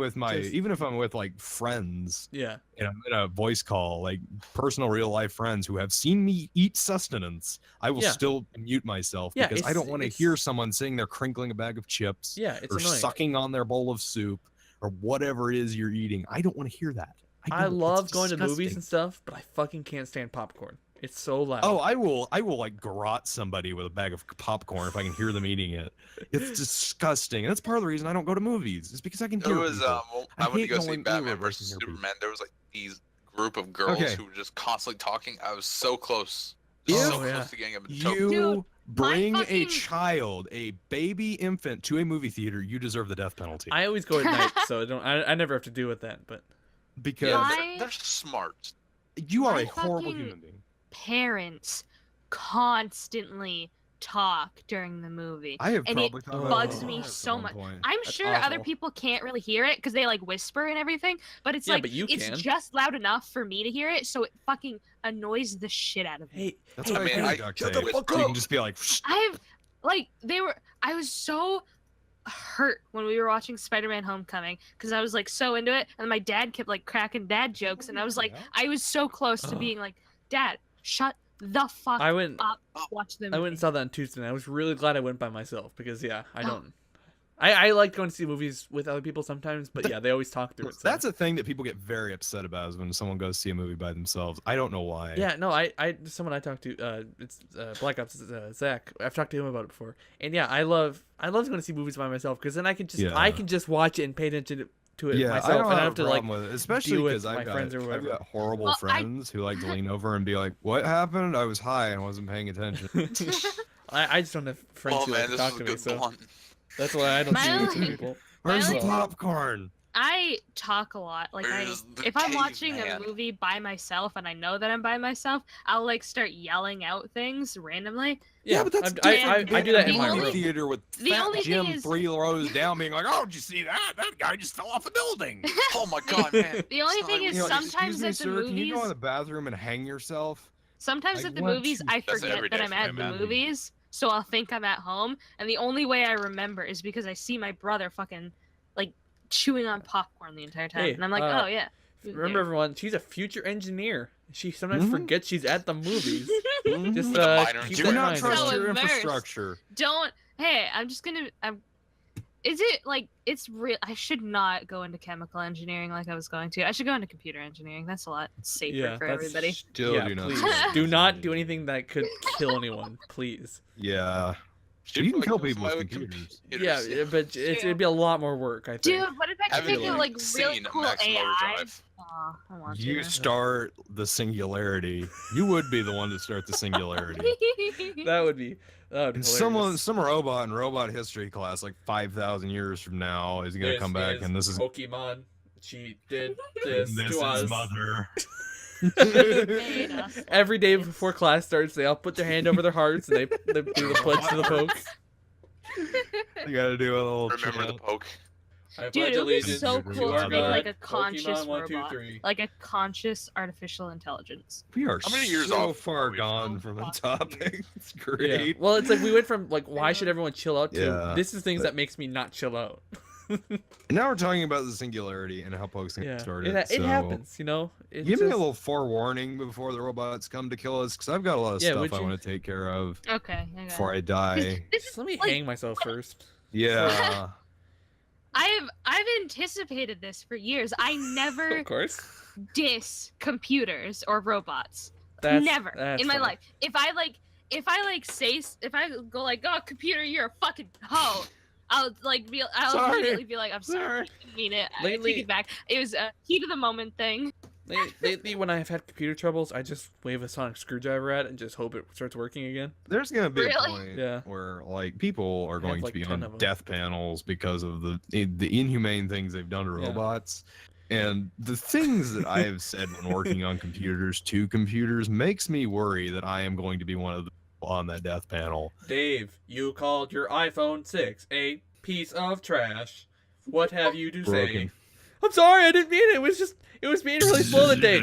with like friends. Yeah. And I'm in a voice call, like personal real life friends who have seen me eat sustenance, I will still mute myself because I don't want to hear someone sitting there crinkling a bag of chips. Yeah, it's or annoying. Sucking on their bowl of soup or whatever it is you're eating. I don't want to hear that. I love going to movies and stuff, but I fucking can't stand popcorn. It's so loud. Oh, I will like garrote somebody with a bag of popcorn if I can hear them eating it. It's disgusting. And that's part of the reason I don't go to movies. It's because I can hear people. I went to go see Batman versus Superman. There was like these group of girls who were just constantly talking. I was so close. Close to getting them. You bring a child, a baby infant to a movie theater, you deserve the death penalty. I always go at night, so I never have to deal with that. But because they're smart. You are a horrible human being. Parents constantly talk during the movie. I have and probably it bugs me so much. I'm sure other people can't really hear it because they like whisper and everything, but it's like it's just loud enough for me to hear it, so it fucking annoys the shit out of me. That's what I shut the fuck up. You can just be like I was so hurt when we were watching Spider-Man Homecoming because I was like so into it, and my dad kept like cracking dad jokes, and I was like I was so close to being like, Dad, shut the fuck up. Watch them. I went and saw that on Tuesday, and I was really glad I went by myself because I like going to see movies with other people sometimes, but they always talk through it. So. That's a thing that people get very upset about is when someone goes to see a movie by themselves. I don't know why. Yeah, no, someone I talked to, it's Black Ops Zach. I've talked to him about it before, and yeah, I love going to see movies by myself because then I can just watch it and pay attention to it myself. I don't have to like with it, especially because I've got horrible friends who like to lean over and be like, "What happened? I was high and wasn't paying attention." I just don't have friends who like to talk to me, so that's why I don't see people. Where's the popcorn? I talk a lot. Like if I'm watching a movie by myself and I know that I'm by myself, I'll like start yelling out things randomly. Yeah, but that's I do that in my room. Theater with Fat Jim 3 rows down, being like, "Oh, did you see that? That guy just fell off a building." Oh my god, man! The only thing is sometimes at the movies, can you go in the bathroom and hang yourself? Sometimes at the movies, I forget that I'm at the movies, so I'll think I'm at home, and the only way I remember is because I see my brother fucking like chewing on popcorn the entire time, and I'm like, oh yeah. Remember, everyone, she's a future engineer. She sometimes forgets she's at the movies. Just keep do not trust your infrastructure. I'm just gonna. Is it like it's real? I should not go into chemical engineering like I was going to. I should go into computer engineering. That's a lot safer for everybody. Do not do anything that could kill anyone, please. Yeah. You can kill people with computers. Yeah, but it'd be a lot more work, I think. Dude, what if I could make it like really cool AI? You start the singularity. You would be the one to start the singularity. That would be some robot in robot history class, like 5,000 years from now, is gonna come back, and this is Pokemon. She did this to us. Mother. Every day before class starts, they all put their hand over their hearts and they do the pledge to the poke. You gotta do a little remember the poke. Dude, it would be so allegiance cool to to make like a Pokemon conscious 1, 2, robot, 3. like a conscious artificial intelligence. We are How many years so off far are we gone from the topic. It's great. Yeah. Well, it's like we went from like why should everyone chill out to Yeah, this is things that makes me not chill out. And now we're talking about the singularity and how pokes Yeah, started. it so happens, you know. It give me a just- little forewarning before the robots come to kill us, because I've got a lot of Yeah, would stuff I you? want to take care of Okay. before I die. This Just is let me like, hang myself first. Yeah. I've anticipated this for years. I never Of course. diss computers or robots. That's, Never that's in my funny. life. If I go like, oh, computer, you're a fucking hoe, I'll Sorry. immediately be like, I'm sorry, I didn't mean it. I Lately- take it back. It was a heat of the moment thing. Lately, when I've had computer troubles, I just wave a sonic screwdriver at it and just hope it starts working again. There's gonna be a Really? point Yeah. where like people are going like to be 10 on of 'em. death panels because of the inhumane things they've done to Yeah. robots. And the things that I have said when working on computers to computers makes me worry that I am going to be one of the people on that death panel. Dave, you called your iPhone 6 a piece of trash. What have you to say? Broken. I'm sorry, I didn't mean it. It was being really slow today.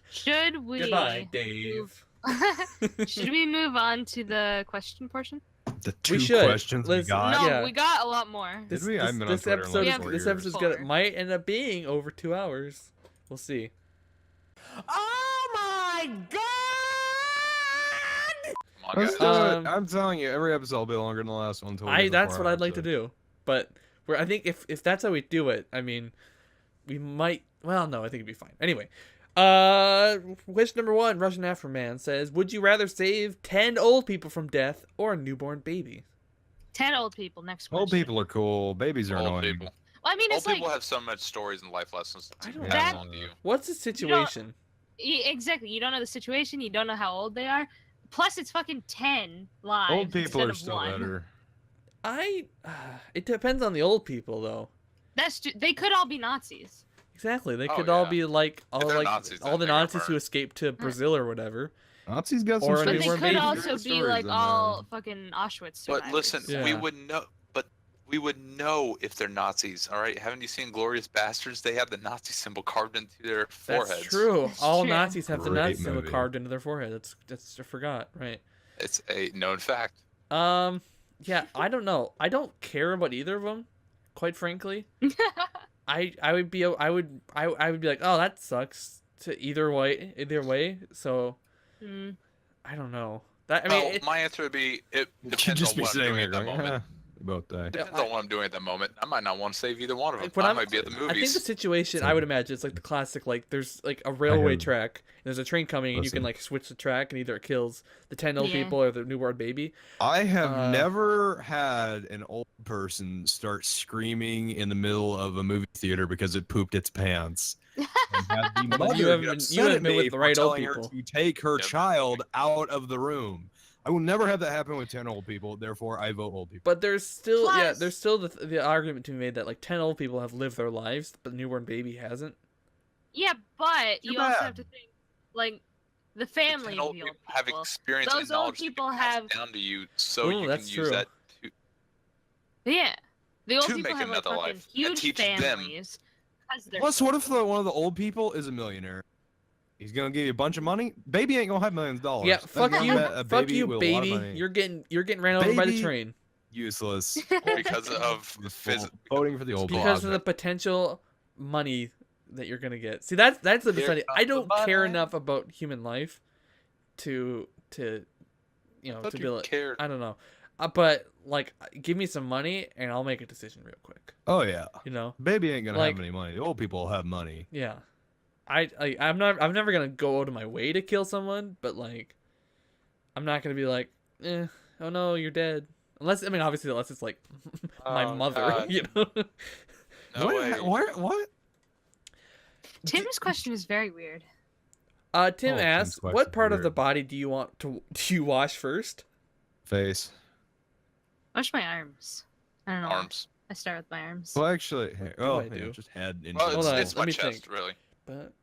Should we? Goodbye, Dave. Should we move on to the question portion? The We two should. questions we Let's- got. No, yeah. we got a lot more. Did we? I haven't been on This Twitter in episode, like is, 4 this years. episode's Four. might end up being over 2 hours. We'll see. Oh my god! Come on, Let's guys. do it. Um, I'm telling you, every episode will be longer than the last one. Until we get the That's 4 what I'd like to episode. do. But I think if that's how we do it, I mean, we might. Well, no, I think it'd be fine. Anyway, question number 1, Russian Afroman says, "Would you rather save 10 old people from death or a newborn baby?" 10 old people. Next question. Old people are cool. Babies are Old annoying. people. Well, I mean, Old it's like people have so much stories and life lessons I to don't pass know. on to you. What's the situation? exactly. You don't know the situation. You don't know how old they are. Plus, it's fucking 10 lives. Old people instead are of still 1. better. It depends on the old people though. They could all be Nazis. Exactly. They Oh, could all yeah. be like all they're like Nazis, all then the they're gonna Nazis who burn. escaped to Brazil or whatever. Nazis got some Or a But they newborn could baby. also be stories like in all fucking Auschwitz But survivors. listen, Yeah. we would know. But we would know if they're Nazis. All right, haven't you seen Glorious Bastards? They have the Nazi symbol carved into their foreheads. That's true. That's All true. Nazis have the Great Nazi symbol movie. carved into their forehead. That's I forgot. Right. It's a known fact. Yeah, I don't know. I don't care about either of them, quite frankly. I would be like, oh, that sucks to either way. So Hmm. I don't know. That I mean, Well, my answer would be it You depends just on be what I'm sitting doing there at that going, moment. we both die. Depends on what I'm doing at that moment. I might not want to save either one of them. when I I'm- might be at the I think movies. the situation So- I would imagine it's like the classic like there's like a railway have- track and there's a train coming and you can Listen. like switch the track and either it kills the 10 old Yeah. people or the newborn baby. I have Uh, never had an old person start screaming in the middle of a movie theater because it pooped its pants. And have the But mother you haven't get been- upset you haven't at been me with the for right old telling her people. to take her Yep. child out of the room. I will never have that happen with 10 old people. Therefore, I vote old people. But there's still Plus- there's still the argument to be made that like 10 old people have lived their lives but the newborn baby hasn't. Yeah, but Too you also bad. have to think, like, the The family 10 of old the old people have people. experience Those and old knowledge that people can pass have- down to you, so Ooh, you can that's use true. that to Yeah, the old To people make have like another fucking life that huge teaches them. families. 'cause they're Plus, so what if one of the old people is a millionaire? He's gonna give you a bunch of money. Baby ain't gonna have millions of dollars. Yeah, That's fuck gonna you, be a fuck baby you, with a lot of baby. money. You're getting ran over by the Baby- train Useless. because of Voting for the old because people. of the potential money that you're gonna get. See, that's the Here deciding. I comes don't the care money. enough about human life to you know thought to you be like cared. I don't know, but like give me some money and I'll make a decision real quick. Oh yeah, You know. baby ain't gonna Like- have any money. The old people will have money. Yeah, I'm never gonna go out of my way to kill someone, but like, I'm not gonna be like, oh no, you're dead. Unless obviously it's like my Oh, mother, God. you know. No way. What? Tim's question is very weird. Tim Tim's asks, question's what part of weird. the body do you wash first? Face. Wash my arms. I don't know. Arms. I start with my arms. Well, actually, I yeah, do? just head. And Well, Hold on, it's let my me chest, think. really. But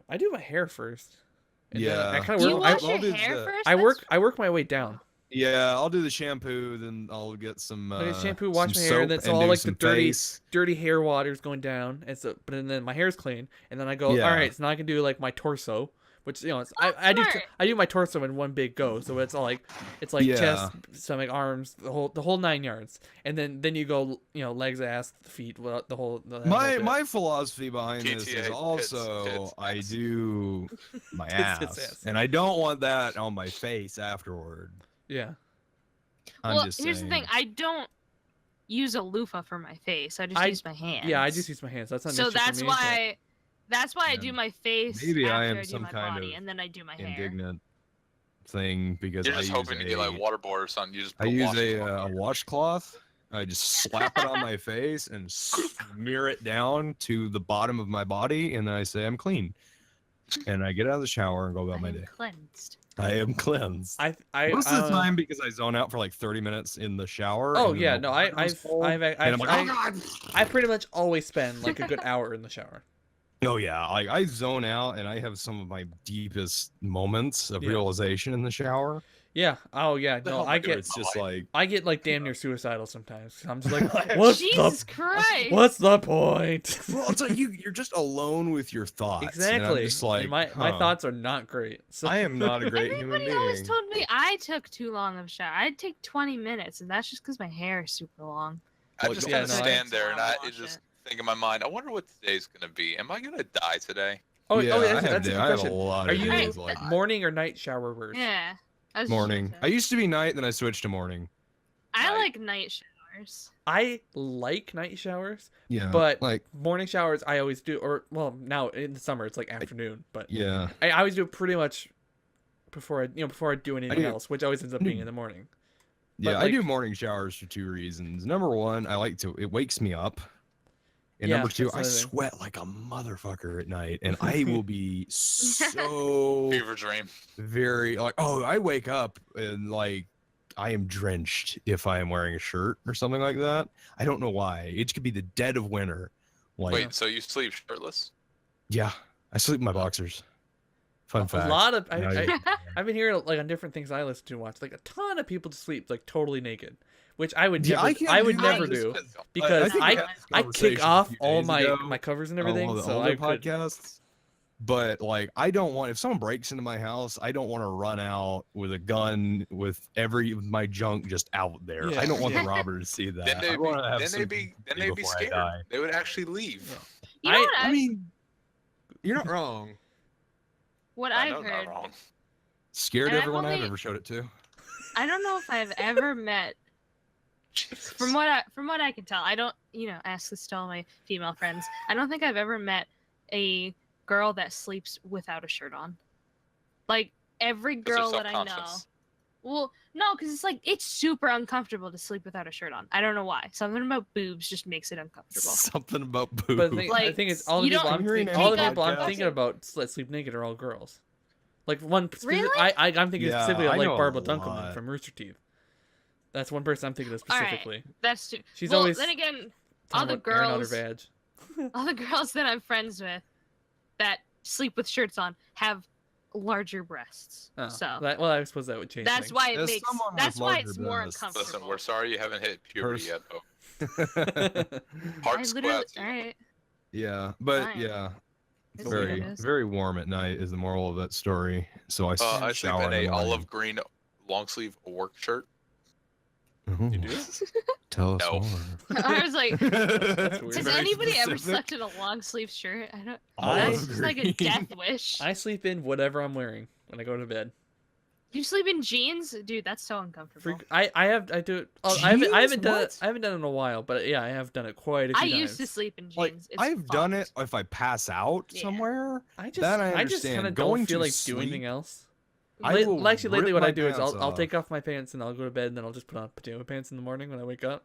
I do my hair first. And then Yeah. I kind Do of you work. wash I'll your do hair the- first? I work my way down. Yeah, I'll do the shampoo, then I'll get some shampoo, wash some my hair, and soap then it's and all do like the some dirty, face. dirty hair water's going down, and so but then my hair's clean, and then I go, Yeah. all right, so now I can do like my torso, which it's, I do my torso in one big go, so it's all like Yeah. chest, stomach, arms, the whole 9 yards, and then you go legs, ass, feet, the whole My philosophy behind this is PTA, also tits, I ass. do my Tits, ass, and I don't want that on my face afterward. yeah. I'm Well, just here's the saying. thing. I don't use a loofah for my face. I just use my hands. Yeah, I just use my hands. That's not an So issue for that's me, why. That's why I Yeah. do my face Maybe I after am I do some my kind body, of and then I do my hair. indignant thing because You're I just use hoping to get like waterboard or something. You just I put use washcloth a on your- washcloth. I just slap it on my face and smear it down to the bottom of my body, and then I say I'm clean. And I get out of the shower and go about I my am day. cleansed. I am cleansed. Most of the time, because I zone out for like 30 minutes in the shower. Oh and then yeah, the no, water goes cold, and I'm like, oh god. I pretty much always spend like a good hour in the shower. Oh yeah, like I zone out, and I have some of my deepest moments of Yeah. realization in the shower. Yeah. Oh yeah. No, I Where get it's just like like damn near suicidal sometimes. I'm just like, Jesus Christ! what's the point? well, it's like you're just alone with your thoughts. And I'm Exactly. just like And my thoughts are not great. So I am not a great human Everybody always being. told me I took too long of a shower. I'd take 20 minutes, and that's just because my hair is super long. I Well, just yeah, kind of no, I- stand there and I Wash just it. think in my mind, I wonder what today's gonna be. Am I gonna die today? oh, yeah, oh, I that's have, a good I have a question. lot Are of you days like that. morning or night showerers? Yeah. I was just Morning. gonna I say. used to be night, then I switched to morning. I Night. like night showers. I like night showers, Yeah, but like morning showers I always do. Or well, now in the summer it's like afternoon, but yeah, I always do it pretty much before I do anything do- else, which always ends up being in the morning. yeah. But, I like- do morning showers for 2 reasons. Number one, I like to. It wakes me up. And Yeah, number two, that's I another thing. sweat like a motherfucker at night, and I will be so Fever dream. very like. Oh, I wake up and like I am drenched if I am wearing a shirt or something like that. I don't know why. It could be the dead of winter. Like, Wait, so you sleep shirtless? yeah, I sleep in my boxers. Fun fact. A lot of Now you- I've been hearing like on different things I listen to and watch, like a ton of people to sleep like totally naked, which I would Yeah, never, can't I would do never that. do I because think we had this I conversation kick a off few all days my ago covers and on everything, one of the so older I could, podcasts. But like, I don't want if someone breaks into my house, I don't want to run out with a gun with my junk just out there. Yeah. I don't want Yeah. the robber to see that. Then I they'd be, want to have then some they'd be, then dignity they'd be before I scared. die. They would actually leave. You know what I I've, mean, you're not wrong. what I I've know, heard. not wrong. Scared And I've everyone I've only- ever showed it to. I don't know if I've ever met. Jesus. From what I can tell, I don't. Ask this to all my female friends. I don't think I've ever met a girl that sleeps without a shirt on. Like every 'Cause they're girl that I know. self-conscious. Well, no, because it's like it's super uncomfortable to sleep without a shirt on. I don't know why. Something about boobs just makes it uncomfortable. Something about boobs. but the thing, I Like, think it's all the you people don't I'm hearing thinking, all the any people I'm podcasts. thinking about let's sleep naked are all girls. Like one, Really? I'm thinking Yeah, specifically of I like know a Barbara lot. Dunkelman from Rooster Teeth. That's one person I'm thinking of All right. specifically. That's too. She's well, always then again, Talking all the about airing out her girls, vag. all the girls that I'm friends with that sleep with shirts on have larger breasts. Oh, So I suppose that would change. that's things. why it As makes. someone with That's why larger it's more breasts. uncomfortable. Listen, we're sorry you haven't hit puberty yet. Oh, I heart literally. squats. All right. yeah, but Fine. yeah, It's very what it is. very warm at night is the moral of that story. So I I sleep shower in in a the morning. olive green long sleeve work shirt. Ooh, You do? Tell us No. more. I was like, That's weird. has Very anybody ever specific. slept in a long sleeve shirt? I don't. Olive That's just like a green. death wish. I sleep in whatever I'm wearing when I go to bed. You sleep in jeans, dude. That's so uncomfortable. I do it. Oh, I haven't Jeans? done it. What? I haven't done it in a while, but yeah, I have done it quite a few I times. used to sleep in jeans. Like It's I've done it fucked. if I pass out Yeah. somewhere. I just That I I just understand. kind of Going don't feel to like doing anything sleep, else. I will Actually, lately, rip what my I do is pants I'll off. take off my pants and I'll go to bed and then I'll just put on pajama pants in the morning when I wake up.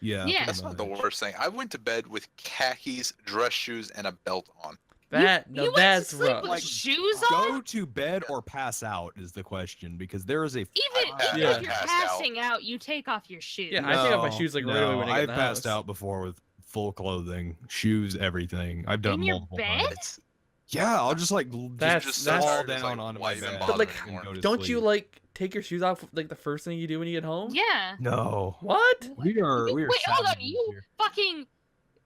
Yeah. Yeah. That's not the worst thing. I went to bed with khakis, dress shoes, and a belt on. That you no, went that's to sleep rough. with Like, shoes on. Go to bed or pass out is the question because there is a. Even Yeah. if you're Passed out. passing out, you take off your shoes. Yeah, I take off my shoes, like, right away when I get in I've the passed house. out before with full clothing, shoes, everything. I've done In it your multiple bed? times. Yeah, I'll just like That's fall hard, down it's like, onto why my even bed. bother But like, anymore? and go to don't you sleep. like take your shoes off like the first thing you do when you get home? Yeah. No. What? We are Wait, hold on. savages You here. fucking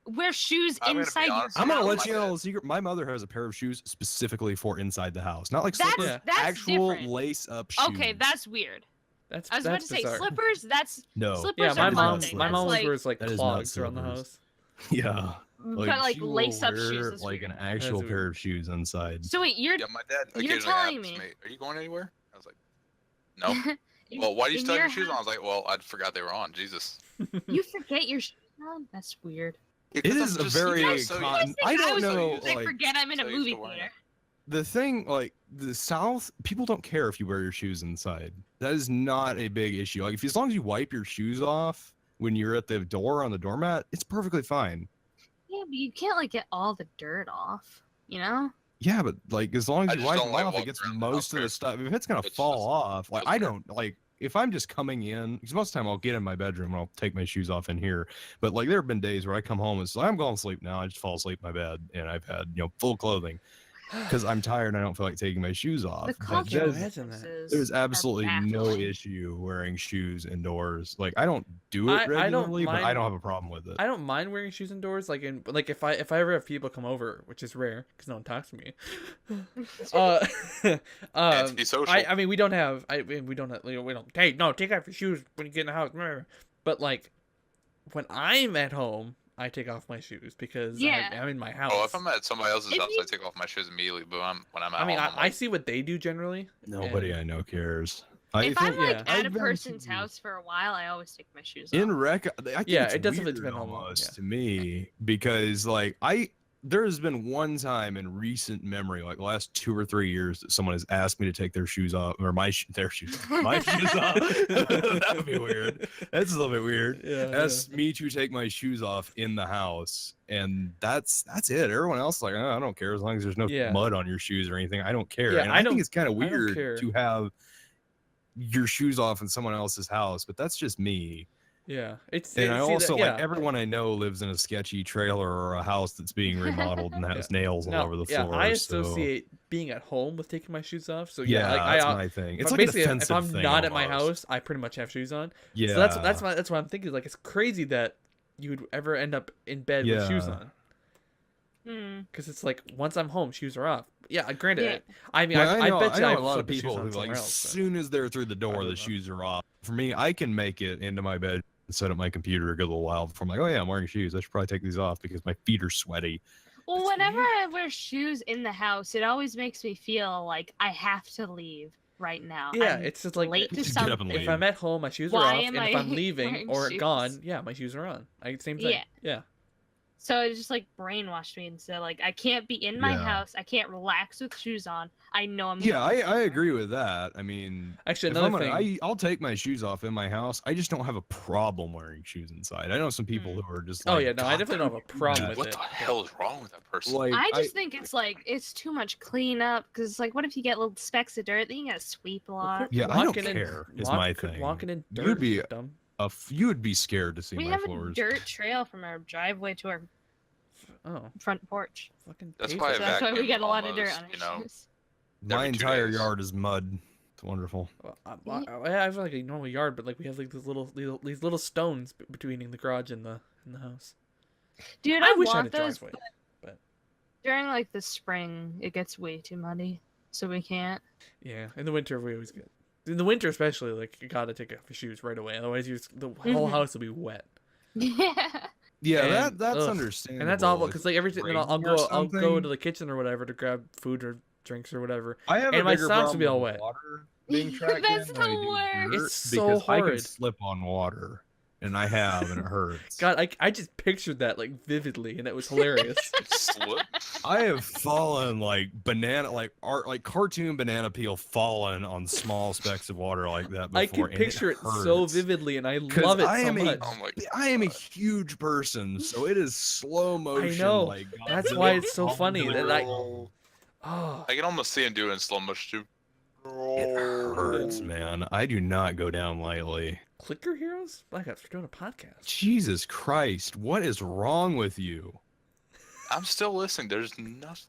wear shoes I'm gonna be inside your honest house. I'm gonna House. let you know a secret. My mother has a pair of shoes specifically for inside the house, not like That's slippers. that's Actual different. lace-up shoes. Okay, that's weird. That's I was about that's to say bizarre. slippers. That's no. slippers Yeah, my are mom one thing. my That's mom always like, wears like that is not clogs around the slippers. house. Yeah. but like she will lace up wear, shoes. Is like weird. an actual That's pair weird. of shoes inside. So wait, you're Yeah, my dad You're occasionally telling asks me- me, "Are you going anywhere?" I was like, "No." Well, why do you in still have your your shoes on? I house- was like, "Well, I forgot they were on." Jesus. You forget your shoes on? That's weird. It Because is I'm a just very so con- used- I don't was know, used- I like, forget I'm in a so used movie to wearing theater. the thing, like the South, people don't care if you wear your shoes inside. That is not a big issue. Like, if as long as you wipe your shoes off when you're at the door on the doormat, it's perfectly fine. Yeah, but you can't like get all the dirt off. You know? Yeah, but like as long I as you just wipe don't them like off, it walking gets around the most of the house stuff. If it's gonna It's fall just- off, like feels I weird. don't like. If I'm just coming in, because most of the time I'll get in my bedroom and I'll take my shoes off in here. But like there have been days where I come home and say I'm going to sleep now. I just fall asleep in my bed and I've had full clothing because I'm tired and I don't feel like taking my shoes off. The But cultural there's- there's, differences there's are absolutely no baffling. issue wearing shoes indoors. Like I don't do it I don't regularly, but I mind- don't have a problem with it. I don't mind wearing shoes indoors. Like if I ever have people come over, which is rare because no one talks to me. Antisocial. I mean we don't have take off your shoes when you get in the house. But like when I'm at home, I take off my shoes because Yeah. I'm in my house. Oh, if I'm at somebody else's If house, you- I take off my shoes immediately. But when I'm at I mean, home, I'm I like, see what they do generally. Nobody and- I know cares. If I'm like yeah. at a I've been person's to- house for a while, I always take my shoes in off. rec, I think Yeah, it's it does if weird it's been home long, almost yeah. to me because like there has been one time in recent memory, like the last 2 or 3 years, that someone has asked me to take their shoes off or my shoes off. That would be weird. That's a little bit weird. Yeah, Asked me to take my shoes off in the house, and that's it. Everyone else like, oh, I don't care as long as there's no Yeah. mud on your shoes or anything. I don't care. Yeah, and I I think don't- it's kind of I don't weird care. to have your shoes off in someone else's house, but that's just me. Yeah, it's And I see, also yeah. like everyone I know lives in a sketchy trailer or a house that's being remodeled and has nails all No, over the yeah, floor. I so associate being at home with taking my shoes off. So yeah, like that's I my thing. if It's I'm like an basically if offensive I'm thing not at my almost. house, I pretty much have shoes on. Yeah, So that's what I'm thinking. Like it's crazy that you would ever end up in bed with shoes Yeah. on. Hmm. Because it's like once I'm home, shoes are off. Yeah, granted. Yeah. I mean, Well, I bet you know I a lot flip of the shoes people on who like somewhere as else, but- soon as they're through the I door, don't the know. shoes are off. For me, I can make it into my bed and set up my computer a good little while before I'm like, oh yeah, I'm wearing shoes. I should probably take these off because my feet are sweaty. Well, That's whenever weird. I wear shoes in the house, it always makes me feel like I have to leave right now. Yeah, I'm it's just like late to Just get up and something. leave. if I'm at home, my shoes are Why off, am and if I I'm leaving wearing or shoes? gone, yeah, my shoes are on. Same thing. Yeah. Yeah. So it just like brainwashed me, and so like I can't be in my Yeah. house. I can't relax with shoes on. I know I'm. Yeah, going I agree with that. I mean, Actually, if another I'm thing. I'll take my shoes off in my house. I just don't have a problem wearing shoes inside. I know some people Hmm. who are just Oh like, yeah, no, I "God, definitely don't have a problem Yeah. with what it. the hell is wrong with that person? like I just think it's like it's too much cleanup because it's like, what if you get little specks of dirt? Then you gotta sweep a lot. Yeah, I don't Walking in- care, is my quit thing. Walking in You'd dirt, be- dumb. you would be scared to see We my have floors. a dirt trail from our driveway to our Oh, front porch. fucking. That's paved why it. I So that's why we vacuum get a lot of dirt almost, on you our know. shoes. My every 2 entire days. yard is mud. It's wonderful. Well, I have like a normal yard, but like we have like these little stones between the garage and the house. Dude, I I wish I had want a those, driveway, but during like the spring, it gets way too muddy, so we can't. Yeah, in the winter we always get. In the winter especially, like you gotta take off your shoes right away, otherwise the whole Mhm. house will be wet. Yeah. Yeah, And- that's ugh, understandable. And that's awful If because like everything, then I'll raining or go to something. the kitchen or whatever to grab food or drinks or whatever. I have and a my bigger socks will be problem all with wet. water being tracked That's in than I the do worst. dirt It's so because I can horrid. slip on water, and I have, and it hurts. God, I just pictured that like vividly, and it was hilarious. Slip? I have fallen like cartoon banana peel fallen on small specks of water like that before. I can and picture it so hurts. vividly, and I 'Cause love it I so am a- much. Oh my I am a huge person, so it is slow motion. know. Like, That's Godzilla why it's so falling funny to the that I- ground. Oh, I can almost see him do it in slow motion too. It hurts, man. I do not go down lightly. Clicker Heroes? Black Ops, we're doing a podcast. Jesus Christ, what is wrong with you? I'm still listening. There's nothing.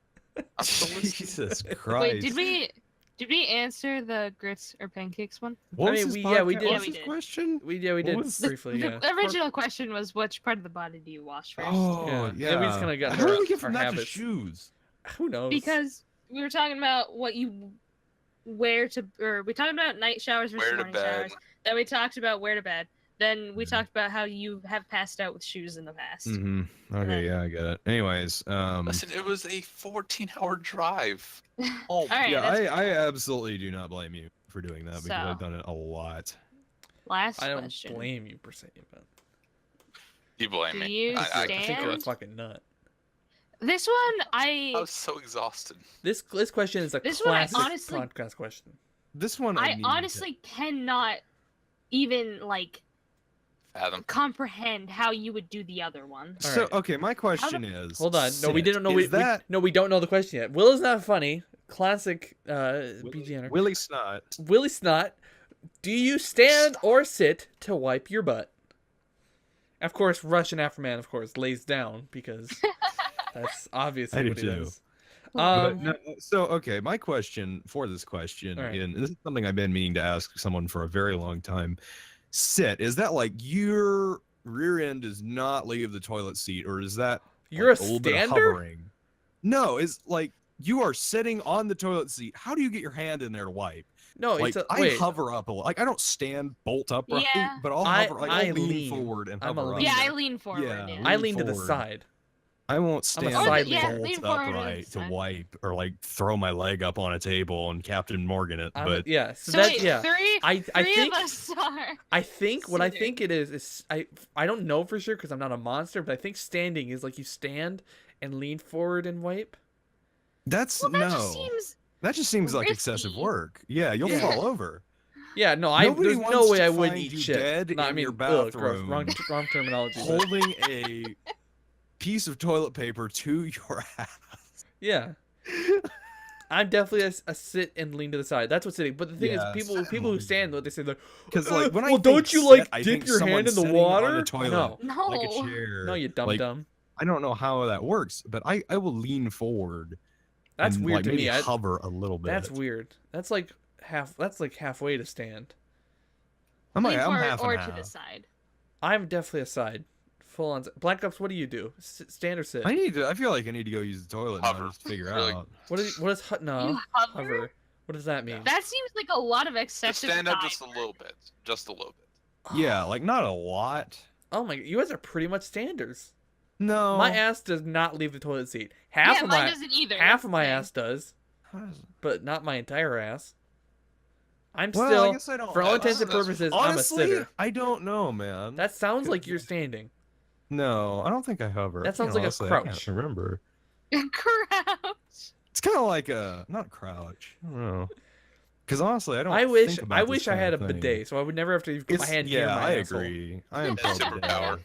I'm still listening. Jesus Christ. Wait, did we answer the grits or pancakes one? What I was mean, his we podcast? did. What was we his did. question? We did was- briefly, yeah. The original question was, which part of the body do you wash first? Oh, Yeah. yeah. We just kinda got How did our- we get from our that habits. to shoes? Who knows? Because we were talking about what you wear to, or we talked about night showers versus Where to morning bed. showers. Then we talked about where to bed. Then we talked about how you have passed out with shoes in the past. Mm-hmm. Okay, yeah, I get it. Anyways, Listen, it was a 14-hour drive. Oh, All right, yeah, that's I absolutely do not blame you for doing that because I've So- done it a lot. last I don't question. blame you per se, but you blame Do me. you I I think you're a stand? fucking nut. This one, I was so exhausted. This question is a This one I classic honestly- podcast question. This one, I need honestly cannot even like Fathom. comprehend how you would do the other one. To... All So right. okay, my question is. Hold on. No, we sit. didn't know. Is that we don't know the question yet. Will is not funny. Classic BGN. Willie Snot? Willie Snot. Do you stand or sit to wipe your butt? Of course, Russian Afterman, of course, lays down because that's obviously I do what he too. does. But no, so okay, my question for this question, All right. and this is something I've been meaning to ask someone for a very long time. Sit, is that like your rear end does not leave the toilet seat, or is that You're like, a little bit of stander? hovering? No, it's like you are sitting on the toilet seat. How do you get your hand in there to wipe? No, Like it's a I wait. hover up a lot. Like I don't stand bolt upright, Yeah. but I'll I- hover. Like, I I'll lean lean. forward and I'm a hover up. leaner. Yeah, I lean forward. Yeah, Yeah. I lean lean to the forward. side. I won't I'm a stand side yeah, leaner. lean bolt forward to the upright to side. wipe or like throw my leg up on a table and Captain Morgan it. I'm- But yeah, so, So that wait, yeah. three I think of us are. I think what I sitting. think it is I don't know for sure because I'm not a monster, but I think standing is like you stand and lean forward and wipe. that's Well, that no. just seems. That just seems like excessive risky. work. Yeah, you'll Yeah. fall over. Yeah, no, Nobody there's no wants way to I wouldn't find eat you shit. dead No, I in mean, your ugh, gross. bathroom. Wrong terminology. but- Holding a piece of toilet paper to your ass. Yeah. I'm definitely a sit and lean to the side. That's what's sitting. But the thing Yeah, is, people who stand, what they say, like, Because like when I well, think don't you sit, like I dip think your hand someone in the sitting on water? a toilet, No, No. like a chair. no, you dumb like, dumb. I don't know how that works, but I will lean forward. That's and, weird like, to maybe me. hover a little bit. That's weird. That's like halfway to stand. I'm lean like I'm forward half or and to half. the side. I'm definitely a side. Full on. Black Ops, what do you do? Stand or sit? I feel like I need to go use the toilet now Hover. just to figure Really. out. What is no You hover? hover? What does that mean? That seems like a lot of Just excessive. stand up thigh just a work. little bit. Just a little bit. Yeah, like not a lot. Oh my! You guys are pretty much standers. No. My ass does not leave the toilet seat. Half Yeah, of mine my doesn't either. half that's of the my thing. ass does, but not my entire ass. I'm Well, I still, guess I don't. for all I- intents and that's- purposes, honestly, I'm a sitter. I don't know, man. That sounds like you're standing. No, I don't think I hover. That sounds like a Honestly, I can't crouch. remember. Crouch. It's kind of like a not crouch. I don't know. Because honestly, I don't. I wish think about this I kind had a of thing. bidet, so I would never have to put my It's, hand near yeah, my I asshole. agree. I am That's pro bidet. superpower.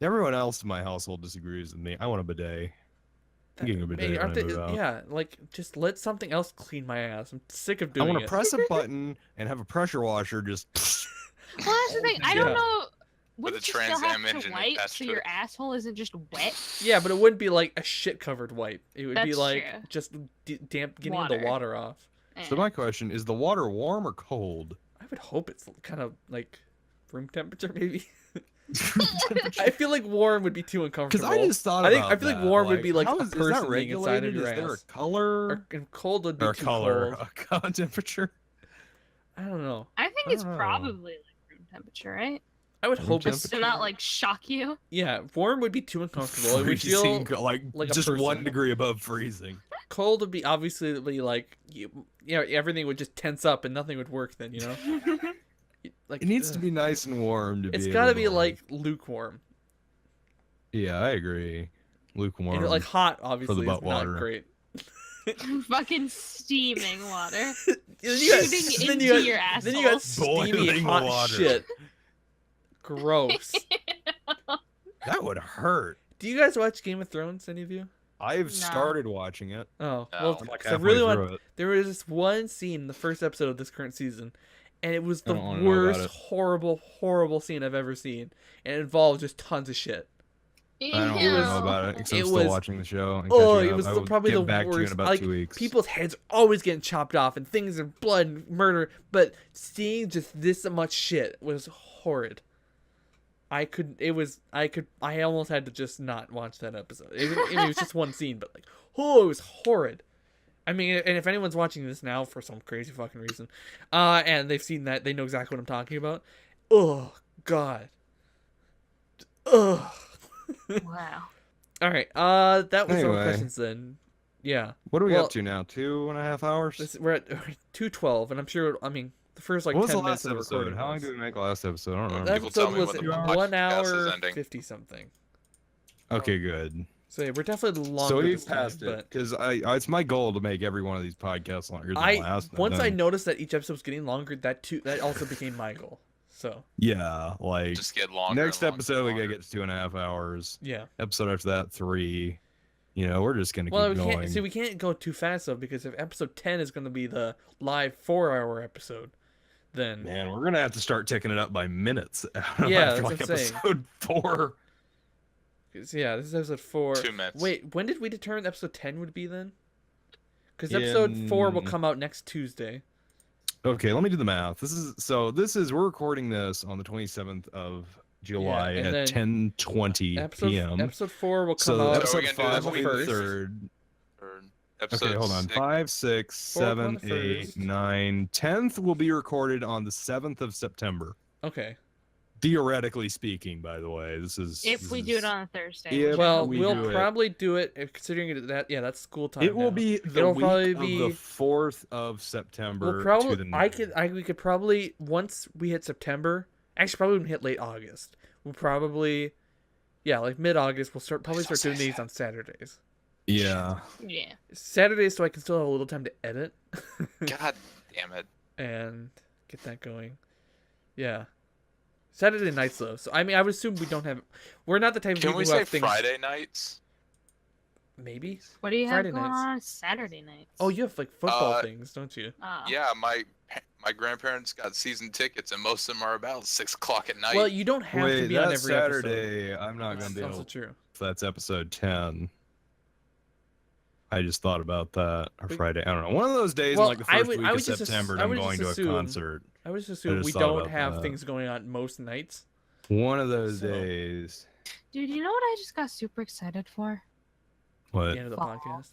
Everyone else in my household disagrees with me. I want a bidet. I'm getting a bidet Maybe, when aren't I they, move out. yeah, like just let something else clean my ass. I'm sick of I doing want it. to press a button and have a pressure washer just. Well, that's the thing. I don't Yeah. know. With Wouldn't a you still Trans Am have to engine wipe attached so to your it. asshole isn't just wet? Yeah, but it wouldn't be like a shit covered wipe. It would be That's like true. just damp getting Water. the water off. So my question is: the water warm or cold? I would hope it's kind of like room temperature, maybe. I feel like warm would be too Because uncomfortable. I just thought I think- about I feel like that. warm would be like how a is that person being inside of regulated? your Is there a ass. color and cold would be or a too color, cold. a color temperature? I don't know. I think I it's don't know. probably like room temperature, right? I would Room hope Just it's to not like shock you. yeah. Warm would be too uncomfortable. It would feel Freezing, like like a just person. 1 degree above freezing. cold would be obviously be like everything would just tense up and nothing would work then, you know? Like It needs to ugh. be nice and warm to It's be. got to able be to, like lukewarm. Yeah, I agree. Lukewarm. And like hot obviously is butt not water. great. Fucking steaming water. Then you got- Shooting then into you got- your Then you got asshole. steamy Boiling hot water. shit. Gross. That would hurt. Do you guys watch Game of Thrones? Any of you? I've No. started watching it. Oh, No. well, I'm like 'cause I halfway really through want. it. There was this one scene in the first episode of this current season, and it was I the don't wanna know about worst, it. horrible scene I've ever seen, and it involved just tons of shit. I don't It was- know about it, except it still was- watching the show. And Oh, catching it up. was I will probably get the back to you in worst. about Like 2 weeks. people's heads are always getting chopped off, and things are blood and murder. But seeing just this much shit was horrid. I almost had to just not watch that episode. It was just one scene, but like, oh, it was horrid. I mean, and if anyone's watching this now for some crazy fucking reason, and they've seen that, they know exactly what I'm talking about. Oh God. Ugh. Wow. All right. That was all the Anyway. questions then. Yeah. What are we Well, up to now? 2.5 hours? We're at 2:12, and I'm sure. I mean, the first like What was 10 the minutes last of the episode? recording. How long did we make last episode? I don't That remember. People tell episode me was when the 1 podcast is hour ending. 50 something. Okay, good. So yeah, we're definitely longer. So we this time, passed it but because it's my goal to make every one of these podcasts longer than the last. and once I then- noticed that each episode was getting longer, that also became my goal. So Yeah, like Just get longer. next and longer episode we and gotta longer. get to 2.5 hours. yeah. Episode after that 3. You know, we're just gonna Well, keep we going. can't see. We can't go too fast though, because if episode 10 is going to be the live 4-hour episode, then Man, we're gonna have to start ticking it up by minutes. Yeah, after that's like what I'm saying. episode 4. 'cause, yeah, this is episode 4. 2 minutes. Wait, when did we determine episode 10 would be then? Because episode 4 will come out next Tuesday. Okay, let me do the math. We're recording this on the 27th of July and then at 10:20 p.m. Episode 4 will come So out. episode we're gonna do 5 this will be the first. 3rd. Or episode Okay, hold on. 6. 5, 6, Fourth on 7, the 8, first. 9, 10th will be recorded on the 7th of September. Okay. Theoretically speaking, by the way, If we do it on a Thursday. If Well, we we'll do it. probably do it considering that. Yeah, that's school time. It will now. be the It'll week probably of be- the 4th of September. We'll probably. to the We could probably once we hit September. Actually, probably when we hit late August. We'll probably. Yeah, like mid-August, we'll start doing these on Saturdays. Yeah. Yeah. Saturdays, so I can still have a little time to edit God damn it. and get that going. Yeah. Saturday nights though, so I mean, I would assume we don't have. We're not the type of Can people we who say have things. Friday nights? Maybe. What do you Friday have going nights. on Saturday nights? Oh, you have like football Uh, things, don't you? Oh. Yeah, my grandparents got season tickets, and most of them are about 6 o'clock at night. Well, you don't have to Wait, be on that's every episode. Saturday. I'm not That's gonna be also able. true. If that's episode 10. I just thought about that. Or But- Friday. I don't know. One of those days Well, in like the I first would- week I of would just ass- September, I I'm would going just to assume- a concert. I would just assume just we thought don't about have that. things going on most nights. One of those So- days. Dude, you know what I just got super excited for? At What? the end of the Fall. podcast.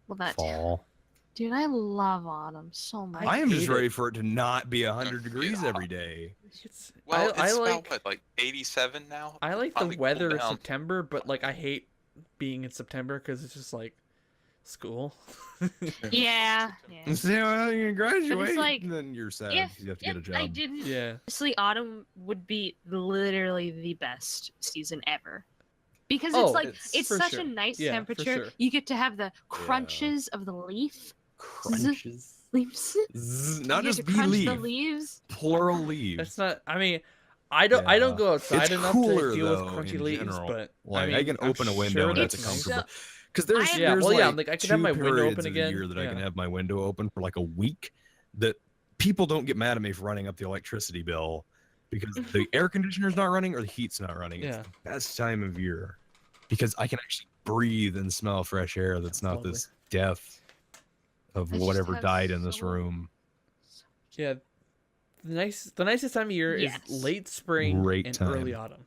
Well, that. Fall. Dude, I love autumn so much. I am just hate it. ready for it to not be 100 Yeah. degrees every day. It's, well, I it's like about what, like 87 now? I like the Finally cooled weather in down. September, but like I hate being in September because it's just like school. Yeah. Yeah. See, well, you graduate, like, and then you're sad. If, You have to get a if job. I didn't. Yeah. Honestly, autumn would be literally the best season ever. Because Oh, it's like it's- it's for such sure. a nice Yeah, for temperature. sure. You get to have the crunches of the leaves. Crunches. Leaves. Not You just get to be crunch leaf. the leaves. Plural leaves. It's not. I mean, I don't go outside It's enough cooler, to deal with though, crunchy in leaves, general. but Like, I mean, I can I'm open a window sure and it's that's nice. comfortable. Because there's I- Yeah, there's well, yeah, like, like, I could two have my window periods open of the again, year that I can yeah. have my window open for like a week. That people don't get mad at me for running up the electricity bill because the air conditioner's not running or the heat's not running. It's Yeah. the best time of year because I can actually breathe and smell fresh air. That's not Lovely. this death of I just whatever have died in this so- room. Yeah, the nicest time of year Yes. is late spring Great and time. early autumn.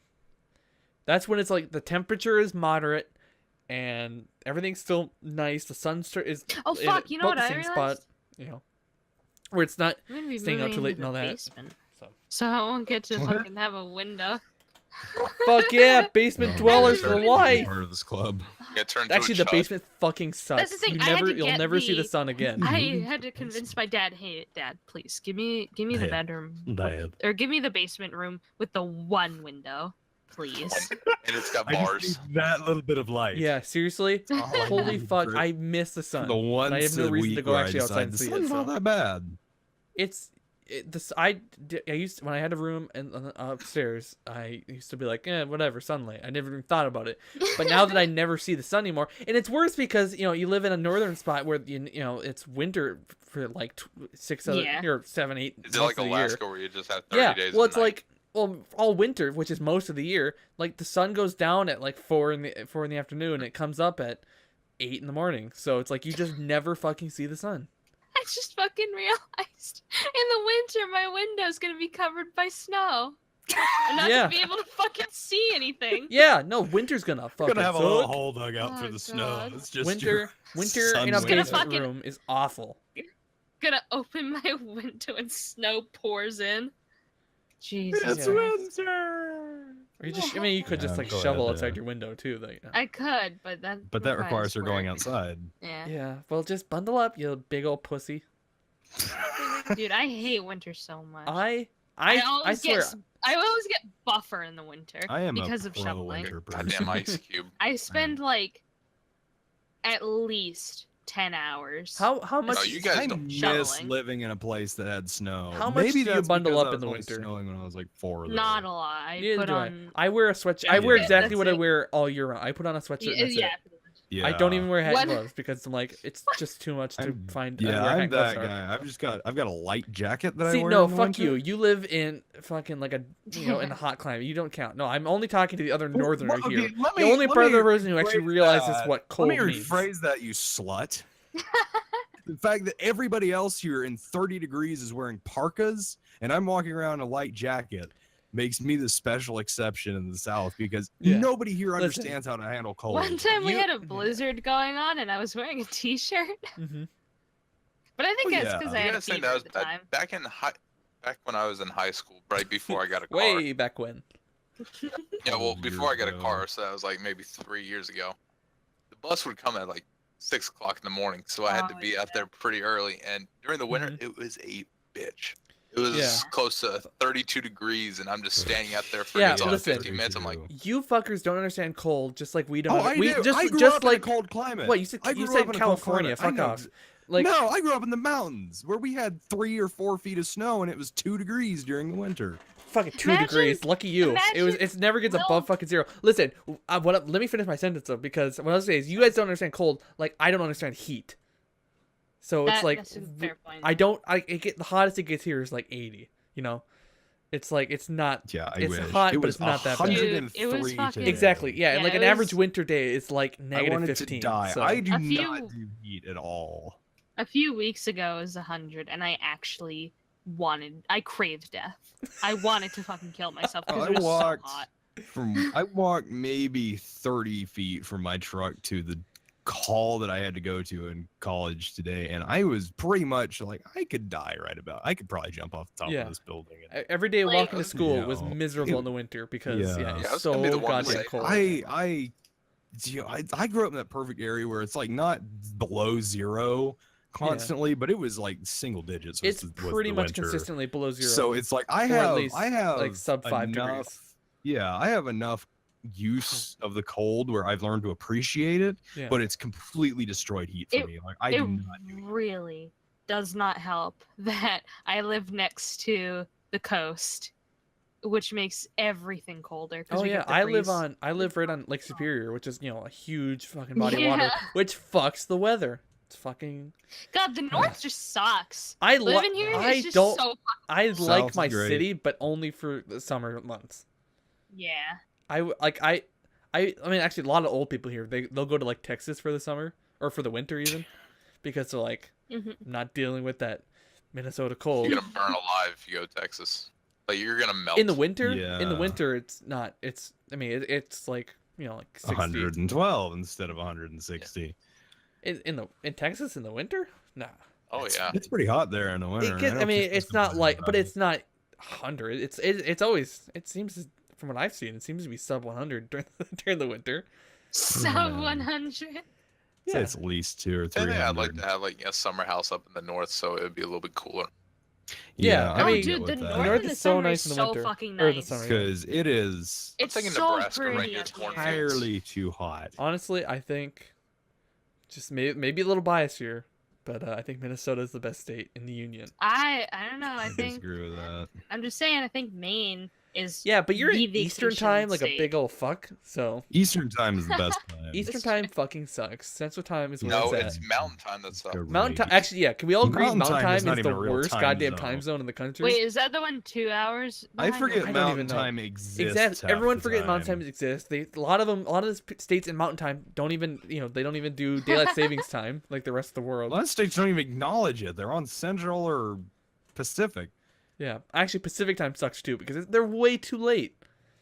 That's when it's like the temperature is moderate and everything's still nice. The sun is Oh in fuck! You know about what the I same realized? spot, you know, where it's not. I'm gonna be staying out moving too late into and all the that. basement, So. so I won't get to What? fucking have a window. Fuck yeah, basement Oh, dwellers sorry for to be life. Part of this club. Get turned to Actually, a the chud. basement fucking sucks. the thing, You I had to you'll get never see the the- sun again. I had to convince my dad, hey, Dad, please give me the Dad. bedroom, Dad. or give me the basement room with the one window, please. And it's got I just bars. need that little bit of light. Yeah, seriously. All I Holy need fuck, for I miss the sun. the once I have no a reason to week go where I actually outside decide and the see it. sun's not So. that bad. I used when I had a room and upstairs, I used to be like, whatever, sunlight. I never even thought about it. But now that I never see the sun anymore, and it's worse because you live in a northern spot where you know it's winter for like 6 Yeah. or 7, 8 Is it months like of the year. Alaska where you just have 30 Yeah, days well, of it's night? like all winter, which is most of the year, like the sun goes down at like 4 in the afternoon, and it comes up at 8 in the morning. So it's like you just never fucking see the sun. I just fucking realized in the winter my window's gonna be covered by snow. I'm not gonna be able to fucking see anything. Yeah, no, winter's gonna fucking Gonna have a suck. little hole dug out for Oh, the snow. God. It's just Winter in a sun basement window. room is awful. Gonna open my window and snow pours in. Jesus. It's Yeah. winter. Or you could just Yeah, like go shovel ahead, outside your window too, though. You know. I could, but that. But that requires her work. going outside. Yeah. Yeah, well, just bundle up, you big old pussy. Dude, I hate winter so much. I always swear. I always get buffer in the winter I am because a of pro shoveling. winter person. Goddamn ice cube. I spend like at least 10 hours. How No, much? you guys I don't. miss shoveling. living in a place that had snow. How much Maybe do you that's bundle because up I in the was only winter? Snowing when I was like 4. Though. Not a lot. I Neither put do on. I wear a sweatshirt. I wear Yeah, exactly that's what I it. wear all year round. I put on a sweatshirt. And that's Yeah. it. I don't even wear hat When- and gloves because I'm like, it's just too much to find. Yeah, where hat I'm and gloves that are. guy. I've got a light jacket that I See, wear. no, in the fuck winter. you. You live in fucking like in a hot climate. You don't count. No, I'm only talking to the other northerner okay, here. let The me- only let part of me the person who actually rephrase realizes that. what cold Let me means. rephrase that, you slut. The fact that everybody else here in 30 degrees is wearing parkas and I'm walking around in a light jacket makes me the special exception in the South because Yeah. nobody here Listen. understands how to handle cold. One time we You- had a blizzard going on and I was wearing a t-shirt. Mm-hmm. But I think Oh, that's yeah. because You I had a gotta say fever that at was the time. back when I was in high school, right before I got a car. Way back when. Yeah, well, before I got a Years car, ago. so that was like maybe 3 years ago. The bus would come at like 6 o'clock in the morning, so I had to Oh, be up there pretty early. And during the winter, it was a bitch. It was close to 32 degrees, and I'm just standing out there for Yeah, a good listen. 15 minutes. I'm like, You fuckers don't understand cold, just like we don't. Oh, I we do. just I grew just up like in a cold climate. what you said. I You grew said up in a cold California. climate. I Fuck know off. Like no, I grew up in the mountains where we had 3 or 4 feet of snow and it was 2 degrees during the winter. fucking 2 Imagine- degrees. Lucky you. imagine It never gets Will- above fucking 0. Listen, let me finish my sentence though, because what I was saying is you guys don't understand cold. Like I don't understand heat. So it's like that's a fair point. the hottest it gets here is like 80. You know, it's like it's not. Yeah, I It's wish. hot, it but was it's not that bad. Dude, it was 103 fucking- today. Exactly. Yeah, and Yeah, like it an average was- winter day is like I negative wanted 15. to die. So. I do A few- not do heat at all. A few weeks ago it was 100, and I actually I craved death. I wanted to fucking kill myself because I it was walked- so hot. I walked maybe 30 feet from my truck to the call that I had to go to in college today, and I was pretty much like I could die I could probably jump off the top Yeah. of this building. And Every day Like- walking to school was No. miserable in the winter because Yeah. yeah, Yeah, I it's was so gonna be the one to goddamn say, cold. I grew up in that perfect area where it's like not below 0 constantly, but it was like single digits. It's was pretty the much winter. consistently below 0. So it's like I Or at have least, like, sub 5 enough, degrees. Yeah, I have enough use of the cold where I've learned to appreciate it, Yeah. but it's completely destroyed heat for It- me. Like I It do not do heat. really does not help that I live next to the coast, which makes everything colder. 'cause Oh we yeah, get the I live right on Lake Superior, which is a huge fucking body of water, Yeah. which fucks the weather. It's fucking. God, the north just sucks. I Living here is I just don't. so I South like is my great. city, but only for the summer months. yeah. I mean, actually, a lot of old people here they'll go to like Texas for the summer or for the winter even, because they're like, Mhm. I'm not dealing with that Minnesota cold. you're gonna burn alive if you go to Texas. Like you're gonna melt. In the winter, Yeah. it's not. I mean, it's like like 60. 112 instead of 160. In Texas in the winter, nah. Oh yeah. It's pretty hot there in the winter. I mean, it's not like, but it's not 100. It's always. It seems from what I've seen, it seems to be sub 100 during the winter. Sub 100. Yeah. It's at least 2 or 3. And yeah, I'd like to have like a summer house up in the north, so it would be a little bit cooler. Yeah, I Oh, mean, dude, the The north north in the is so summer nice is in the so winter. fucking Or the nice. summer. because it is It's thinking so Nebraska right pretty near up here. cornfields. entirely too hot. Honestly, I think just maybe a little biased here, but I think Minnesota is the best state in the union. I don't know. I I think disagree with that. I'm just saying. I think Maine is Yeah, but you're in the Eastern vacation time, like a state. big old fuck. So Eastern time is the best time. Eastern time fucking sucks. Central time is where No, it's it's at. mountain time that sucks. Mountain time. Actually, yeah. Can we all agree Mountain Mountain time is time not is the even a real worst time goddamn zone. time zone in the country? Wait, is that the one 2 hours? I behind? forget I don't Mountain even know. time exists. Exactly. half Everyone the forget Mountain time. time exists. A lot of the states in Mountain time don't even, they don't even do daylight savings time like the rest of the A world. lot of states don't even acknowledge it. They're on Central or Pacific. Yeah, actually, Pacific time sucks too because they're way too late.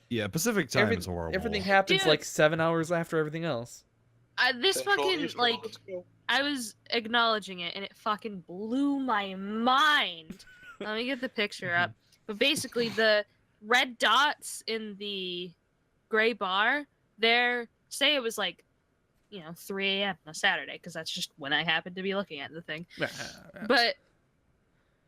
Yeah, Pacific time is horrible. Everything happens Dude. like 7 hours after everything else. This Central, fucking Eastern, like let's go. I was acknowledging it and it fucking blew my mind. Let me get the picture up. But basically, the red dots in the gray bar, say it was like, 3 a.m. on a Saturday, because that's just when I happened to be looking at the thing. But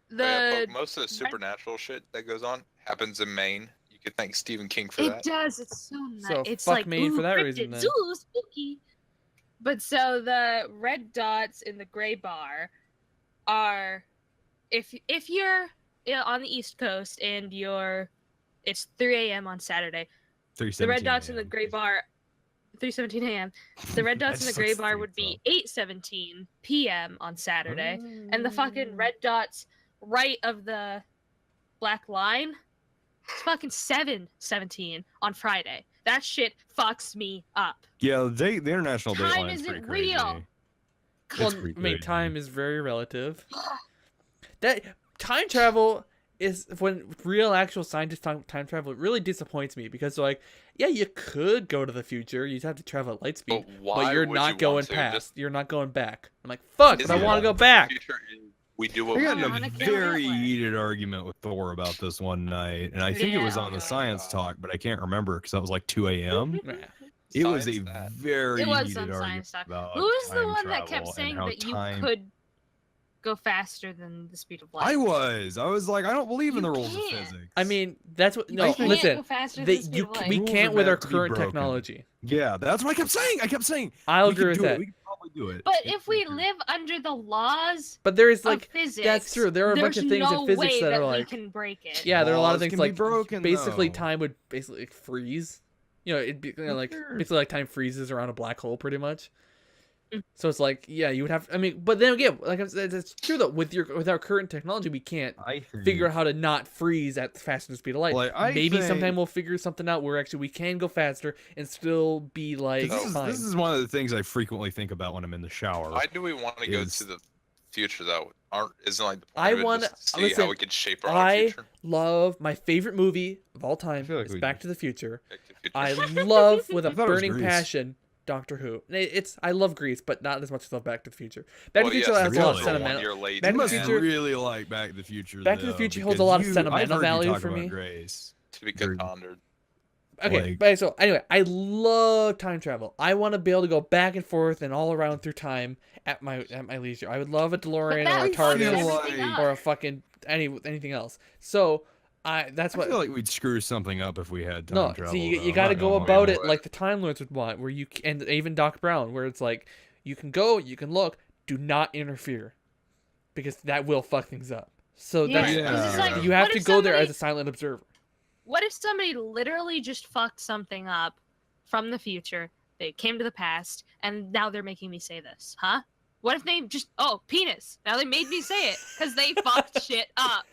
the Most of the supernatural shit that goes on happens in Maine. You could thank Stephen King for it that. does. It's so nice. So It's fuck like Maine for ooh, that cryptids, reason, then. Ooh, spooky. But so the red dots in the gray bar are if you're on the East Coast and it's 3 a.m. on Saturday. The red dots in the gray bar 3:17 a.m. The red dots in the gray bar would be 8:17 p.m. on Saturday, and the fucking red dots right of the black line, it's fucking 7:17 on Friday. That shit fucks me up. Yeah, the international Time dateline is isn't pretty crazy. real. Well, It's pretty I mean, crazy. time is very relative. That time travel is when real actual scientists talk time travel. It really disappoints me because like, yeah, you could go to the future. You'd have to travel at light speed, But why you're would not you going want to? past. Just- You're not going back. I'm like, fuck, but Isn't I want to it go the back. future is we do what I we got do. in wanna a kill very Hitler. heated argument with Thor about this one night, and I think it was Yeah. on the science talk, but I can't remember because that was like 2 a.m. Yeah. It was a Science that. very It was heated some argument science talk. about Who was the time one that kept travel and saying how that you time- could go faster than the speed of light? I was like, I don't believe in the You rules of can't. physics. I mean, that's what. You No, can't listen. go faster than the speed of light. We Rules can't are with our meant to be current broken. technology. Yeah, that's what I kept saying. I'll We agree could with do it. that. We could probably do it. But It's if we pretty live under the laws But there is of like, physics, that's true. There are a bunch of there's things in no physics way that are we like, can break it. yeah, there are a lot of Laws things can be like broken, basically though. time would basically freeze. It'd be like Sure. basically like time freezes around a black hole, pretty much. Mm. So it's like, yeah, you would have. I mean, but then again, like I said, it's true though. With our current technology, we can't I figure out how to not freeze at the faster speed of light. Like, I Maybe think- sometime we'll figure something out where actually we can go faster and still be like fine. This is one of the things I frequently think about when I'm in the shower. Why do we want to go is- to the future though? Isn't like the point I of it wanna- just to see listen, how we can shape our own I future? love my favorite movie of all time feel like is we Back do. to the Future. Back to the future. I love with a I thought it was burning Grease. passion Doctor Who. I love Grease, but not as much as I love Back to the Future. Back Well, to the Future yes, has a the lot of really. one sentimental. year late, Back You to the must Future- really like Back to the Future. Back to the though, Future holds a because lot of I've sentimental heard you value talk for about me. to Grace. be Very- pondered. Okay, Like- but so anyway, I love time travel. I want to be able to go back and forth and all around through time at my leisure. I would love a DeLorean or a that fucks feel TARDIS like- everything or a up. fucking anything else. So that's I what. feel like we'd screw something up if we had time No, travel. see, you though. got to I'm go not gonna about lie. it like the Time Lords would want, where and even Doc Brown, where it's like you can go, you can look, do not interfere, because that will fuck things up. So Yeah, that's Yeah. 'cause it's like, you have what to if go there somebody- as a silent observer. What if somebody literally just fucked something up from the future? They came to the past, and now they're making me say this, huh? What if they just penis? Now they made me say it because they fucked shit up.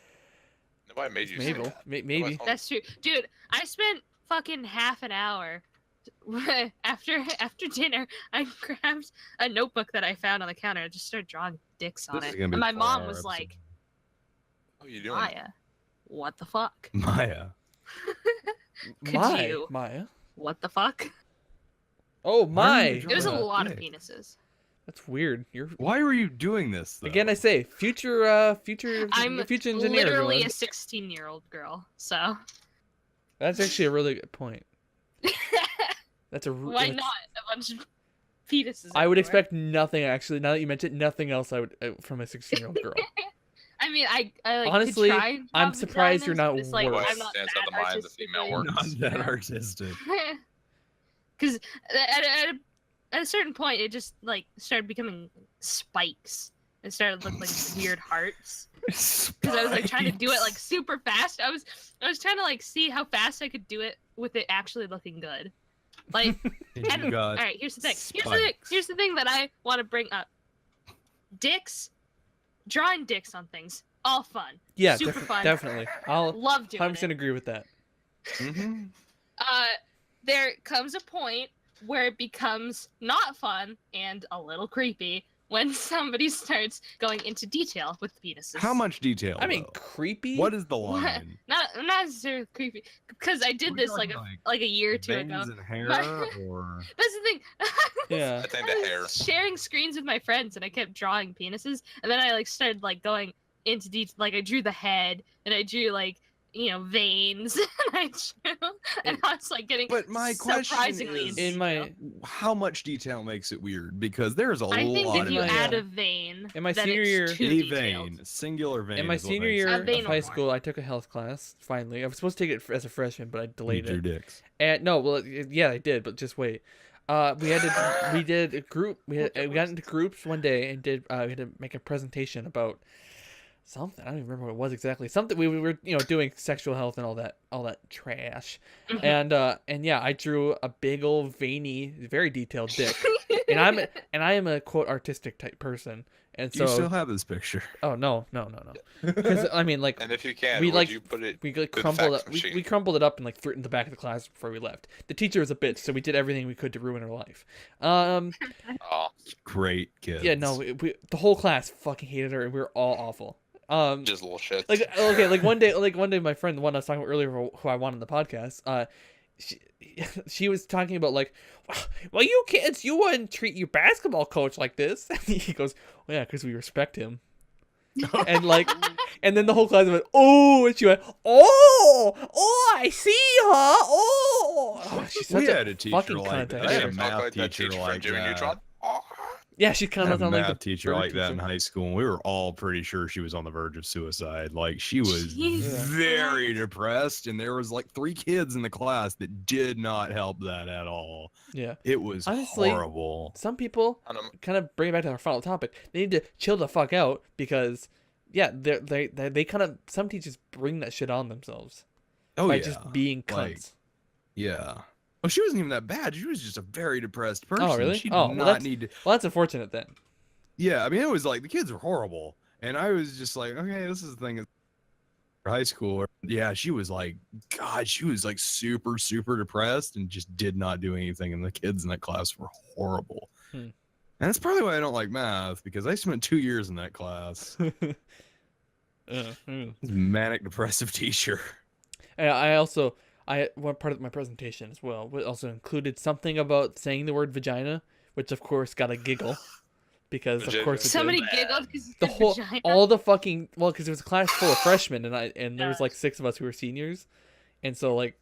Nobody made you say Maybe, that. maybe. Nobody's home. That's true, dude. I spent fucking half an hour after dinner. I grabbed a notebook that I found on the counter and just started drawing dicks on This is it. gonna be And my a mom 4-hour was episode. like, What are you doing? "Maya, what the fuck? Maya. Could you? Maya. What the fuck?" Oh Why are you my! It was a Drawing a lot of dick? penises. That's weird. You're Why were you doing this? Though? again. I say future I'm future engineer. literally everyone. a 16-year-old girl, so That's actually a really good point. That's a. why that's- not a bunch of penises? I would everywhere? expect nothing actually. Now that you mentioned it, nothing else, I would from a 16-year-old girl. I mean, I like, could Honestly, try and draw I'm surprised you're vaginas, not but it's like, worse. I'm not Stands that out the mind of the artistically- female work. Not that artistic. Because at a certain point, it just like started becoming spikes, and started looking like weird hearts. Because I was like trying to do it like super fast. I was trying to like see how fast I could do it with it actually looking good. Like, all right, here's the thing. Here's the thing that I want to bring up. Dicks, drawing dicks on things, all fun. Yeah, super fun. definitely. I'll love doing 100% agree with that. Mm-hmm. There comes a point where it becomes not fun and a little creepy when somebody starts going into detail with penises. How much detail? I mean, though? creepy. What is the line? Not necessarily creepy, because I did this like a year or two ago. Veins and hair, or That's the thing. Yeah. I think I the was hair. sharing screens with my friends, and I kept drawing penises, and then I like started like going into detail. Like I drew the head, and I drew like veins, and I was like getting. But my question surprisingly is, in my how much detail makes it weird? Because there's a I think lot if you of add a vein, in my then senior it's year, too a detailed. vein, singular vein. in my is what senior makes year it A vein of or high more. school, I took a health class. Finally, I was supposed to take it as a freshman, but I delayed You it. drew dicks. And no, well, yeah, I did, but just wait. We did a group. We got into groups one day and we had to make a presentation about something. I don't even remember what it was exactly. Something we were doing sexual health and all that trash. And yeah, I drew a big old veiny, very detailed dick. and I am a quote artistic type person. And Do so you still have this picture? oh no. Because I mean, like, And if you can, we would like you put it? we like through the crumpled fax up, machine? we crumpled it up and like threw it in the back of the class before we left. The teacher was a bitch, so we did everything we could to ruin her life. Oh, Great kids. Yeah, no, the whole class fucking hated her, and we were all awful. just little shit. Like okay, like one day, my friend, the one I was talking about earlier, who I wanted on the podcast, she was talking about like, well, you kids, you wouldn't treat your basketball coach like this. And he goes, well, yeah, because we respect him. And like, and then the whole class went, oh, and she went, oh, I see, huh? Oh, she's such We had a teacher fucking like that. content I had a hater. math that teacher from like Jimmy that. Neutron. Oh. Yeah, she kind I of had a sounded math like the teacher bird like that in teacher. high school, and we were all pretty sure she was on the verge of suicide. Like, she was Jesus. very depressed, and there was like 3 kids in the class that did not help that at all. Yeah, It was Honestly, horrible. some people kind of bring it back to our final topic. They need to chill the fuck out because, yeah, they kind of, some teachers bring that shit on themselves Oh by yeah, just being cunts. Like, yeah. Well, she wasn't even that bad. She was just a very depressed person. Oh, really? She did Oh, well, not that's- need to. Well, that's unfortunate then. Yeah, I mean, it was like the kids were horrible, and I was just like, okay, this is the thing. High school, yeah, she was like, God, she was like super, super depressed and just did not do anything. And the kids in that class were horrible. And that's probably why I don't like math, because I spent 2 years in that class. Manic depressive teacher. And one part of my presentation as well also included something about saying the word vagina, which of course got a giggle. Because of course it Somebody did. giggled because all the fucking, well, because it was a class full of freshmen and there was like 6 of us who were seniors, and so like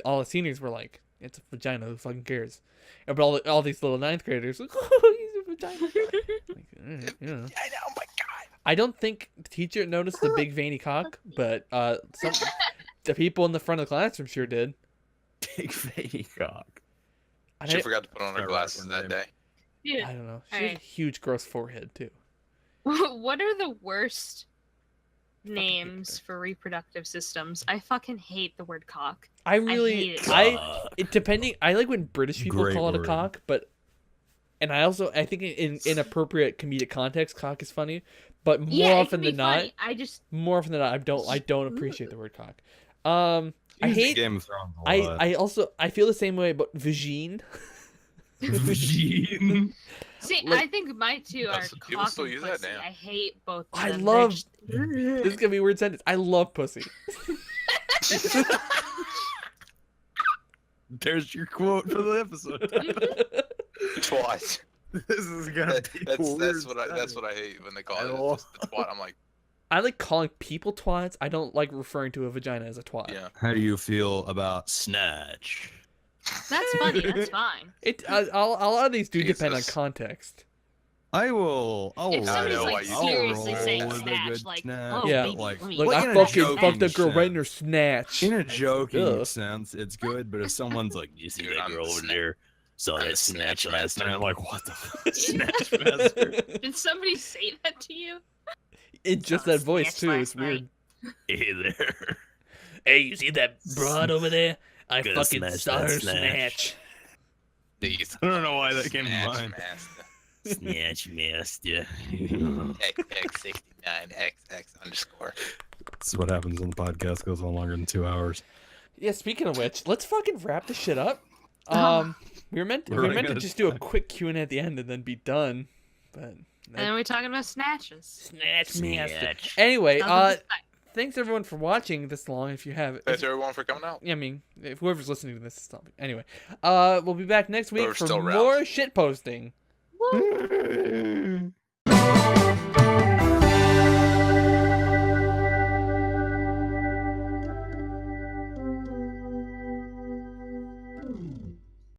all the seniors were like, it's a vagina, who fucking cares? And but all these little 9th graders, like, oh, he's a vagina. Like, I know, my God. I don't think the teacher noticed the big veiny cock, but the people in the front of the classroom sure did. Big veiny cock. She forgot to put on her glasses that day. I don't know. She has a huge gross forehead too. What are the worst names for reproductive systems? I fucking hate the word cock. I really, I like when British people Great call it a word. cock, but, and I think in inappropriate comedic context, cock is funny, but more often than not, I don't appreciate the word cock. I hate Game of Thrones a lot. I feel the same way about vagine. Vagine. See, Like- I think my two are people cock still and use that pussy. now. I hate both of I them. love. They're This just- is gonna be a weird sentence. I love pussy. There's your quote for the episode. Twice. This is gonna be That's what I hate when they call it. It's just the twat. I'm like, I like calling people twats. I don't like referring to a vagina as a twat. yeah. How do you feel about snatch? That's funny. That's fine. A lot of these do depend on Jesus. context. I will. If somebody's know like why you seriously roll saying with a snatch, good like, snatch, oh, Yeah. baby, like, let me- Look, Like I in a fucking joking fucked a girl sense. right in her snatch. In a joking Ugh. sense, it's good, but if someone's like, "You see Dude, that I'm girl the over snatch. there?" So that's Snatch Master. And I'm like, what the fuck? Snatch Master? Did somebody say that to you? It just that voice too. It's weird. Hey there. Hey, you see that broad over there? I Gonna fucking smash saw that her snatch. These I don't know why that came to Snatch mind. Master. Snatch Master. XX69XX_. This is what happens when the podcast goes on longer than 2 hours. Yeah, speaking of which, let's fucking wrap this shit up. We were meant to just do a quick Q&A at the end and then be done, but. And then we're talking about snatches. Snatch Master. Anyway, thanks everyone for watching this long. If you have, Thanks everyone for coming out. I mean, if whoever's listening to this is stopping. Anyway, we'll be back next week for more shit posting. Woo.